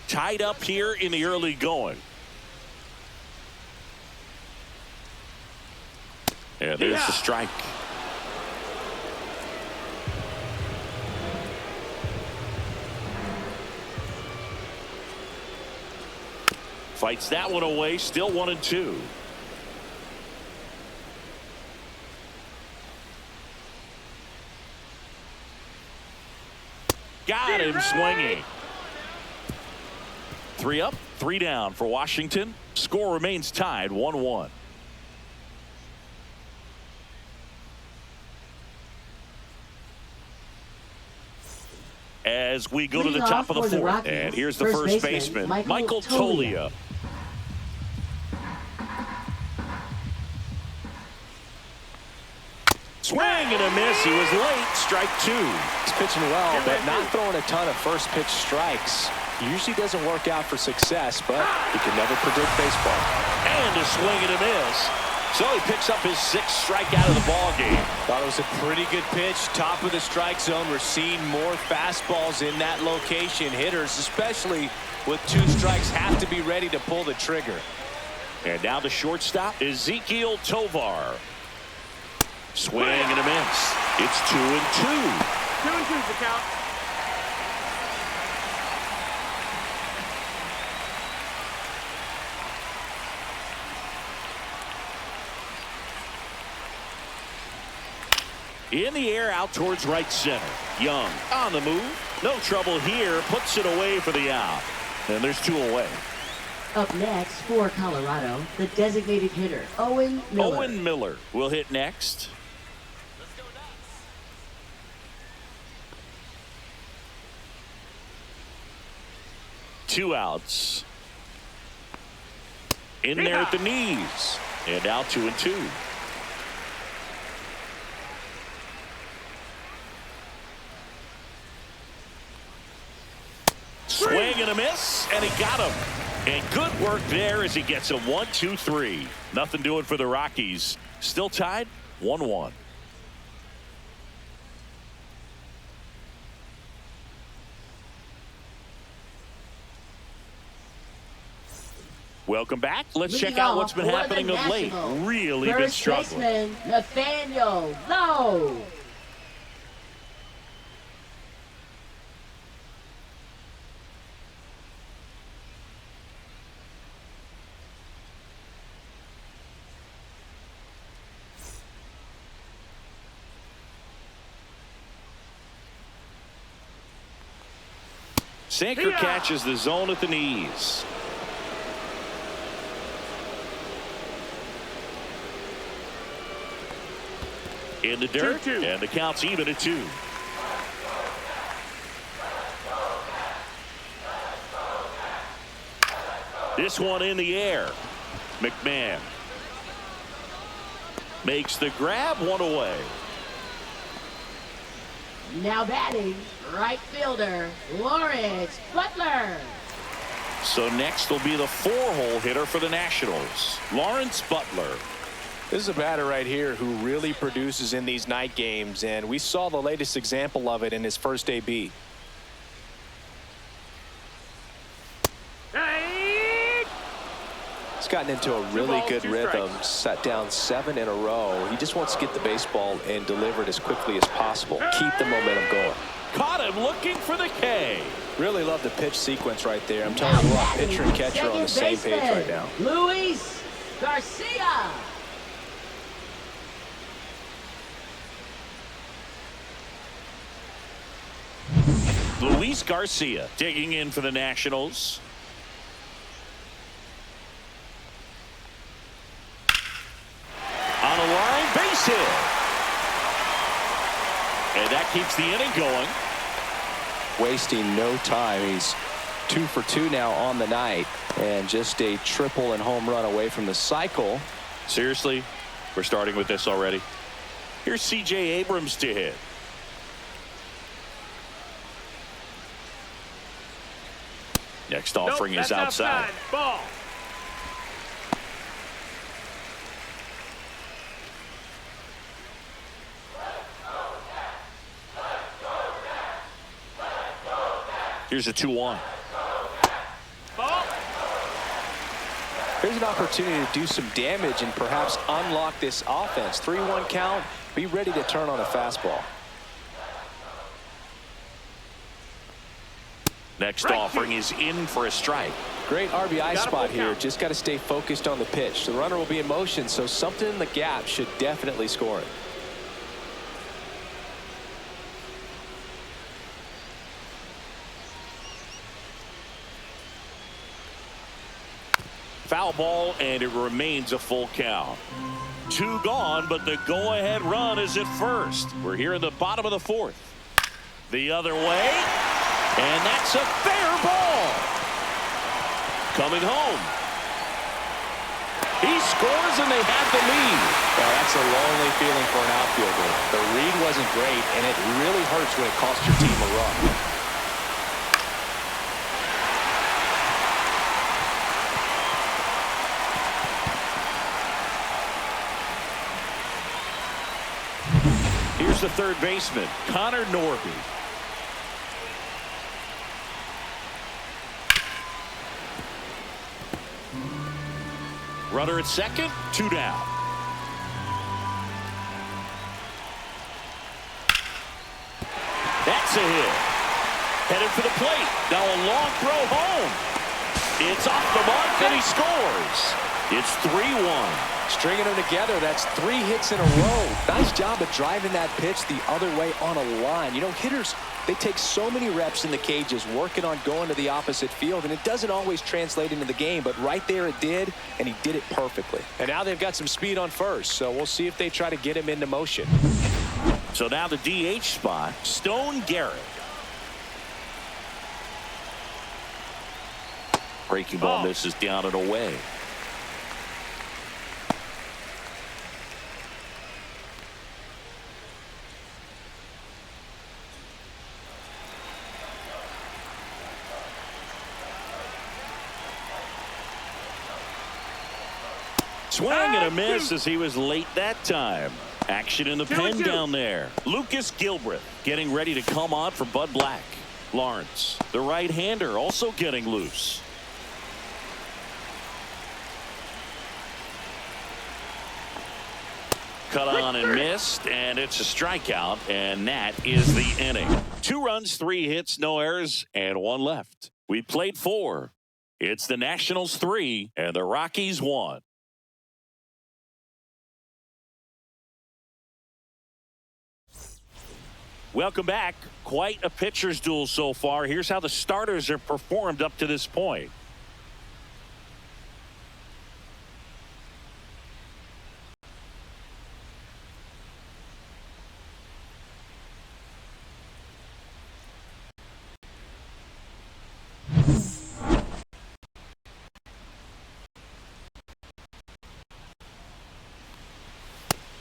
Speaker 1: Tied up here in the early going. And there's the strike. Fights that one away, still 1-2. Got him swinging. 3 up, 3 down for Washington. Score remains tied 1-1. As we go to the top of the 4th, and here's the first baseman, Michael Toglia. Swing and a miss. He was late. Strike 2.
Speaker 2: He's pitching well, but not throwing a ton of first pitch strikes. Usually doesn't work out for success, but you can never predict baseball.
Speaker 1: And a swing and a miss. So he picks up his 6th strikeout of the ball game.
Speaker 2: Thought it was a pretty good pitch. Top of the strike zone. We're seeing more fastballs in that location. Hitters, especially with 2 strikes, have to be ready to pull the trigger.
Speaker 1: And now the shortstop, Ezekiel Tovar. Swing and a miss. It's 2-2.
Speaker 4: 2-2's the count.
Speaker 1: In the air out towards right center. Young on the move. No trouble here. Puts it away for the out. And there's 2 away.
Speaker 3: Up next for Colorado, the designated hitter, Owen Miller.
Speaker 1: Owen Miller will hit next. Two outs. In there at the knees. And out 2-2. Swing and a miss, and he got him. And good work there as he gets a 1-2-3. Nothing doing for the Rockies. Still tied 1-1. Welcome back. Let's check out what's been happening of late. Really been struggling.
Speaker 3: First baseman, Nathaniel Lowe.
Speaker 1: Sinker catches the zone at the knees. In the dirt,
Speaker 4: 2-2.
Speaker 1: and the count's even at 2. This one in the air. McMahon makes the grab, 1 away.
Speaker 3: Now batting, right fielder, Lawrence Butler.
Speaker 1: So next will be the 4-hole hitter for the Nationals, Lawrence Butler.
Speaker 2: This is a batter right here who really produces in these night games, and we saw the latest example of it in his first AB. He's gotten into a really good rhythm, sat down 7 in a row. He just wants to get the baseball and deliver it as quickly as possible. Keep the momentum going.
Speaker 1: Caught him looking for the K.
Speaker 2: Really love the pitch sequence right there. I'm telling you what, pitcher and catcher on the same page right now.
Speaker 3: Luis Garcia.
Speaker 1: Luis Garcia digging in for the Nationals. On a line, base hit. And that keeps the inning going.
Speaker 5: Wasting no time. He's 2 for 2 now on the night, and just a triple and home run away from the cycle.
Speaker 1: Seriously, we're starting with this already. Here's C.J. Abrams to hit. Next offering is outside.
Speaker 4: Ball.
Speaker 1: Here's a 2-1.
Speaker 4: Ball.
Speaker 2: Here's an opportunity to do some damage and perhaps unlock this offense. 3-1 count. Be ready to turn on a fastball.
Speaker 1: Next offering is in for a strike.
Speaker 2: Great RBI spot here.
Speaker 4: count.
Speaker 2: Just got to stay focused on the pitch. The runner will be in motion, so something in the gap should definitely score it.
Speaker 1: foul ball, and it remains a full count. 2 gone, but the go-ahead run is at first. We're here in the bottom of the 4th. The other way, and that's a fair ball. Coming home. He scores, and they have the lead.
Speaker 2: Well, that's a lonely feeling for an outfielder. The read wasn't great, and it really hurts when it costs your team a run.
Speaker 1: Here's the third baseman, Connor Norby. Runner at second, 2 down. That's a hit. Headed for the plate. Now a long throw home. It's off the mark, and he scores. It's 3-1.
Speaker 2: Stringing them together, that's 3 hits in a row. Nice job of driving that pitch the other way on a line. You know, hitters, they take so many reps in the cages working on going to the opposite field, and it doesn't always translate into the game, but right there it did, and he did it perfectly. And now they've got some speed on first, so we'll see if they try to get him into motion.
Speaker 1: So now the DH spot, Stone Garrett. Breaking ball misses down and away. Swing and a miss as he was late that time. Action in the pen down there. Lucas Gilbreth getting ready to come on for Bud Black. Lawrence, the right-hander, also getting loose. Cut on and missed, and it's a strikeout, and that is the inning. 2 runs, 3 hits, no errors, and 1 left. We played 4. It's the Nationals 3 and the Rockies 1. Welcome back. Quite a pitcher's duel so far. Here's how the starters have performed up to this point.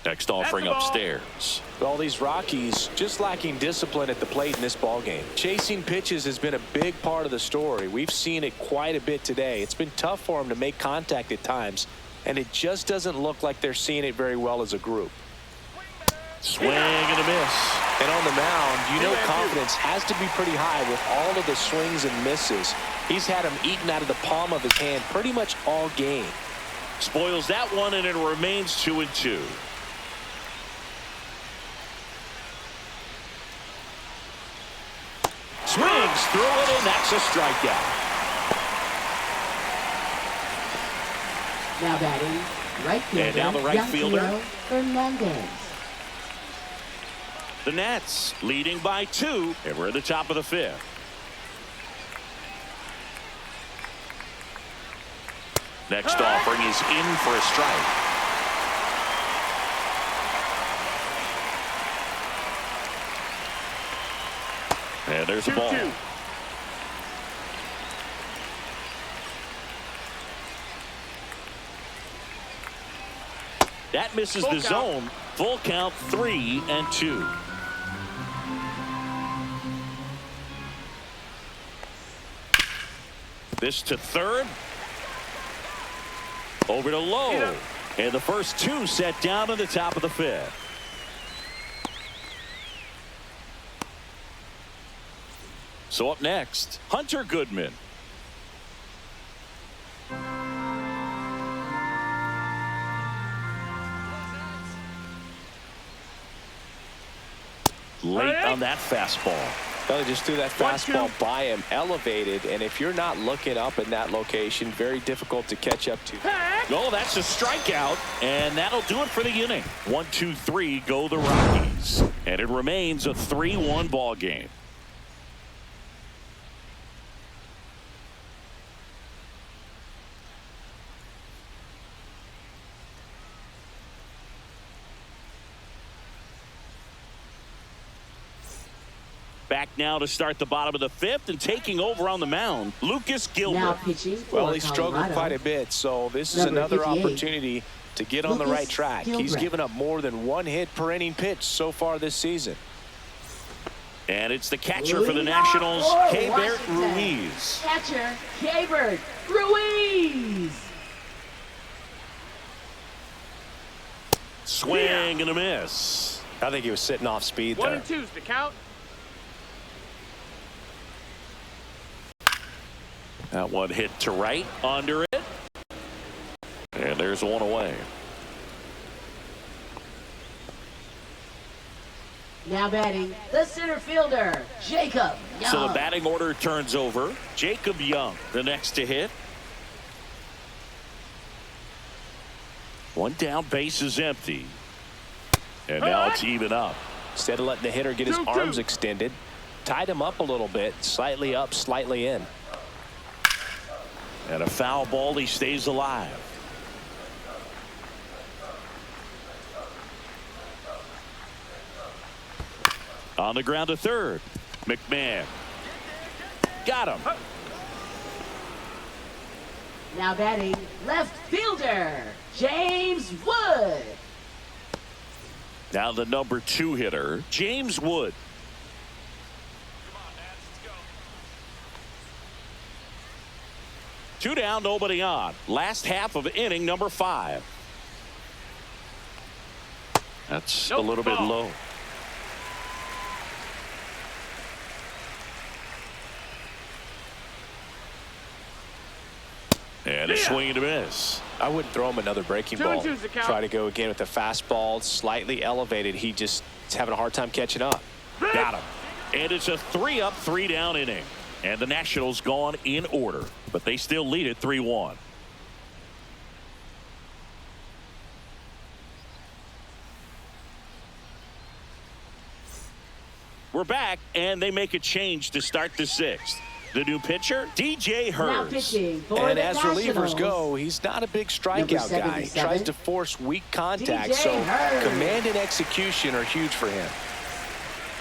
Speaker 1: Next offering upstairs.
Speaker 2: Well, these Rockies just lacking discipline at the plate in this ballgame. Chasing pitches has been a big part of the story. We've seen it quite a bit today. It's been tough for them to make contact at times, and it just doesn't look like they're seeing it very well as a group.
Speaker 1: Swing and a miss.
Speaker 2: And on the mound, you know confidence has to be pretty high with all of the swings and misses. He's had them eaten out of the palm of his hand pretty much all game.
Speaker 1: Spoils that one, and it remains 2-2. Swings through it, and that's a strikeout.
Speaker 3: Now batting, right fielder,
Speaker 1: And now the right fielder,
Speaker 3: Fernandez.
Speaker 1: The Nats leading by 2, and we're at the top of the 5th. Next offering is in for a strike. And there's the ball. That misses the zone. Full count, 3-2. This to third. Over to Lowe. And the first 2 set down to the top of the 5th. So up next, Hunter Goodman. Late on that fastball.
Speaker 2: Well, they just threw that fastball by him, elevated, and if you're not looking up in that location, very difficult to catch up to.
Speaker 1: Oh, that's a strikeout, and that'll do it for the inning. 1-2-3 go the Rockies, and it remains a 3-1 ball game. Back now to start the bottom of the fifth, and taking over on the mound, Lucas
Speaker 3: Now
Speaker 1: Gilbert.
Speaker 3: pitching for
Speaker 2: Well, he struggled
Speaker 3: Colorado.
Speaker 2: quite a bit, so this is
Speaker 3: Number
Speaker 2: another
Speaker 3: 58,
Speaker 2: opportunity to get on the
Speaker 3: Lucas
Speaker 2: right track. He's
Speaker 3: Gilbert.
Speaker 2: given up more than one hit per inning pitch so far this season.
Speaker 1: And it's the catcher for the
Speaker 3: Leadoff
Speaker 1: Nationals,
Speaker 3: for
Speaker 1: Keibert
Speaker 3: Washington.
Speaker 1: Ruiz.
Speaker 3: Catcher, Keibert Ruiz.
Speaker 1: Swing and a miss.
Speaker 2: I think he was sitting off speed
Speaker 4: 1
Speaker 2: there.
Speaker 4: and 2's the count.
Speaker 1: That one hit to right, under it. And there's one away.
Speaker 3: Now batting, the center fielder, Jacob Young.
Speaker 1: So the batting order turns over. Jacob Young, the next to hit. One down, base is empty. And now it's even up.
Speaker 2: Instead of letting the hitter get his
Speaker 4: 2-2.
Speaker 2: arms extended, tied him up a little bit, slightly up, slightly in.
Speaker 1: And a foul ball, he stays alive. On the ground to third. McMahon. Got him.
Speaker 3: Now batting, left fielder, James Wood.
Speaker 1: Now the number 2 hitter, James Wood. Two down, nobody on. Last half of inning number 5. That's a little bit low. And a swing and a miss.
Speaker 2: I wouldn't throw him another breaking
Speaker 4: 2
Speaker 2: ball.
Speaker 4: and 2's the count.
Speaker 2: Try to go again with the fastball, slightly elevated. He just is having a hard time catching up.
Speaker 1: Got him. And it's a 3-up, 3-down inning. And the Nationals gone in order, but they still lead it 3-1. We're back, and they make a change to start the 6th. The new pitcher, DJ
Speaker 3: Now
Speaker 1: Hurst.
Speaker 3: pitching for
Speaker 2: And
Speaker 3: the
Speaker 2: as
Speaker 3: Nationals.
Speaker 2: relievers go, he's not a big strikeout guy. He
Speaker 3: 77,
Speaker 2: tries to force weak contact,
Speaker 3: DJ
Speaker 2: so
Speaker 3: Hurst.
Speaker 2: command and execution are huge for him.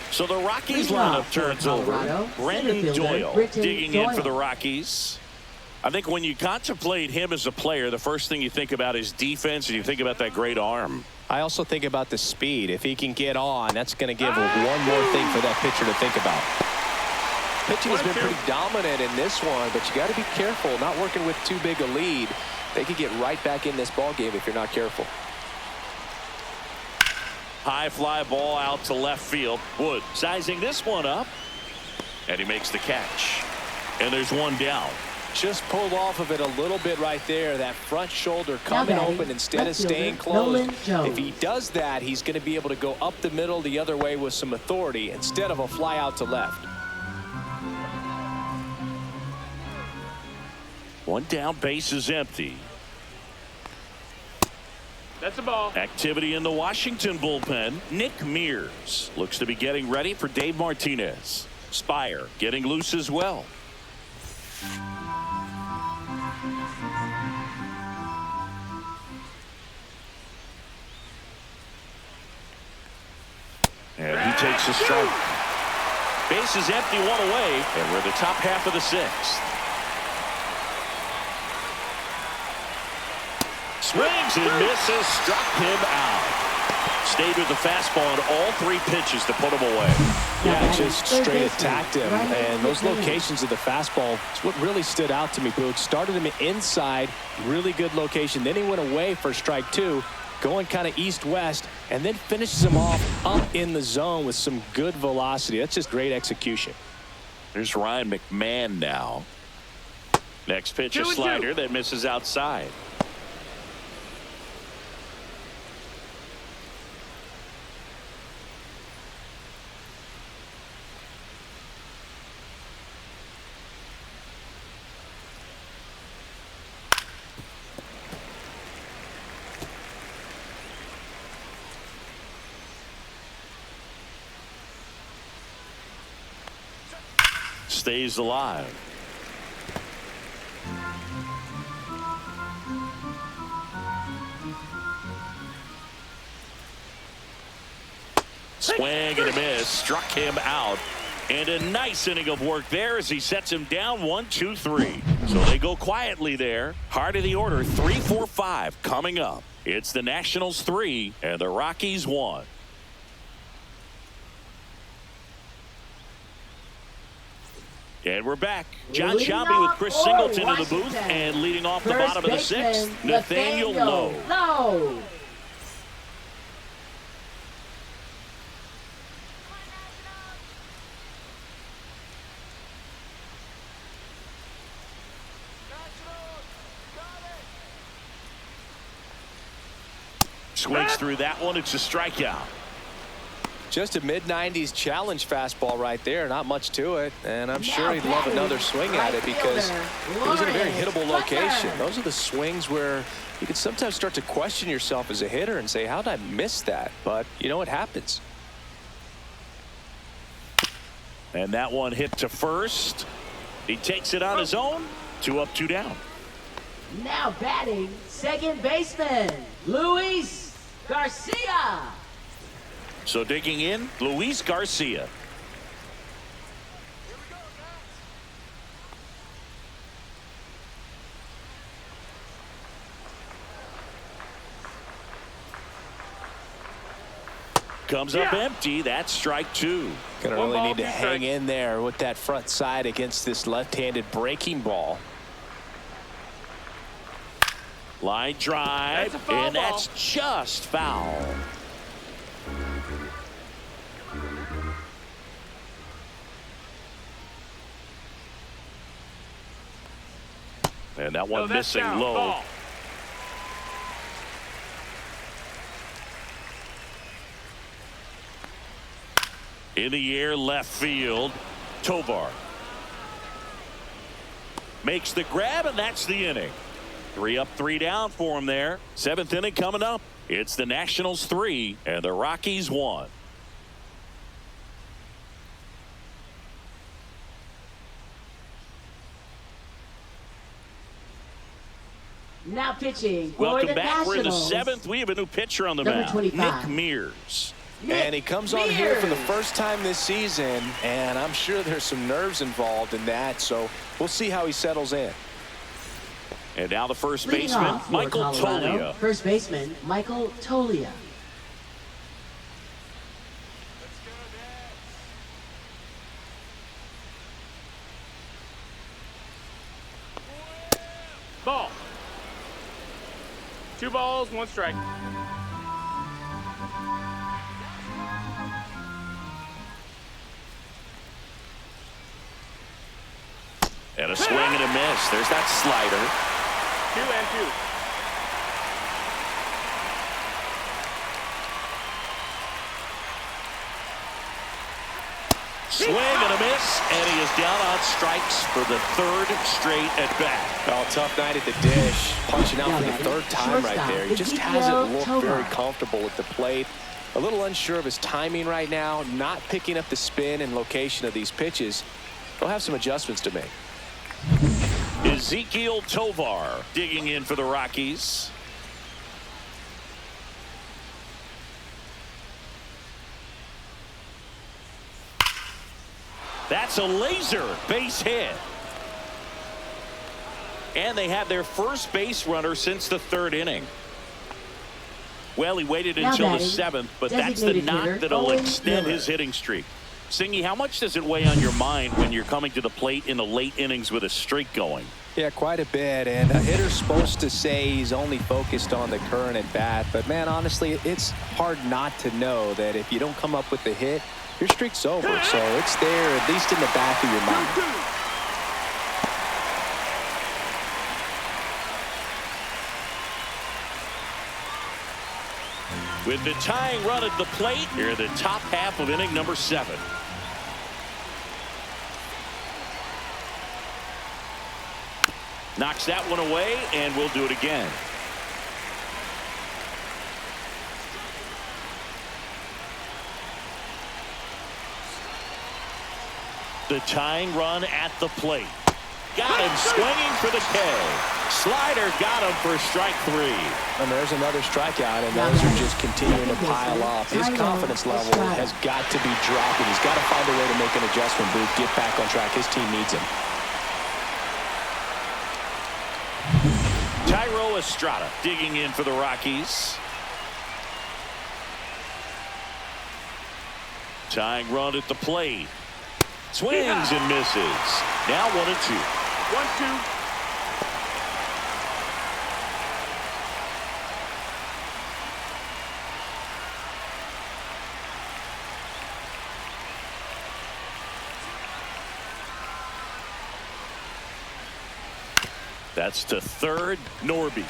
Speaker 1: So the Rockies
Speaker 3: Leadoff
Speaker 1: lineup
Speaker 3: for
Speaker 1: turns
Speaker 3: Colorado,
Speaker 1: over. Brendan
Speaker 3: center fielder,
Speaker 1: Doyle
Speaker 3: Britton
Speaker 1: digging in for
Speaker 3: Doyle.
Speaker 1: the Rockies. I think when you contemplate him as a player, the first thing you think about is defense, and you think about that great arm.
Speaker 2: I also think about the speed. If he can get on, that's going to give one more thing for that pitcher to think about. Pitching has been pretty dominant in this one, but you got to be careful, not working with too big a lead. They could get right back in this ball game if you're not careful.
Speaker 1: High fly ball out to left field. Wood sizing this one up, and he makes the catch. And there's one down.
Speaker 2: Just pulled off of it a little bit right there. That front shoulder coming
Speaker 3: batting,
Speaker 2: open instead of
Speaker 3: left
Speaker 2: staying
Speaker 3: fielder, Nolan
Speaker 2: closed.
Speaker 3: Jones.
Speaker 2: If he does that, he's going to be able to go up the middle the other way with some authority instead of a fly out to left.
Speaker 1: One down, base is empty.
Speaker 4: That's a ball.
Speaker 1: Activity in the Washington bullpen. Nick Mears looks to be getting ready for Dave Martinez. Spire getting loose as well. And he takes a strike. Base is empty, one away, and we're in the top half of the 6th. Swings and misses, struck him out. Stayed with the fastball on all 3 pitches to put him away.
Speaker 2: Yeah, just straight attacked him.
Speaker 3: Right.
Speaker 2: And those locations of the fastball, it's what really stood out to me, Boog. Started him inside, really good location. Then he went away for strike 2, going kind of east-west, and then finishes him off up in the zone with some good velocity. That's just great execution.
Speaker 1: There's Ryan McMahon now. Next pitch, a
Speaker 4: 2-2.
Speaker 1: slider that misses outside. Stays alive. Swing and a miss, struck him out, And a nice inning of work there as he sets him down 1, 2, 3. So they go quietly there. Heart of the order, 3, 4, 5 coming up. It's the Nationals 3 and the Rockies 1. And we're back. John Shelby with Chris Singleton in the booth, and leading off the bottom of the sixth, Nathaniel Lowe. Swings through that one. It's a strikeout.
Speaker 2: Just a mid-90s challenge fastball right there. Not much to it. And I'm sure he'd love another swing at it because it was in a very hittable location. Those are the swings where you can sometimes start to question yourself as a hitter and say, how did I miss that? But, you know, it happens.
Speaker 1: And that one hit to first. He takes it on his own. 2 up, 2 down.
Speaker 3: Now batting, second baseman, Luis Garcia.
Speaker 1: So digging in, Luis Garcia. Comes up empty. That's strike 2.
Speaker 2: Gonna really need to hang in there with that front side against this left-handed breaking ball.
Speaker 1: Line drive, and that's just foul. And that one missing low. Ball. In the air, left field, Tovar. Makes the grab, and that's the inning. 3 up, 3 down for him there. 7th inning coming up. It's the Nationals 3 and the Rockies 1.
Speaker 3: Now pitching for
Speaker 1: Welcome
Speaker 3: the
Speaker 1: back. We're in the
Speaker 3: Nationals.
Speaker 1: 7th. We have a new pitcher on the
Speaker 3: Number
Speaker 1: mound.
Speaker 3: 25.
Speaker 1: Nick Mears.
Speaker 2: And he comes on here for the first time this season, and I'm sure there's some nerves involved in that, so we'll see how he settles in.
Speaker 1: And now the first
Speaker 3: Leading
Speaker 1: baseman,
Speaker 3: off for
Speaker 1: Michael
Speaker 3: Colorado,
Speaker 1: Tolia.
Speaker 3: First baseman, Michael Tolia.
Speaker 4: Ball. 2 balls, 1 strike.
Speaker 1: And a swing and a miss. There's that slider.
Speaker 4: 2 and 2.
Speaker 1: Swing and a miss, and he is down on strikes for the 3rd straight at bat.
Speaker 2: Oh, tough night at the dish. Punching out for the 3rd time right there. He just hasn't looked very comfortable at the plate. A little unsure of his timing right now. Not picking up the spin and location of these pitches. He'll have some adjustments to make.
Speaker 1: Ezequiel Tovar digging in for the Rockies. That's a laser base hit. And they have their first base runner since the 3rd inning. Well, he waited until the 7th, but that's the knock that'll extend his hitting streak. Singy, how much does it weigh on your mind when you're coming to the plate in the late innings with a streak going?
Speaker 2: Yeah, quite a bit. And a hitter's supposed to say he's only focused on the current at bat. But, man, honestly, it's hard not to know that if you don't come up with the hit, your streak's over. So it's there, at least in the back of your mind.
Speaker 1: With the tying run at the plate, here in the top half of inning number 7. Knocks that one away, and we'll do it again. The tying run at the plate. Got him swinging for the K. Slider got him for strike 3.
Speaker 5: And there's another strikeout, and those are just continuing to pile up. His confidence level has got to be dropping. He's got to find a way to make an adjustment, Booth, get back on track. His team needs him.
Speaker 1: Tyro Estrada digging in for the Rockies. Tying run at the plate. Swings and misses. Now 1-2.
Speaker 4: 1-2.
Speaker 1: That's to third, Norby.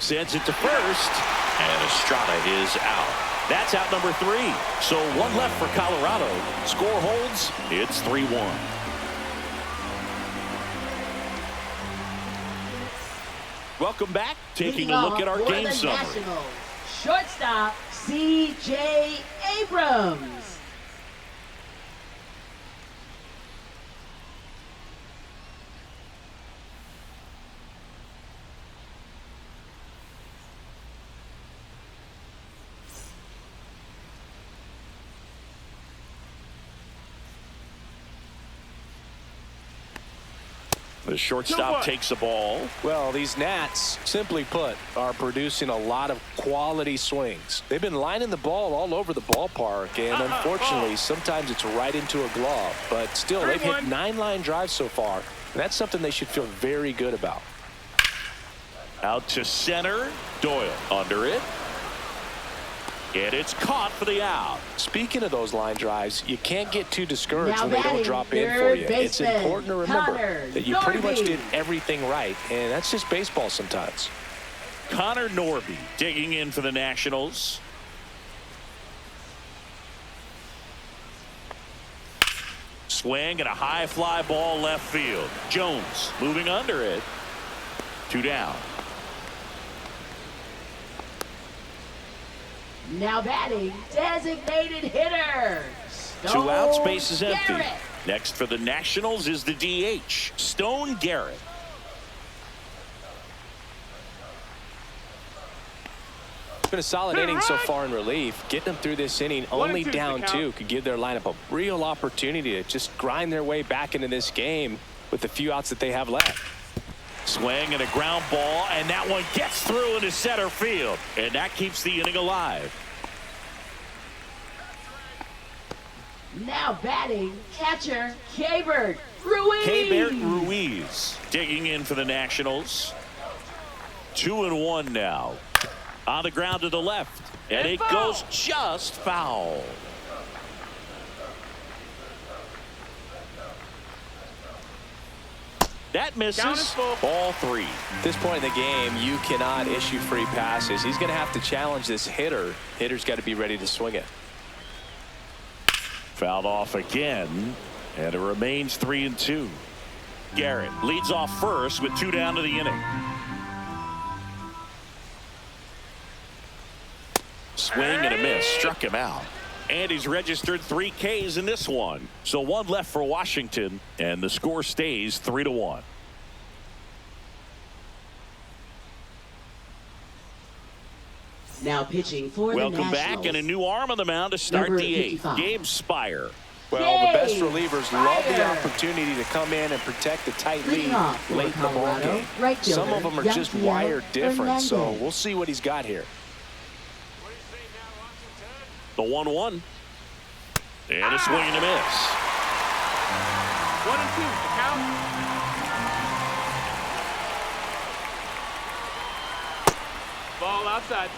Speaker 1: Sends it to first, and Estrada is out. That's out number 3. So 1 left for Colorado. Score holds. It's 3-1. Welcome back. Taking a look at our game summary.
Speaker 3: Nationals, shortstop C.J. Abrams.
Speaker 1: The shortstop takes the ball.
Speaker 5: Well, these Nats, simply put, are producing a lot of quality swings. They've been lining the ball all over the ballpark, and unfortunately, sometimes it's right into a glove. But still, they've hit 9 line drives so far, and that's something they should feel very good about.
Speaker 1: Out to center. Doyle under it. And it's caught for the out.
Speaker 5: Speaking of those line drives, you can't get too discouraged when they don't drop in for you. It's important to remember that you pretty much did everything right, and that's just baseball sometimes.
Speaker 1: Connor Norby digging in for the Nationals. Swing and a high fly ball left field. Jones moving under it. 2 down.
Speaker 3: Now batting, designated hitter.
Speaker 1: 2 outs, base is empty.
Speaker 3: Garrett.
Speaker 1: Next for the Nationals is the DH, Stone Garrett.
Speaker 5: It's been a solid inning so far in relief. Getting them through this inning, only down 2, could give their lineup a real opportunity to just grind their way back into this game with the few outs that they have left.
Speaker 1: Swing and a ground ball, and that one gets through into center field, and that keeps the inning alive.
Speaker 3: Now batting, catcher, Keibert Ruiz.
Speaker 1: Keibert Ruiz digging in for the Nationals. 2-1 now. On the ground to the left, and it goes just foul. That misses. Ball 3.
Speaker 5: At this point in the game, you cannot issue free passes. He's going to have to challenge this hitter. Hitter's got to be ready to swing it.
Speaker 1: Fouled off again, and it remains 3-2. Garrett leads off first with 2 down to the inning. Swing and a miss. Struck him out. And he's registered 3 Ks in this one. So 1 left for Washington, and the score stays 3-1.
Speaker 3: Now pitching for the
Speaker 1: Welcome
Speaker 3: Nationals.
Speaker 1: back, and a new arm on the mound to start
Speaker 3: Number
Speaker 1: the 8th.
Speaker 3: 55.
Speaker 1: Gabe Spire.
Speaker 5: Well, the best relievers love the opportunity to come in and protect a tight lead
Speaker 3: Leading off
Speaker 5: late in the ball
Speaker 3: Colorado,
Speaker 5: game.
Speaker 3: right
Speaker 5: Some of them are just
Speaker 3: Yasiel
Speaker 5: wired different, so
Speaker 3: Hernandez.
Speaker 5: we'll see what he's got here.
Speaker 1: The 1-1. And a swing and a miss.
Speaker 4: 1-2. The count. Ball outside.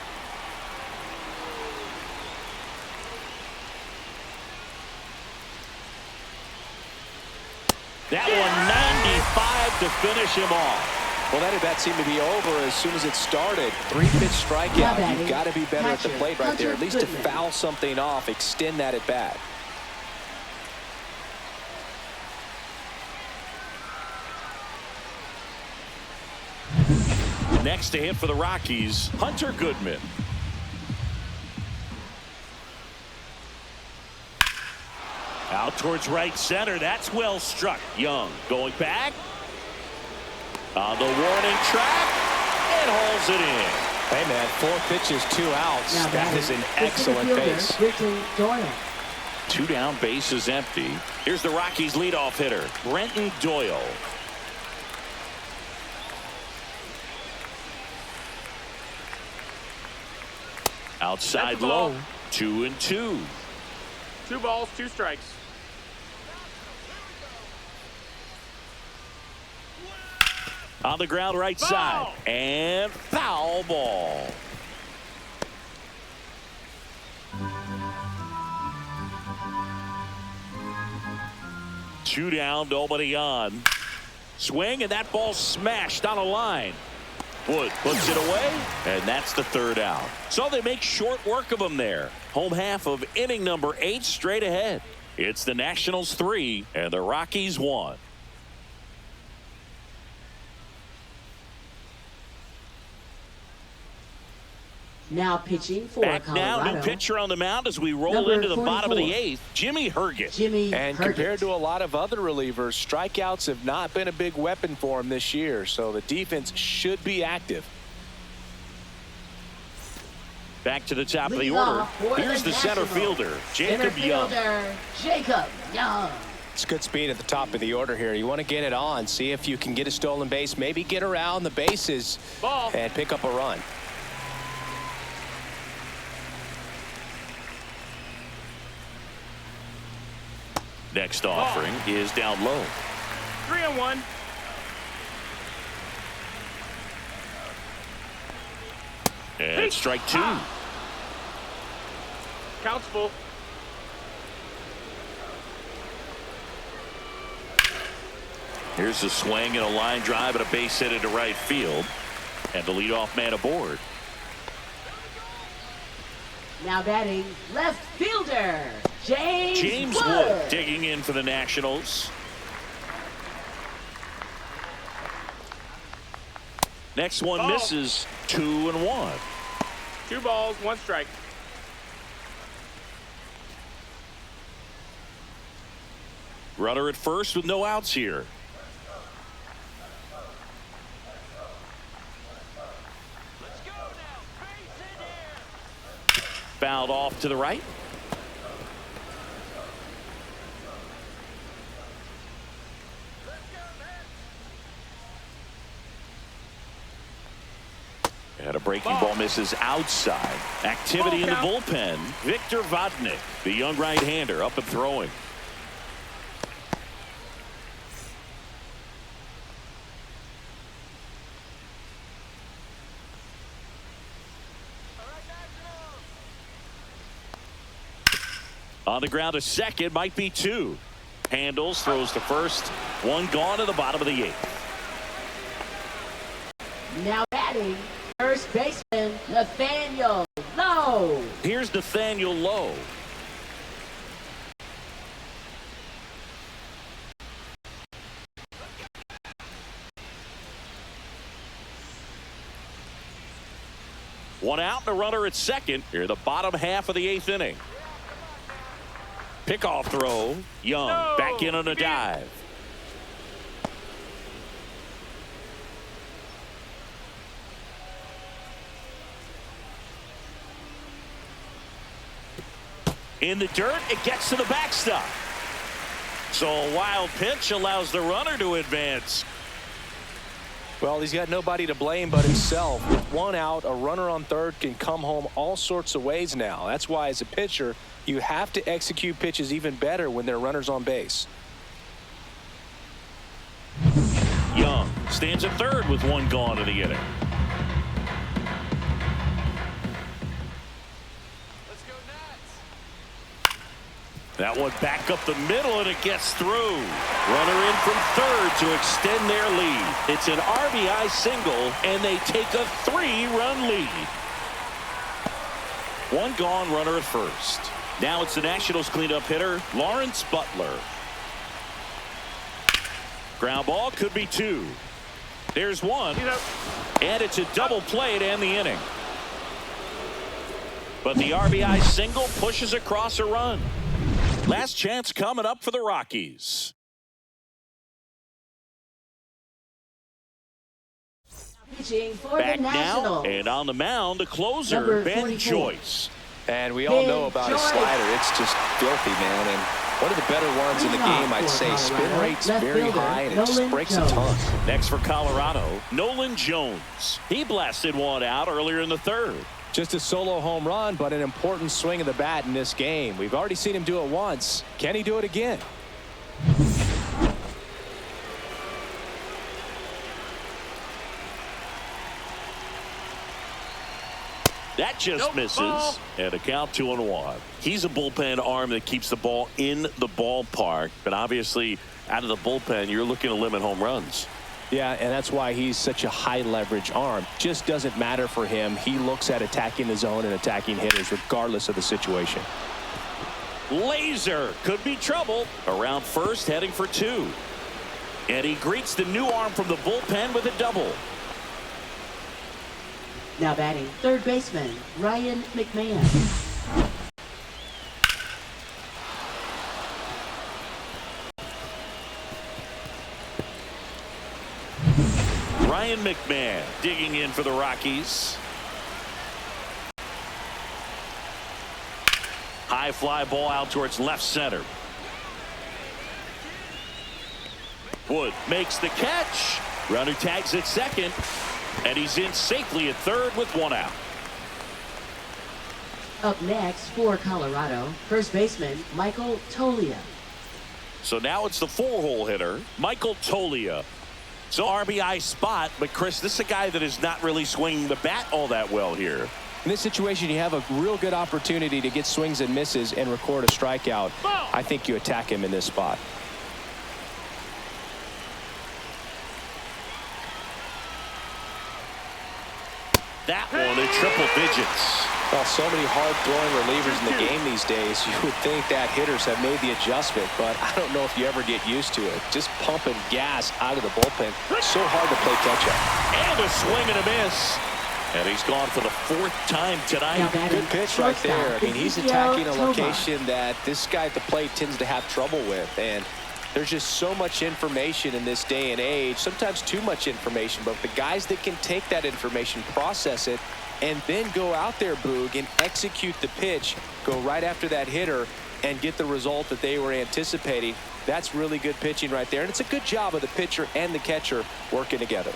Speaker 1: That one 95 to finish him off.
Speaker 5: Well, that at-bat seemed to be over as soon as it started. 3-pitch strikeout. You've got to be better at the plate right there. At least to foul something off, extend that at-bat.
Speaker 1: Next to hit for the Rockies, Hunter Goodman. Out towards right center. That's well struck. Young going back. On the warning track. And hauls it in.
Speaker 5: Hey, man, 4 pitches, 2 outs.
Speaker 3: Now
Speaker 5: That is an excellent base.
Speaker 3: Britton Doyle.
Speaker 1: 2 down, base is empty. Here's the Rockies' leadoff hitter, Brenton Doyle. Outside low, 2-2.
Speaker 4: 2 balls, 2 strikes.
Speaker 1: On the ground right side. And foul ball. Two down, nobody on. Swing, and that ball smashed on a line. Wood puts it away, and that's the 3rd out. So they make short work of him there. Home half of inning number 8 straight ahead. It's the Nationals 3 and the Rockies 1.
Speaker 3: Now pitching for
Speaker 1: Back
Speaker 3: Colorado.
Speaker 1: now, new pitcher on the mound as we roll
Speaker 3: Number
Speaker 1: into the bottom of the
Speaker 3: 44.
Speaker 1: 8th, Jimmy Herget.
Speaker 3: Jimmy
Speaker 5: And
Speaker 3: Herget.
Speaker 5: compared to a lot of other relievers, strikeouts have not been a big weapon for him this year, so the defense should be active.
Speaker 1: Back to the top of the
Speaker 3: Lead
Speaker 1: order.
Speaker 3: off for
Speaker 1: Here's the center
Speaker 3: Nationals.
Speaker 1: fielder,
Speaker 3: Center
Speaker 1: Jacob Young.
Speaker 3: fielder, Jacob Young.
Speaker 5: It's good speed at the top of the order here. You want to get it on, see if you can get a stolen base, maybe get around the bases
Speaker 4: Ball.
Speaker 5: and pick up a run.
Speaker 1: Next offering is down low.
Speaker 4: 3-1.
Speaker 1: And strike 2.
Speaker 4: Counts full.
Speaker 1: Here's a swing and a line drive and a base hit into right field. And the leadoff man aboard.
Speaker 3: Now batting left fielder,
Speaker 1: James Wood digging in for the Nationals. Next one
Speaker 4: Ball.
Speaker 1: misses. 2-1.
Speaker 4: 2 balls, 1 strike.
Speaker 1: Runner at first with no outs here. Fouled off to the right. And a breaking ball misses outside. Activity in the bullpen. Victor Vodnik, the young right-hander, up and throwing. On the ground to second, might be 2. Handles, throws to first. 1 gone to the bottom of the 8th.
Speaker 3: Now batting first baseman Nathaniel Lowe.
Speaker 1: Here's Nathaniel Lowe. One out and a runner at second. Here the bottom half of the 8th inning. Pickoff throw. Young back in on a dive. In the dirt, it gets to the backstop. So a wild pitch allows the runner to advance.
Speaker 5: Well, he's got nobody to blame but himself. With 1 out, a runner on third can come home all sorts of ways now. That's why, as a pitcher, you have to execute pitches even better when there are runners on base.
Speaker 1: Young stands at third with 1 gone to the inning. That one back up the middle, and it gets through. Runner in from third to extend their lead. It's an RBI single, and they take a 3-run lead. 1 gone, runner at first. Now it's the Nationals cleanup hitter, Lawrence Butler. Ground ball, could be 2. There's 1. And it's a double play to end the inning. But the RBI single pushes across a run. Last chance coming up for the Rockies.
Speaker 3: Pitching for
Speaker 1: Back
Speaker 3: the
Speaker 1: now,
Speaker 3: Nationals.
Speaker 1: and on the mound, the closer,
Speaker 3: Number
Speaker 1: Ben
Speaker 3: 44.
Speaker 1: Joyce.
Speaker 2: And we all know
Speaker 3: Big
Speaker 2: about his
Speaker 3: Joyce.
Speaker 2: slider. It's just filthy, man. And one of the better ones in the game, I'd say. Spin rate's very high, and it just breaks a ton.
Speaker 1: Next for Colorado, Nolan Jones. He blasted one out earlier in the third.
Speaker 5: Just a solo home run, but an important swing of the bat in this game. We've already seen him do it once. Can he do it again?
Speaker 1: That just misses.
Speaker 4: Ball.
Speaker 1: And a count 2-1. He's a bullpen arm that keeps the ball in the ballpark. But obviously, out of the bullpen, you're looking to limit home runs.
Speaker 5: Yeah, and that's why he's such a high leverage arm. Just doesn't matter for him. He looks at attacking the zone and attacking hitters regardless of the situation.
Speaker 1: Laser could be trouble. Around first, heading for 2. And he greets the new arm from the bullpen with a double.
Speaker 3: Now batting third baseman Ryan McMahon.
Speaker 1: Ryan McMahon digging in for the Rockies. High fly ball out towards left center. Wood makes the catch. Runner tags at second. And he's in safely at third with 1 out.
Speaker 3: Up next for Colorado, first baseman Michael Toglia.
Speaker 1: So now it's the 4-hole hitter, Michael Toglia. So RBI spot, but Chris, this is a guy that is not really swinging the bat all that well here.
Speaker 5: In this situation, you have a real good opportunity to get swings and misses and record a strikeout. I think you attack him in this spot.
Speaker 1: That one in triple digits.
Speaker 2: Well, so many hard-throwing relievers in the game these days. You would think that hitters have made the adjustment, but I don't know if you ever get used to it. Just pumping gas out of the bullpen. So hard to play catch-up.
Speaker 1: And a swing and a miss. And he's gone for the 4th time tonight.
Speaker 3: Now batting
Speaker 2: Good pitch right there. I mean, he's attacking a
Speaker 3: Toma.
Speaker 2: location that this guy at the plate tends to have trouble with. And there's just so much information in this day and age, sometimes too much information, but the guys that can take that information, process it, and then go out there, Boog, and execute the pitch, go right after that hitter, and get the result that they were anticipating, that's really good pitching right there. And it's a good job of the pitcher and the catcher working together.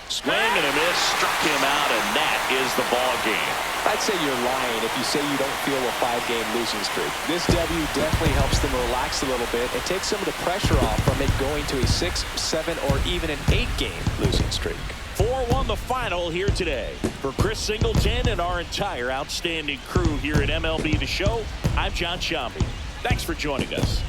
Speaker 1: Swing and a miss, struck him out, and that is the ball game.
Speaker 5: I'd say you're lying if you say you don't feel a 5-game losing streak. This W definitely helps them relax a little bit and take some of the pressure off from it going to a 6, 7, or even an 8-game losing streak.
Speaker 1: 4-1 the final here today. For Chris Singleton and our entire outstanding crew here at MLB The Show, I'm John Shambi. Thanks for joining us.